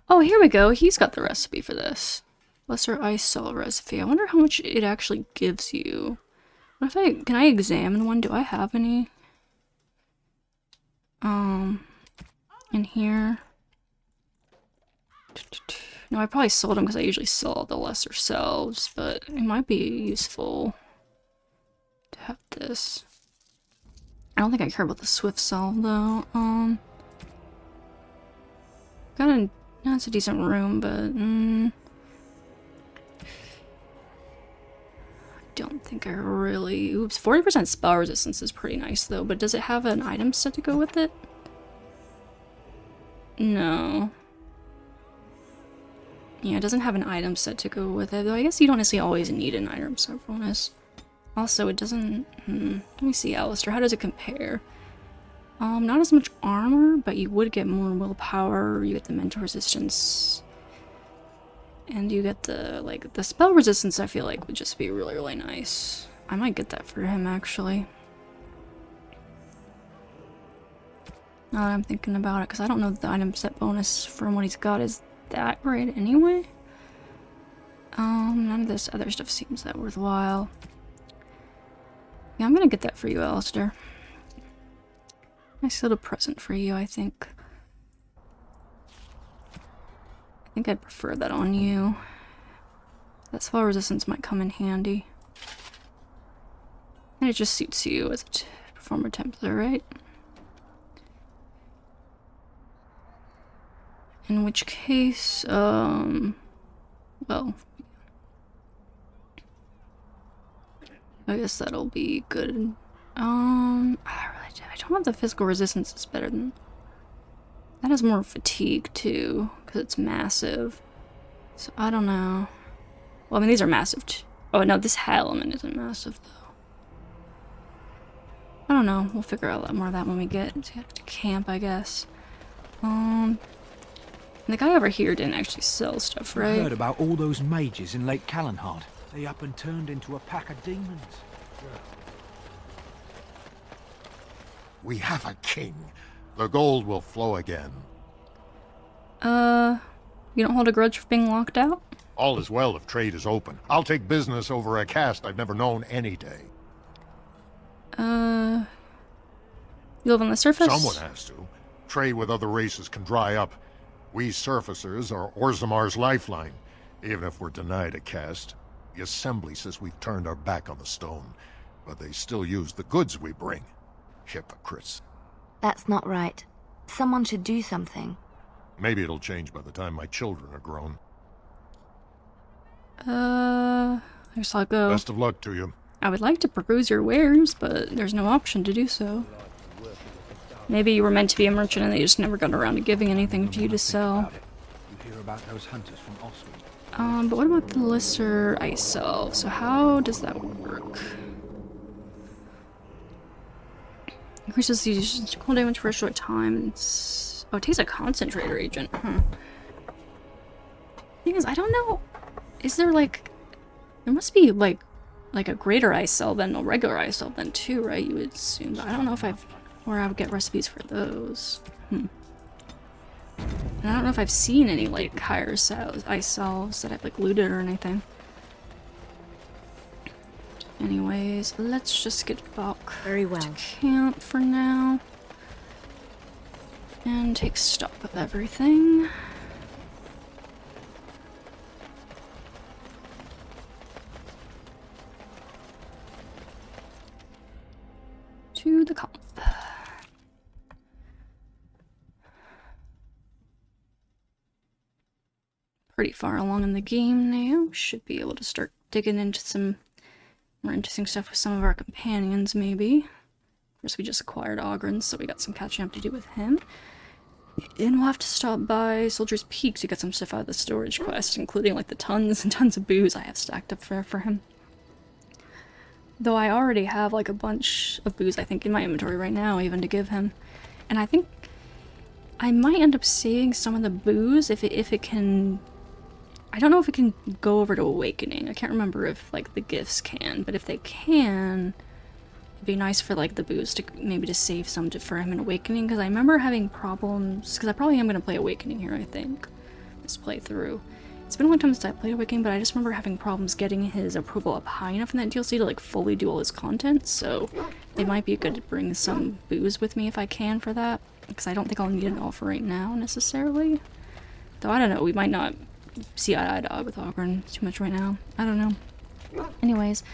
Oh, here we go. He's got the recipe for this. Lesser ice salt recipe. I wonder how much it actually gives you. What if can I examine one? Do I have any? In here. No, I probably sold them because I usually sell the lesser selves, but it might be useful to have this. I don't think I care about the swift salve though. That's a decent room, but I don't think I really. Oops, 40% spell resistance is pretty nice though. But does it have an item set to go with it? No. Yeah, it doesn't have an item set to go with it, though I guess you don't necessarily always need an item set bonus. Also, it doesn't... Let me see, Alistair, how does it compare? Not as much armor, but you would get more willpower, you get the mental resistance, and you get the spell resistance I feel like would just be really, really nice. I might get that for him, actually. Now that I'm thinking about it, because I don't know if the item set bonus from what he's got is that great anyway. None of this other stuff seems that worthwhile. Yeah, I'm gonna get that for you, Alistair. Nice little present for you, I think. I think I'd prefer that on you. That spell resistance might come in handy. And it just suits you as a performer Templar, right? In which case, well, I guess that'll be good. I don't know if the physical resistance is better than... That has more fatigue, too, because it's massive. So, I don't know. Well, I mean, these are massive, too. Oh, no, this element isn't massive, though. I don't know. We'll figure out a lot more of that when we get to camp, I guess. And the guy over here didn't actually sell stuff, right? I heard about all those mages in Lake Callanhard. They up and turned into a pack of demons. We have a king. The gold will flow again. You don't hold a grudge for being locked out? All is well if trade is open. I'll take business over a caste I've never known any day. You live on the surface? Someone has to. Trade with other races can dry up. We surfacers are Orzammar's lifeline. Even if we're denied a caste, the Assembly says we've turned our back on the stone, but they still use the goods we bring. Hypocrites. That's not right. Someone should do something. Maybe it'll change by the time my children are grown. I guess I'll go. Best of luck to you. I would like to peruse your wares, but there's no option to do so. Maybe you were meant to be a merchant and they just never got around to giving anything to you to sell. You hear about those hunters from Oswald? But what about the lesser ice self? So how does that work? Increases the cold damage for a short time. Oh, it takes a concentrator agent. Thing is, I don't know. Is there like... There must be like a greater ice cell than a regular ice cell then too, right? You would assume. But I don't know if where I would get recipes for those. And I don't know if I've seen any like higher cells, ice cells that I've like looted or anything. Anyways, let's just get back to camp for now. And take stock of everything. To the camp. Pretty far along in the game now. Should be able to start digging into some more interesting stuff with some of our companions, maybe. Of course, we just acquired Ogren, so we got some catching up to do with him. And we'll have to stop by Soldier's Peak to get some stuff out of the storage quest, including like the tons and tons of booze I have stacked up for him. Though I already have like a bunch of booze, I think, in my inventory right now, even to give him. And I think I might end up saving some of the booze if it can... I don't know if it can go over to Awakening. I can't remember if like the gifts can, but if they can, it'd be nice for like the booze to maybe to save some for him in Awakening, because I remember having problems, because I probably am going to play Awakening here, I think, this playthrough. It's been a long time since I played Awakening, but I just remember having problems getting his approval up high enough in that DLC to like fully do all his content, so it might be good to bring some booze with me if I can for that, because I don't think I'll need it all for right now necessarily. Though I don't know, we might not see eye to eye with Ogren too much right now. I don't know. Anyways,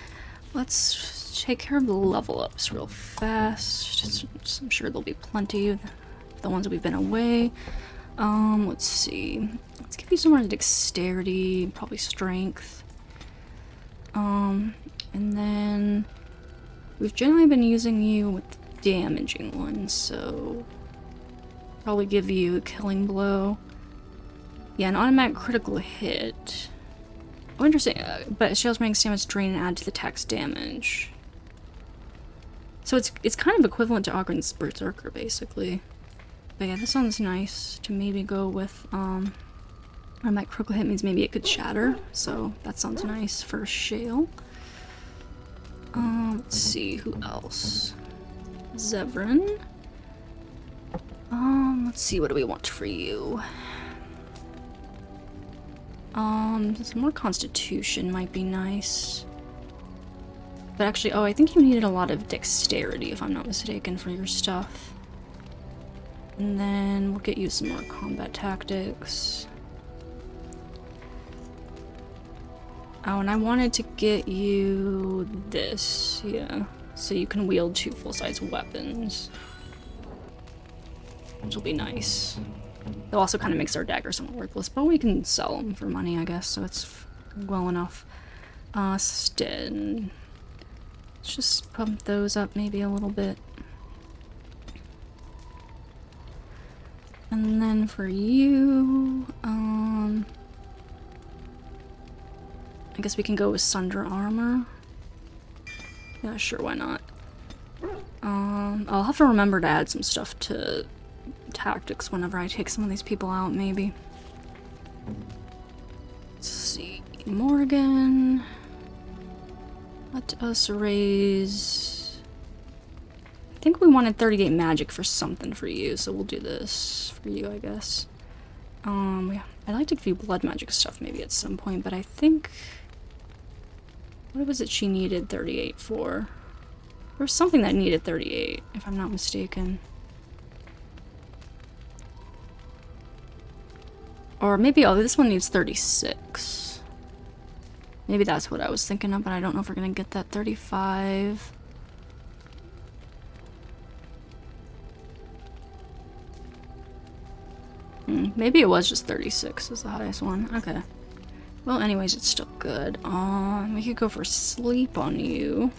let's take care of the level ups real fast. I'm sure there'll be plenty of the ones that we've been away. Let's see. Let's give you some more dexterity, probably strength. And then we've generally been using you with damaging ones, so probably give you a killing blow. Yeah, an automatic critical hit. Oh, interesting. But Shale's rank damage drain and add to the attack's damage. So it's kind of equivalent to Ogren's Berserker, basically. But yeah, this sounds nice to maybe go with, automatic critical hit means maybe it could shatter. So that sounds nice for Shale. Let's see, who else? Zevran. Let's see, what do we want for you? Some more Constitution might be nice. But actually, oh, I think you needed a lot of dexterity, if I'm not mistaken, for your stuff. And then we'll get you some more combat tactics. Oh, and I wanted to get you this, yeah. So you can wield 2 full-size weapons. Which will be nice. It also kind of makes our daggers somewhat worthless, but we can sell them for money, I guess, so it's well enough. Let's just pump those up maybe a little bit. And then for you, I guess we can go with Sunder Armor. Yeah, sure, why not? I'll have to remember to add some stuff to tactics whenever I take some of these people out, maybe. Let's see. Morgan. Let us raise... I think we wanted 38 magic for something for you, so we'll do this for you, I guess. Yeah. I'd like to give you blood magic stuff maybe at some point, but I think... What was it she needed 38 for? There was something that needed 38, if I'm not mistaken. Or maybe, oh, this one needs 36. Maybe that's what I was thinking of, but I don't know if we're gonna get that 35. Maybe it was just 36 is the highest one. Okay. Well, anyways, it's still good. We could go for sleep on you.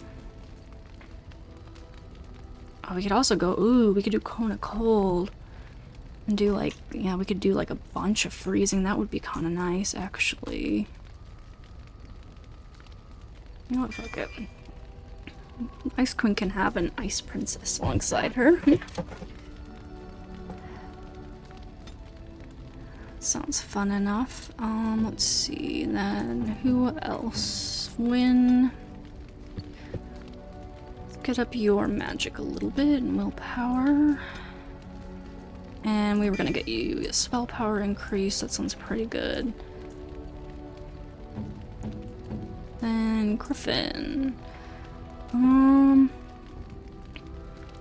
Oh, we could also go, ooh, we could do Kona Cold. And do like, yeah, we could do like a bunch of freezing. That would be kind of nice, actually. You know what, fuck it. Ice Queen can have an Ice Princess alongside her. Sounds fun enough. Let's see then. Who else? Let's get up your magic a little bit and willpower. And we were gonna get you a spell power increase. That sounds pretty good. Then Griffin.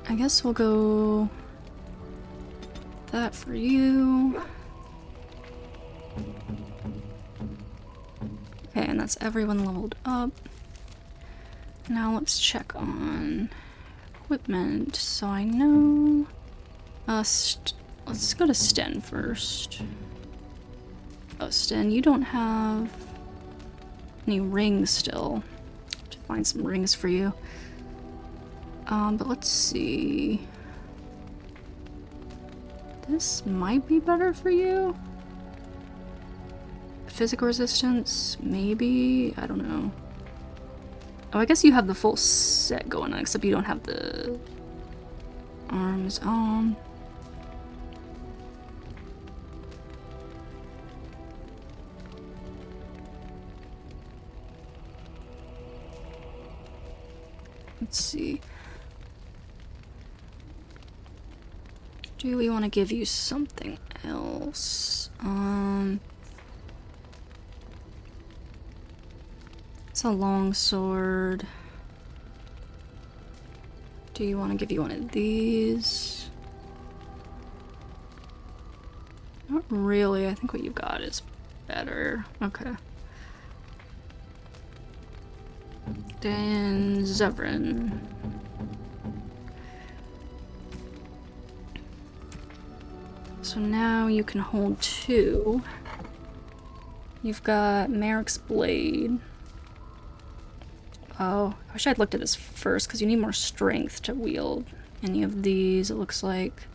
I guess we'll go that for you. Okay, and that's everyone leveled up. Now let's check on equipment. So I know... let's go to Sten first. Oh, Sten, you don't have any rings still. To find some rings for you. But let's see. This might be better for you. Physical resistance, maybe? I don't know. Oh, I guess you have the full set going on, except you don't have the arms on. Let's see. Do we want to give you something else? It's a long sword. Do you want to give you one of these? Not really. I think what you got is better. Okay. Dan Zevran. So now you can hold 2. You've got Merrick's Blade. Oh, I wish I'd looked at this first, because you need more strength to wield any of these, it looks like.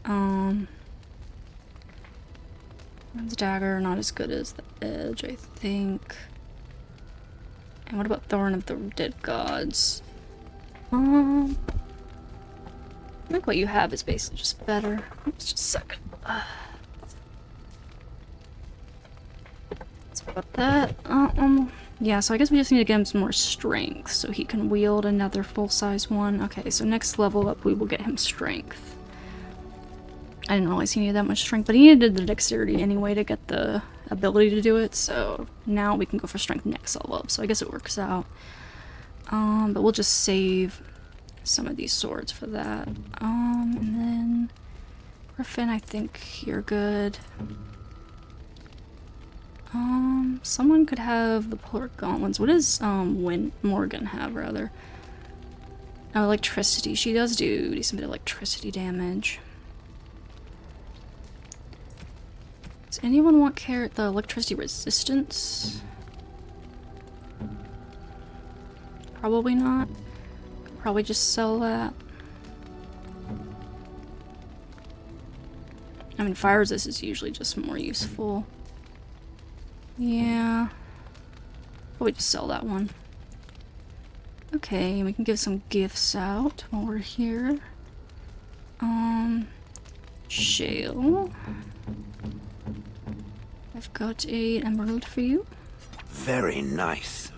One's dagger, not as good as the edge, I think. And what about Thorn of the Dead Gods? I think what you have is basically just better. Oops, just a second. So about that. Yeah, so I guess we just need to get him some more strength so he can wield another full-size one. Okay, so next level up we will get him strength. I didn't realize he needed that much strength, but he needed the dexterity anyway to get the ability to do it, so now we can go for strength next level up, so I guess it works out. But we'll just save some of these swords for that. And then Griffin, I think you're good. Someone could have the polar gauntlets. What does Morgan have, rather? Oh, electricity. She does do decent bit of electricity damage. Does anyone want the electricity resistance? Probably not. Could probably just sell that. I mean, fire resist is usually just more useful. Yeah. Probably just sell that one. Okay, we can give some gifts out while we're here. Shale. I've got an emerald for you. Very nice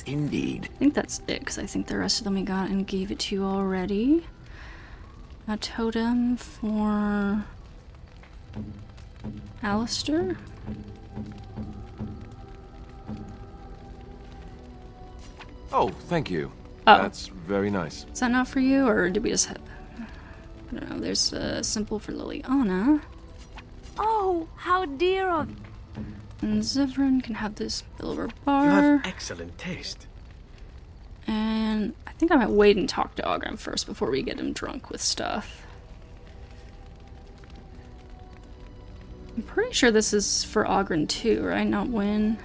indeed. I think that's it, because I think the rest of them we got and gave it to you already. A totem for Alistair. Oh, thank you. Oh. That's very nice. Is that not for you, or did we just have... I don't know, there's a symbol for Liliana. Oh, how dear of you. And Zevran can have this silver bar. You have excellent taste. And I think I might wait and talk to Ogram first before we get him drunk with stuff. I'm pretty sure this is for Ogren too, right? Not Win.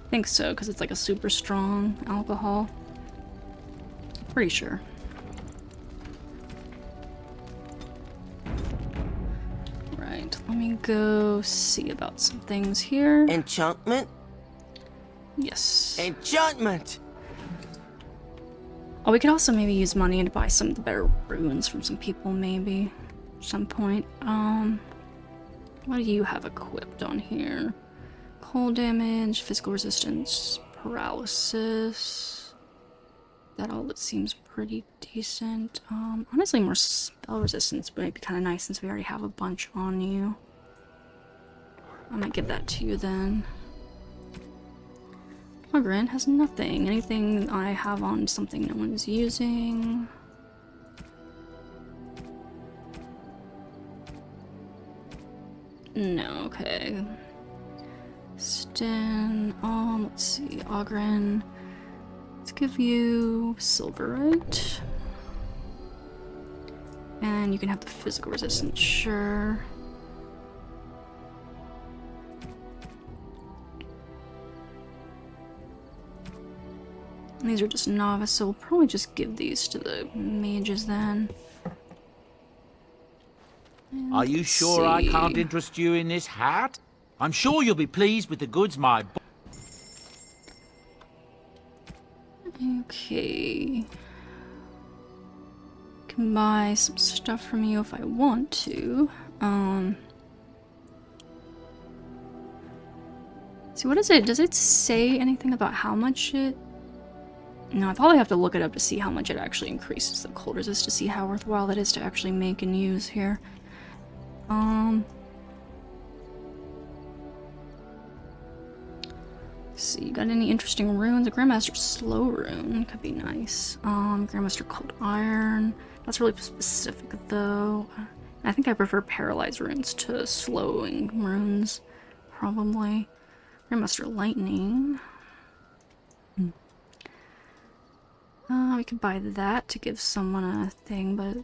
I think so, because it's like a super strong alcohol. Pretty sure. Right, let me go see about some things here. Enchantment? Yes. Enchantment! Oh, we could also maybe use money to buy some of the better runes from some people, maybe. At some point. What do you have equipped on here? Cold damage, physical resistance, paralysis. That all that seems pretty decent. Honestly, more spell resistance might be kind of nice since we already have a bunch on you. I might give that to you then. Ogren has nothing. Anything I have on something no one's using. No, okay. Sten, let's see, Ogren. Let's give you Silverite. And you can have the physical resistance, sure. And these are just novice, so we'll probably just give these to the mages then. Are you sure I can't interest you in this hat? I'm sure you'll be pleased with the goods my... Okay. Can buy some stuff from you if I want to. See, what is it? Does it say anything about how much it... No, I probably have to look it up to see how much it actually increases the cold resist to see how worthwhile it is to actually make and use here. Let's see, you got any interesting runes? A Grandmaster Slow rune could be nice. Grandmaster Cold Iron. That's really specific though. I think I prefer Paralyzed runes to slowing runes, probably. Grandmaster Lightning. We could buy that to give someone a thing, but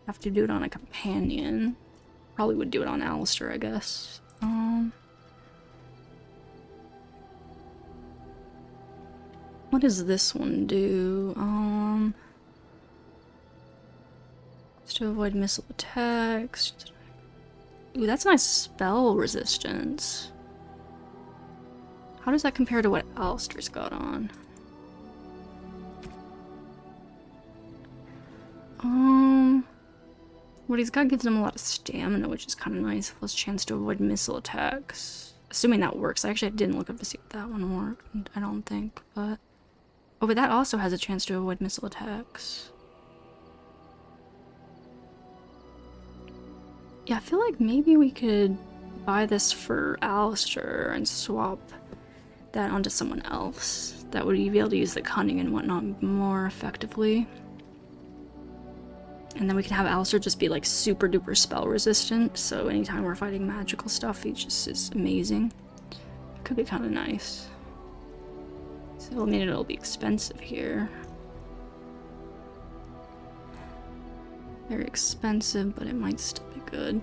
have to do it on a companion. Probably would do it on Alistair, I guess. What does this one do? Just to avoid missile attacks. Ooh, that's nice spell resistance. How does that compare to what Alistair's got on? What he's got gives him a lot of stamina, which is kind of nice. Plus chance to avoid missile attacks. Assuming that works. Actually, I didn't look up to see if that one worked. I don't think, but... Oh, but that also has a chance to avoid missile attacks. Yeah, I feel like maybe we could buy this for Alistair and swap that onto someone else. That would be able to use the cunning and whatnot more effectively. And then we can have Alistair just be like super duper spell resistant, so anytime we're fighting magical stuff, he just is amazing. It could be kind of nice. So I mean, it'll be expensive here. Very expensive, but it might still be good.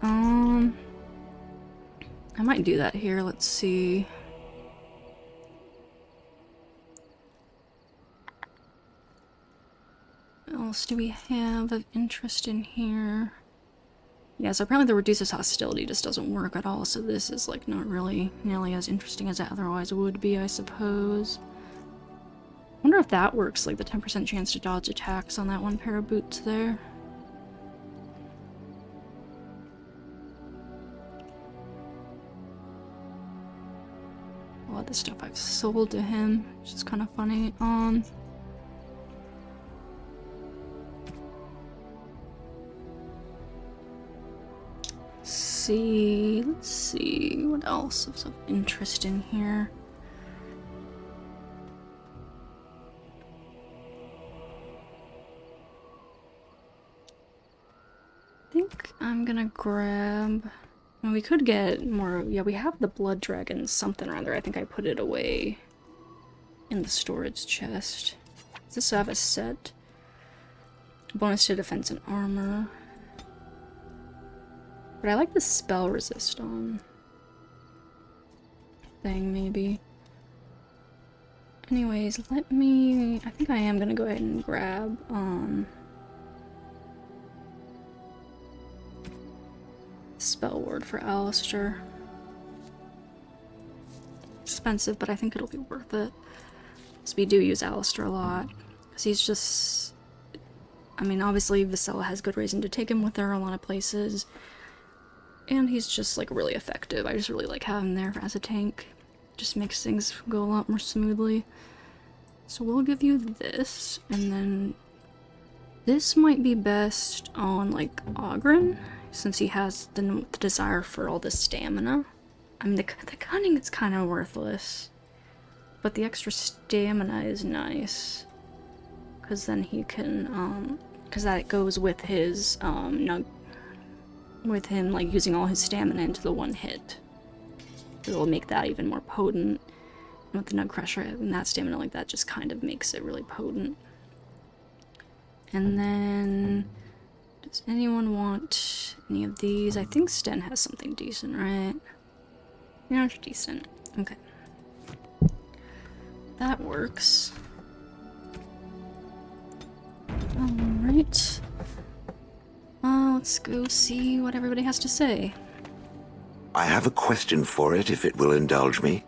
I might do that here, let's see. What else do we have of interest in here? Yeah, so apparently the reduces hostility just doesn't work at all, so this is like not really nearly as interesting as it otherwise would be, I suppose. I wonder if that works, like the 10% chance to dodge attacks on that one pair of boots there. A lot of the stuff I've sold to him, which is kind of funny. Let's see what else is of interest in here. I think I'm gonna grab, well, we could get more, yeah, we have the blood dragon something or other. I think I put it away in the storage chest. Does this have a set? Bonus to defense and armor. But I like the spell resist on thing, maybe. Anyways, let me... I think I am gonna go ahead and grab, spell word for Alistair. expensive, but I think it'll be worth it. Because we do use Alistair a lot. Because he's just... I mean, obviously Visella has good reason to take him with her a lot of places. And he's just, like, really effective. I just really like having him there as a tank. Just makes things go a lot more smoothly. So we'll give you this, and then this might be best on, like, Ogren, since he has the desire for all the stamina. I mean, the cunning is kind of worthless, but the extra stamina is nice, because then he can, because that goes with his, with him, like, using all his stamina into the one hit. It'll make that even more potent. And with the Nug Crusher and that stamina like that just kind of makes it really potent. And then... does anyone want any of these? I think Sten has something decent, right? Yeah, it's decent. Okay. That works. Alright. Let's go see what everybody has to say. I have a question for it, if it will indulge me.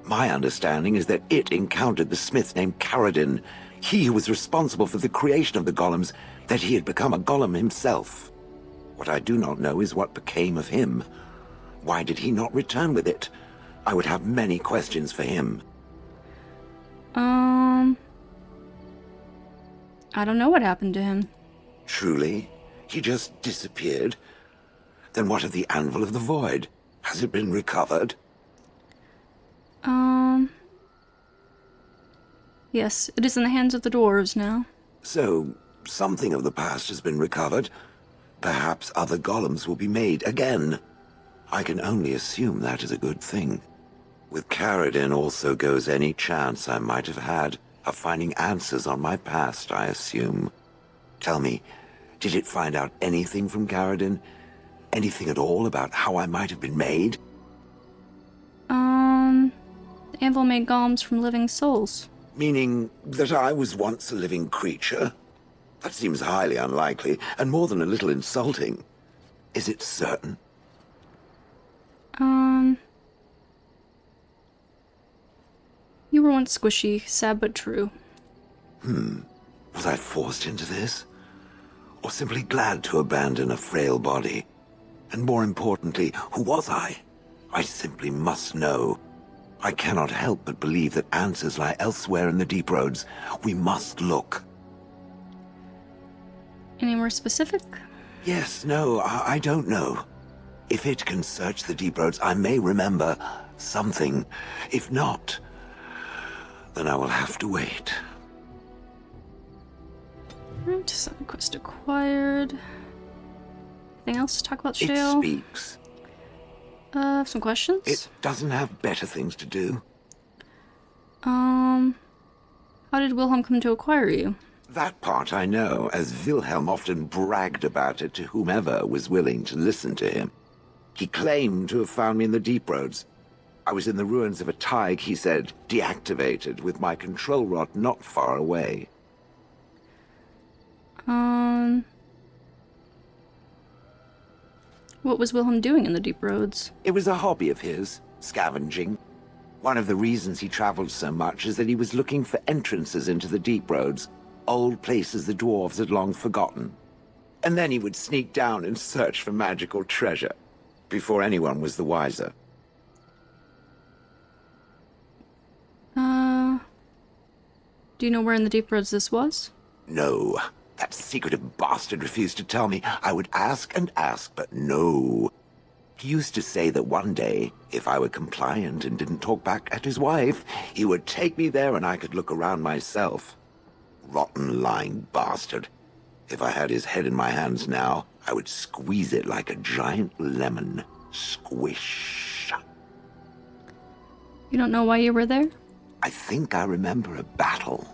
My understanding is that it encountered the smith named Caradin, he who was responsible for the creation of the golems, that he had become a golem himself. What I do not know is what became of him. Why did he not return with it? I would have many questions for him. I don't know what happened to him. Truly? He just disappeared? Then what of the Anvil of the Void? Has it been recovered? Yes, it is in the hands of the dwarves now. So, something of the past has been recovered. Perhaps other golems will be made again. I can only assume that is a good thing. With Caradin also goes any chance I might have had of finding answers on my past, I assume. Tell me, did it find out anything from Caradin? Anything at all about how I might have been made? The Anvil made golems from living souls. Meaning that I was once a living creature? That seems highly unlikely, and more than a little insulting. Is it certain? You were once squishy, sad but true. Was I forced into this? Or simply glad to abandon a frail body? And more importantly, who was I? I simply must know. I cannot help but believe that answers lie elsewhere in the deep roads. We must look. Any more specific? Yes, no, I don't know. If it can search the deep roads, I may remember something. If not, then I will have to wait. Right, side quest acquired. Anything else to talk about Shale? It speaks. Some questions? It doesn't have better things to do. How did Wilhelm come to acquire you? That part I know, as Wilhelm often bragged about it to whomever was willing to listen to him. He claimed to have found me in the deep roads. I was in the ruins of a Tig, he said, deactivated, with my control rod not far away. What was Wilhelm doing in the deep roads? It was a hobby of his, scavenging. One of the reasons he traveled so much is that he was looking for entrances into the deep roads, old places the dwarves had long forgotten. And then he would sneak down and search for magical treasure, before anyone was the wiser. Do you know where in the deep roads this was? No. That secretive bastard refused to tell me. I would ask and ask, but no. He used to say that one day, if I were compliant and didn't talk back at his wife, he would take me there and I could look around myself. Rotten, lying bastard. If I had his head in my hands now, I would squeeze it like a giant lemon. Squish. You don't know why you were there? I think I remember a battle.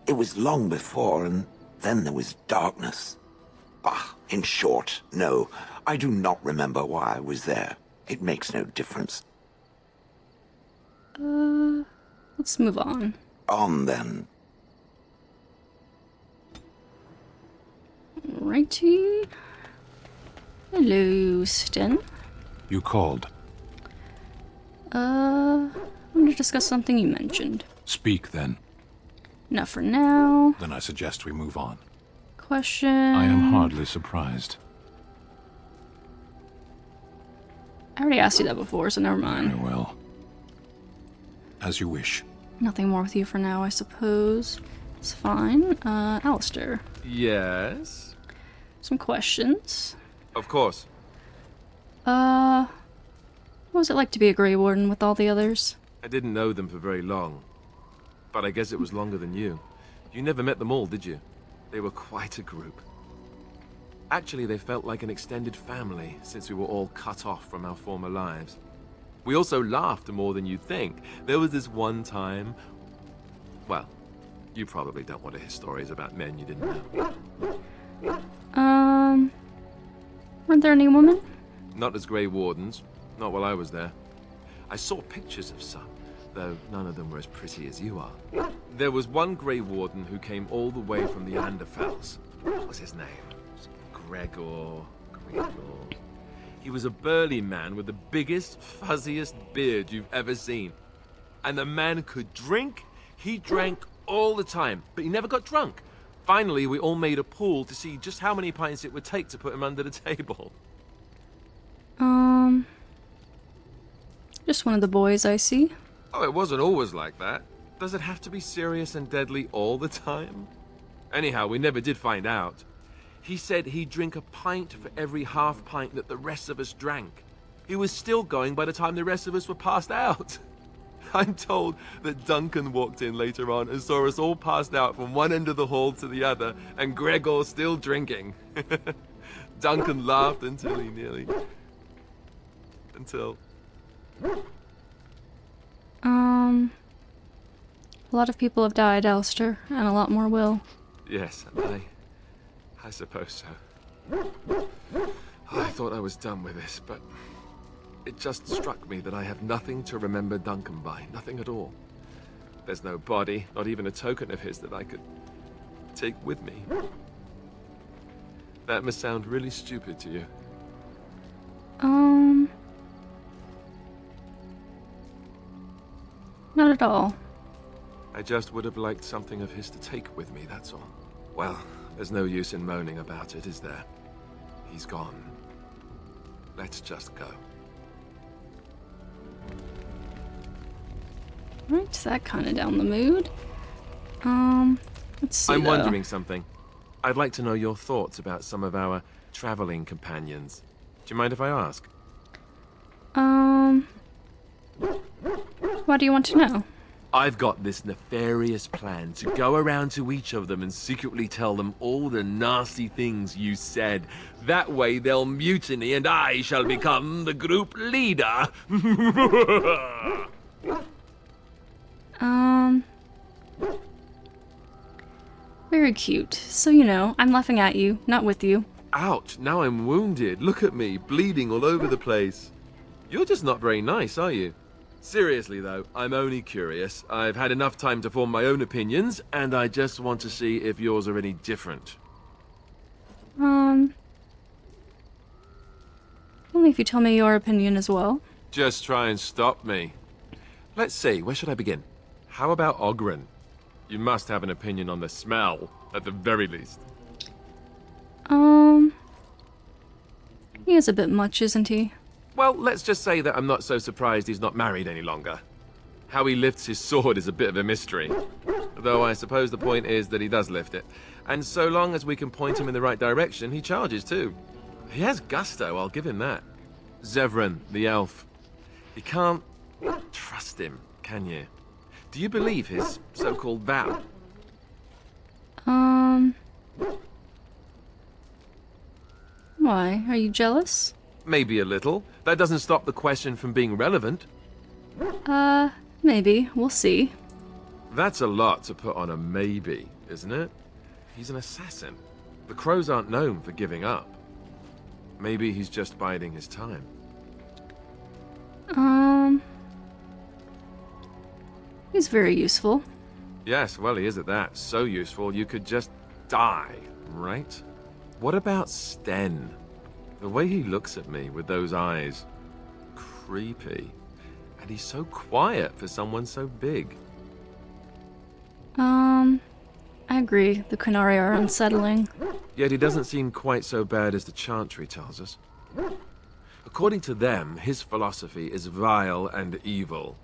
It was long before, and then there was darkness. Bah, in short, no, I do not remember why I was there. It makes no difference. Let's move on. On then. Righty. Hello, Sten. You called. I want to discuss something you mentioned. Speak, then. Now for now. Then I suggest we move on. Question. I am hardly surprised. I already asked you that before, so never mind. Very well. As you wish. Nothing more with you for now, I suppose. It's fine. Alistair. Yes? Some questions. Of course. What was it like to be a Grey Warden with all the others? I didn't know them for very long. But I guess it was longer than you. You never met them all, did you? They were quite a group. Actually, they felt like an extended family, since we were all cut off from our former lives. We also laughed more than you'd think. There was this one time... Well, you probably don't want to hear stories about men you didn't know. Weren't there any women? Not as Grey Wardens. Not while I was there. I saw pictures of some, though none of them were as pretty as you are. There was one Grey Warden who came all the way from the Anderfells. What was his name? Gregor. He was a burly man with the biggest, fuzziest beard you've ever seen. And the man could drink. He drank all the time, but he never got drunk. Finally, we all made a pool to see just how many pints it would take to put him under the table. Just one of the boys, I see. Oh, it wasn't always like that. Does it have to be serious and deadly all the time? Anyhow, we never did find out. He said he'd drink a pint for every half pint that the rest of us drank. He was still going by the time the rest of us were passed out. I'm told that Duncan walked in later on and saw us all passed out from one end of the hall to the other, and Gregor still drinking. Duncan laughed until he nearly... Until... A lot of people have died, Alistair, and a lot more will. Yes, I suppose so. I thought I was done with this, but it just struck me that I have nothing to remember Duncan by, nothing at all. There's no body, not even a token of his that I could take with me. That must sound really stupid to you. Not at all. I just would have liked something of his to take with me, that's all. Well, there's no use in moaning about it, is there? He's gone. Let's just go. Right, that kind of down the mood. Let's see. I'm wondering something. I'd like to know your thoughts about some of our traveling companions. Do you mind if I ask? What do you want to know? I've got this nefarious plan to go around to each of them and secretly tell them all the nasty things you said. That way they'll mutiny and I shall become the group leader. Very cute. So, you know, I'm laughing at you, not with you. Ouch, now I'm wounded. Look at me, bleeding all over the place. You're just not very nice, are you? Seriously, though, I'm only curious. I've had enough time to form my own opinions, and I just want to see if yours are any different. Only if you tell me your opinion as well. Just try and stop me. Let's see, where should I begin? How about Ogren? You must have an opinion on the smell, at the very least. He is a bit much, isn't he? Well, let's just say that I'm not so surprised he's not married any longer. How he lifts his sword is a bit of a mystery. Though I suppose the point is that he does lift it. And so long as we can point him in the right direction, he charges too. He has gusto, I'll give him that. Zevran, the elf. You can't trust him, can you? Do you believe his so-called vow? Why? Are you jealous? Maybe a little. That doesn't stop the question from being relevant. Maybe. We'll see. That's a lot to put on a maybe, isn't it? He's an assassin. The crows aren't known for giving up. Maybe he's just biding his time. He's very useful. Yes, well, he is at that. So useful, you could just die, right? What about Sten? The way he looks at me with those eyes. Creepy. And he's so quiet for someone so big. I agree. The Qunari are unsettling. Yet he doesn't seem quite so bad as the Chantry tells us. According to them, his philosophy is vile and evil.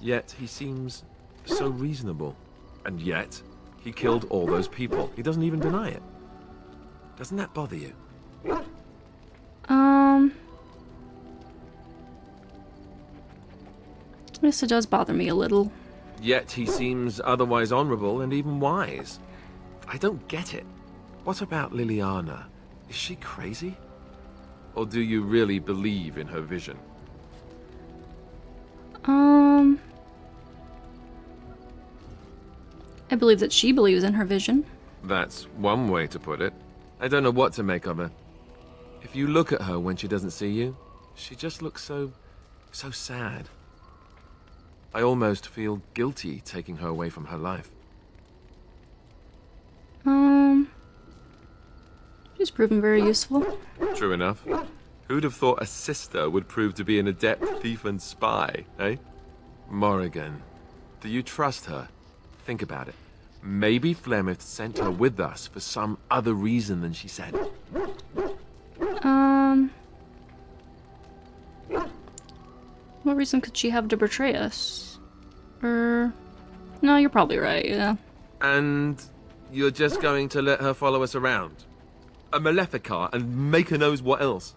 Yet he seems so reasonable. And yet, he killed all those people. He doesn't even deny it. Doesn't that bother you? Yes, it does bother me a little. Yet he seems otherwise honorable and even wise. I don't get it. What about Liliana? Is she crazy? Or do you really believe in her vision? I believe that she believes in her vision. That's one way to put it. I don't know what to make of her. If you look at her when she doesn't see you, she just looks so sad. I almost feel guilty taking her away from her life. She's proven very useful. True enough. Who'd have thought a sister would prove to be an adept thief and spy, eh? Morrigan, do you trust her? Think about it. Maybe Flemeth sent her with us for some other reason than she said. What reason could she have to betray us? No, you're probably right, yeah. And you're just going to let her follow us around? A Maleficar and make her knows what else?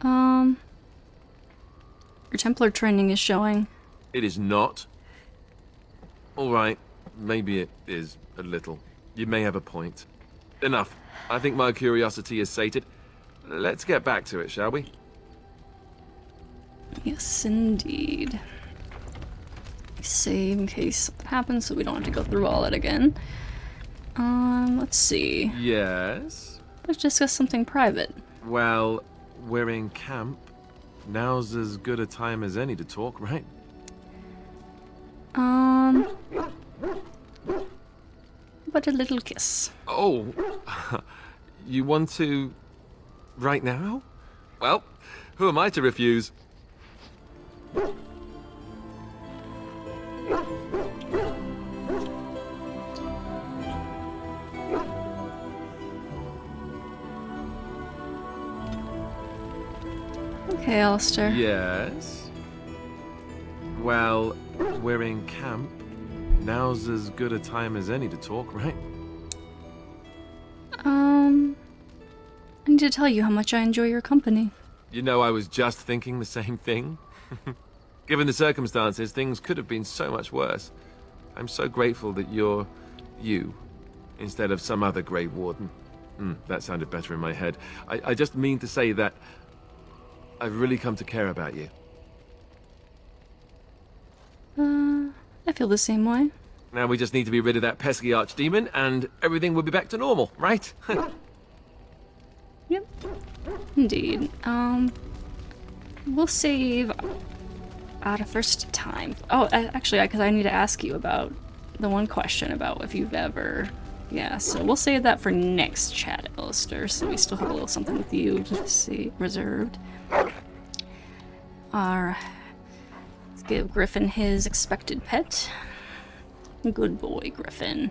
Your Templar training is showing. It is not. Alright, maybe it is a little. You may have a point. Enough. I think my curiosity is sated. Let's get back to it, shall we? Yes, indeed. Save in case something happens so we don't have to go through all that again. Let's see. Yes? Let's discuss something private. Well, we're in camp. Now's as good a time as any to talk, right? But a little kiss. Oh, you want to... right now? Well, who am I to refuse? Okay, Alistair. Yes? Well, we're in camp. Now's as good a time as any to talk, right? I need to tell you how much I enjoy your company. You know, I was just thinking the same thing. Given the circumstances, things could have been so much worse. I'm so grateful that you're you, instead of some other Grey Warden. That sounded better in my head. I just mean to say that I've really come to care about you. I feel the same way. Now we just need to be rid of that pesky archdemon, and everything will be back to normal, right? Yep. Indeed. We'll save out of first time. Oh, actually, because I need to ask you about the one question about if you've ever... Yeah, so we'll save that for next chat, Alistair, so we still have a little something with you to see reserved. Alright. Let's give Griffin his expected pet. Good boy, Griffin.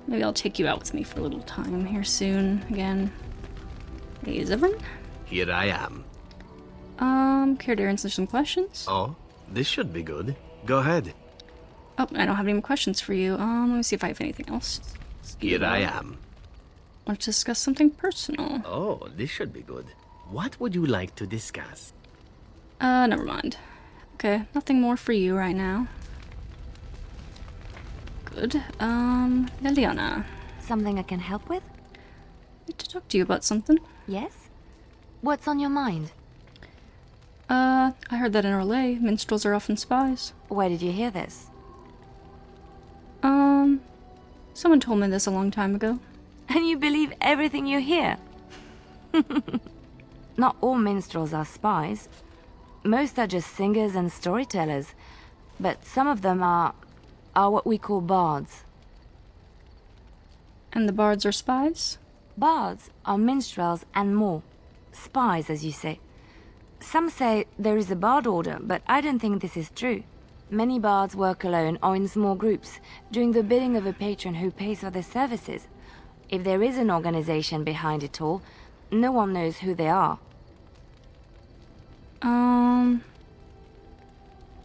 Maybe I'll take you out with me for a little time here soon, again. Hey, Zevran? Here I am. Care to answer some questions? Oh, this should be good. Go ahead. Oh, I don't have any more questions for you. Let me see if I have anything else. Here I am. Let's discuss something personal. Oh, this should be good. What would you like to discuss? Never mind. Okay, nothing more for you right now. Good. Liliana. Something I can help with? I need to talk to you about something. Yes? What's on your mind? I heard that in Orlais, minstrels are often spies. Where did you hear this? Someone told me this a long time ago. And you believe everything you hear? Not all minstrels are spies. Most are just singers and storytellers. But some of them are what we call bards. And the bards are spies? Bards are minstrels and more. Spies, as you say. Some say there is a bard order, but I don't think this is true. Many bards work alone or in small groups, doing the bidding of a patron who pays for their services. If there is an organization behind it all, no one knows who they are.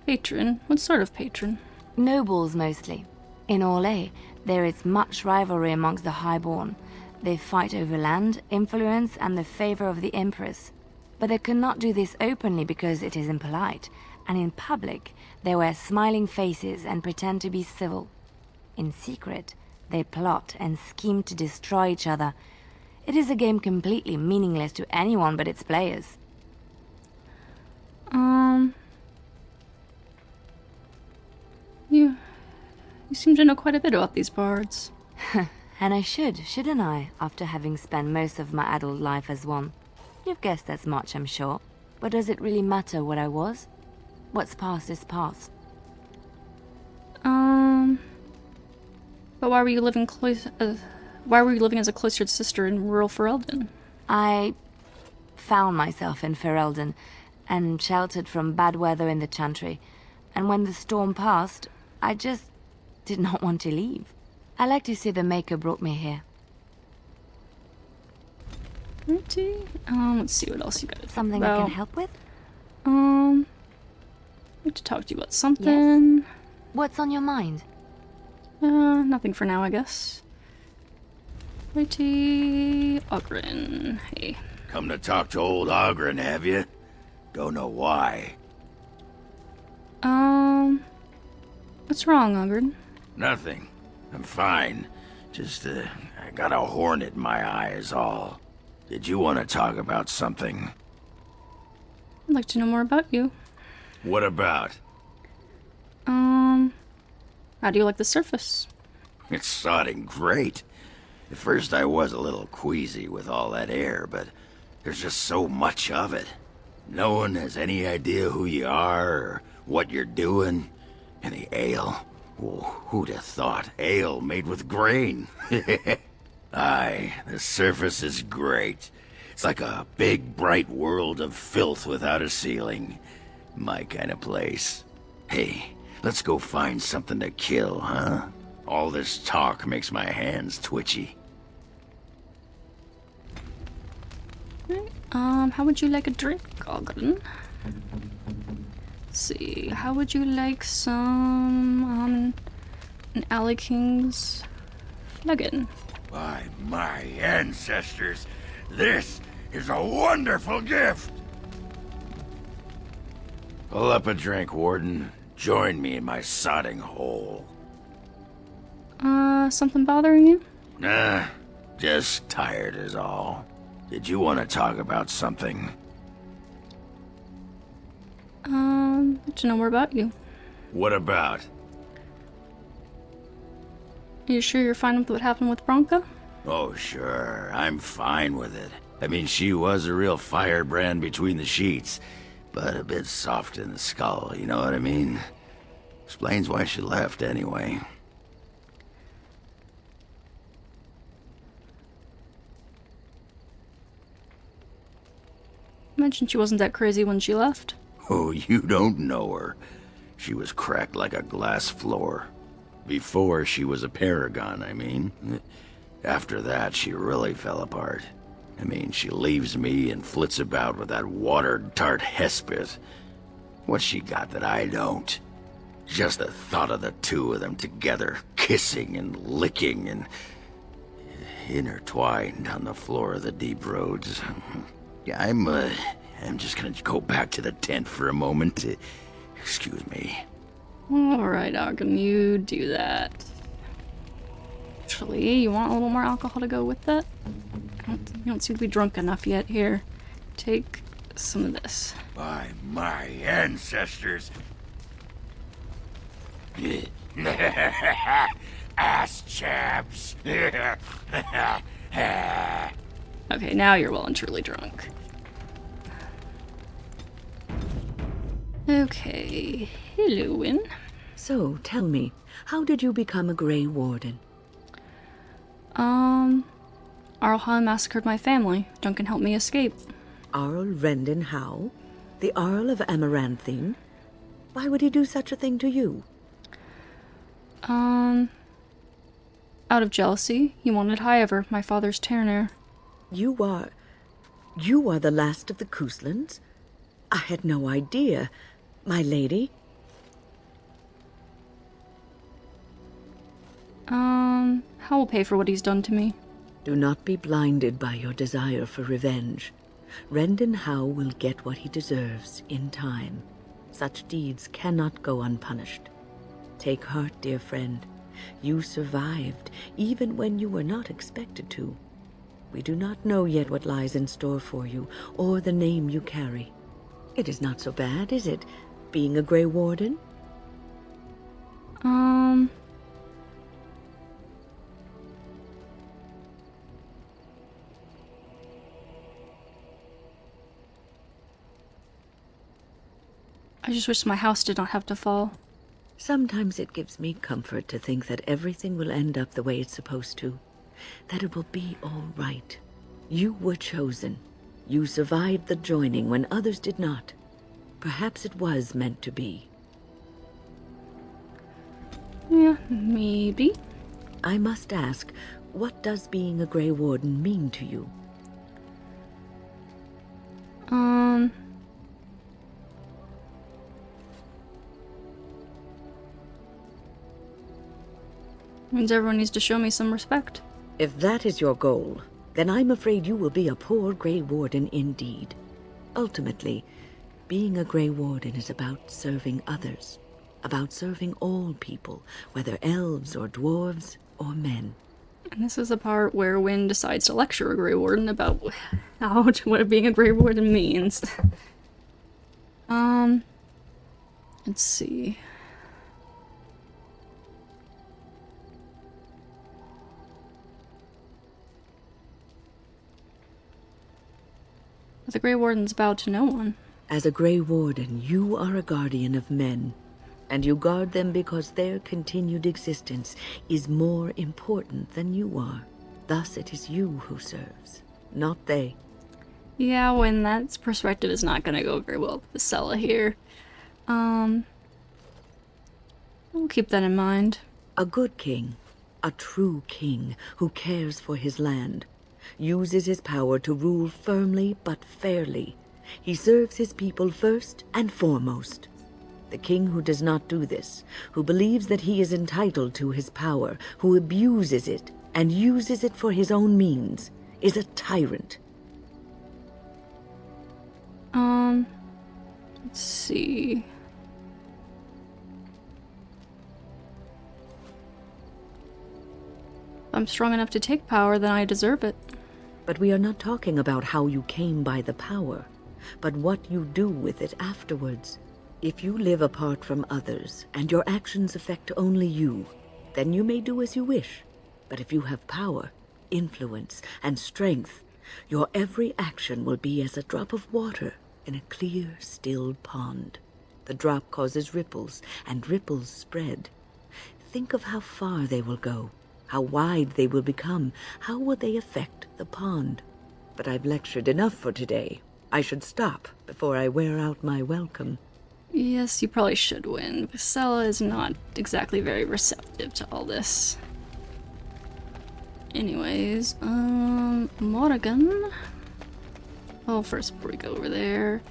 Patron? What sort of patron? Nobles, mostly. In Orlais, there is much rivalry amongst the highborn. They fight over land, influence, and the favor of the Empress. But they cannot do this openly because it is impolite, and in public, they wear smiling faces and pretend to be civil. In secret, they plot and scheme to destroy each other. It is a game completely meaningless to anyone but its players. You seem to know quite a bit about these bards. And I shouldn't I, after having spent most of my adult life as one? You've guessed as much, I'm sure. But does it really matter what I was? What's past is past. But why were you living as a cloistered sister in rural Ferelden? I found myself in Ferelden, and sheltered from bad weather in the Chantry. And when the storm passed, I just did not want to leave. I like to see the Maker brought me here. Let's see what else you got. Something I can help with? I'd like to talk to you about something. Yes. What's on your mind? Nothing for now, I guess. Righty, Ogren. Hey. Come to talk to old Ogren, have you? Don't know why. What's wrong, Ogren? Nothing. I'm fine. Just, I got a hornet in my eye is all. Did you want to talk about something? I'd like to know more about you. What about? How do you like the surface? It's sodding great. At first I was a little queasy with all that air, but there's just so much of it. No one has any idea who you are or what you're doing. And the ale. Oh, who'd have thought? Ale made with grain. Aye, the surface is great. It's like a big, bright world of filth without a ceiling. My kind of place. Hey, let's go find something to kill, huh? All this talk makes my hands twitchy. How would you like a drink, Ogren? Let's see, how would you like some, an Alley King's Flagon? By my ancestors, this is a wonderful gift! Pull up a drink, Warden. Join me in my sodding hole. Something bothering you? Nah, just tired is all. Did you want to talk about something? I'd to know more about you. What about? Are you sure you're fine with what happened with Branka? Oh, sure. I'm fine with it. I mean, she was a real firebrand between the sheets, but a bit soft in the skull, you know what I mean? Explains why she left, anyway. You mentioned she wasn't that crazy when she left. Oh, you don't know her. She was cracked like a glass floor. Before she was a paragon, I mean. After that, she really fell apart. I mean, she leaves me and flits about with that watered tart Hespith. What's she got that I don't? Just the thought of the two of them together, kissing and licking and intertwined on the floor of the deep roads. I'm just gonna go back to the tent for a moment. Excuse me. Alright, Ogden, you do that. Actually, you want a little more alcohol to go with that? You don't seem to be drunk enough yet. Here, take some of this. By my ancestors. Ass chaps. Okay, now you're well and truly drunk. Okay, hello, Win. So, tell me, how did you become a Grey Warden? Arlhan massacred my family. Duncan helped me escape. Arl Rendon Howe? The Earl of Amaranthine? Why would he do such a thing to you? Out of jealousy. He wanted Highover, my father's Terner. You are the last of the Couslands? I had no idea. My lady? How will pay for what he's done to me? Do not be blinded by your desire for revenge. Rendon Howe will get what he deserves in time. Such deeds cannot go unpunished. Take heart, dear friend. You survived, even when you were not expected to. We do not know yet what lies in store for you, or the name you carry. It is not so bad, is it, being a Grey Warden? I just wish my house did not have to fall. Sometimes it gives me comfort to think that everything will end up the way it's supposed to. That it will be all right. You were chosen. You survived the joining when others did not. Perhaps it was meant to be. Yeah, maybe. I must ask, what does being a Grey Warden mean to you? Means everyone needs to show me some respect. If that is your goal, then I'm afraid you will be a poor Grey Warden indeed. Ultimately, being a Grey Warden is about serving others, about serving all people, whether elves or dwarves or men. And this is the part where Wynne decides to lecture a Grey Warden about what being a Grey Warden means. Let's see. The Grey Wardens bow to no one. As a Grey Warden, you are a guardian of men, and you guard them because their continued existence is more important than you are. Thus it is you who serves, not they. Yeah, when that perspective is not going to go very well with Visella here. We'll keep that in mind. A good king, a true king who cares for his land, uses his power to rule firmly but fairly. He serves his people first and foremost. The king who does not do this, who believes that he is entitled to his power, who abuses it and uses it for his own means, is a tyrant. Let's see. If I'm strong enough to take power, then I deserve it. But we are not talking about how you came by the power, but what you do with it afterwards. If you live apart from others, and your actions affect only you, then you may do as you wish. But if you have power, influence, and strength, your every action will be as a drop of water in a clear, still pond. The drop causes ripples, and ripples spread. Think of how far they will go, how wide they will become, how will they affect the pond. But I've lectured enough for today. I should stop before I wear out my welcome. Yes, you probably should win. Visella is not exactly very receptive to all this. Anyways, Morrigan. Oh, first before we go over there,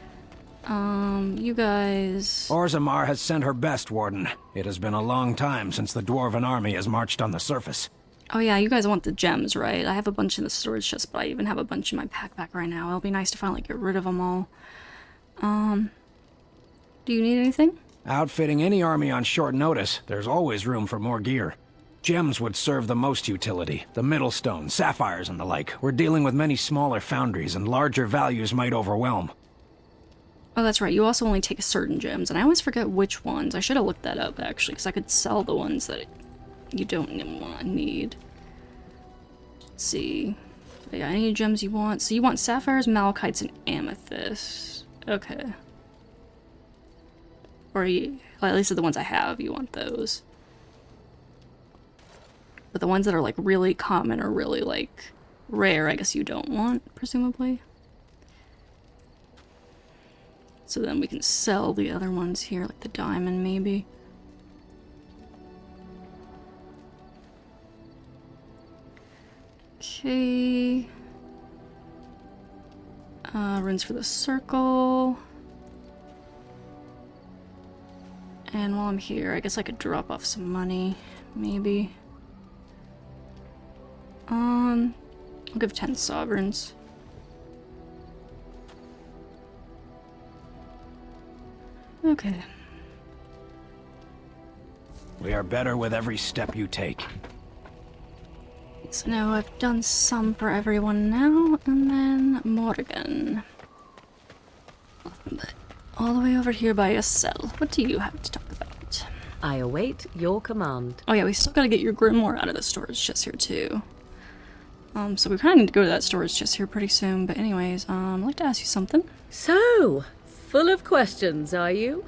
you guys... Orzammar has sent her best, Warden. It has been a long time since the Dwarven army has marched on the surface. Oh yeah, you guys want the gems, right? I have a bunch in the storage chest, but I even have a bunch in my backpack right now. It'll be nice to finally get rid of them all. Do you need anything? Outfitting any army on short notice, there's always room for more gear. Gems would serve the most utility. The Middlestone, sapphires, and the like. We're dealing with many smaller foundries, and larger values might overwhelm. Oh, that's right. You also only take certain gems, and I always forget which ones. I should have looked that up, actually, because I could sell the ones that you don't need. Let's see. Yeah, any gems you want? So you want sapphires, malachites, and amethyst. Okay. Or well, at least the ones I have, you want those. But the ones that are like really common or really like rare, I guess you don't want, presumably. So then we can sell the other ones here, like the diamond maybe. Okay. Runes for the circle. And while I'm here, I guess I could drop off some money, maybe. I'll give 10 sovereigns. Okay. We are better with every step you take. So now I've done some for everyone now, and then Morgan. All the way over here by Visella. What do you have to talk about? I await your command. Oh yeah, we still gotta get your grimoire out of the storage chest here too. So we kinda need to go to that storage chest here pretty soon, but anyways, I'd like to ask you something. So, full of questions, are you?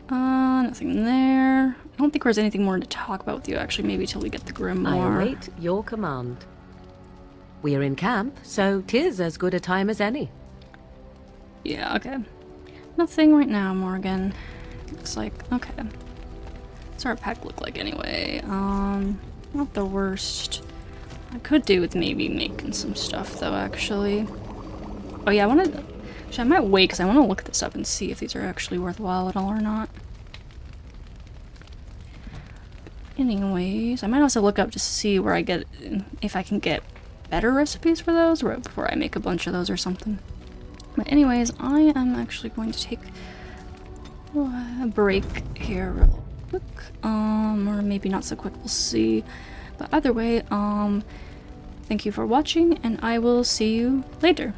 Nothing there. I don't think there's anything more to talk about with you, actually, maybe till we get the grimoire. I await your command. We are in camp, so 'tis as good a time as any. Yeah, okay. Nothing right now, Morgan. Looks like, okay. What's our pack look like anyway? Not the worst. I could do with maybe making some stuff though, actually. Oh yeah, actually I might wait because I want to look this up and see if these are actually worthwhile at all or not. Anyways, I might also look up to see where I get, if I can get better recipes for those right before I make a bunch of those or something. But anyways, I am actually going to take a break here real quick, or maybe not so quick, we'll see. But either way, thank you for watching, and I will see you later.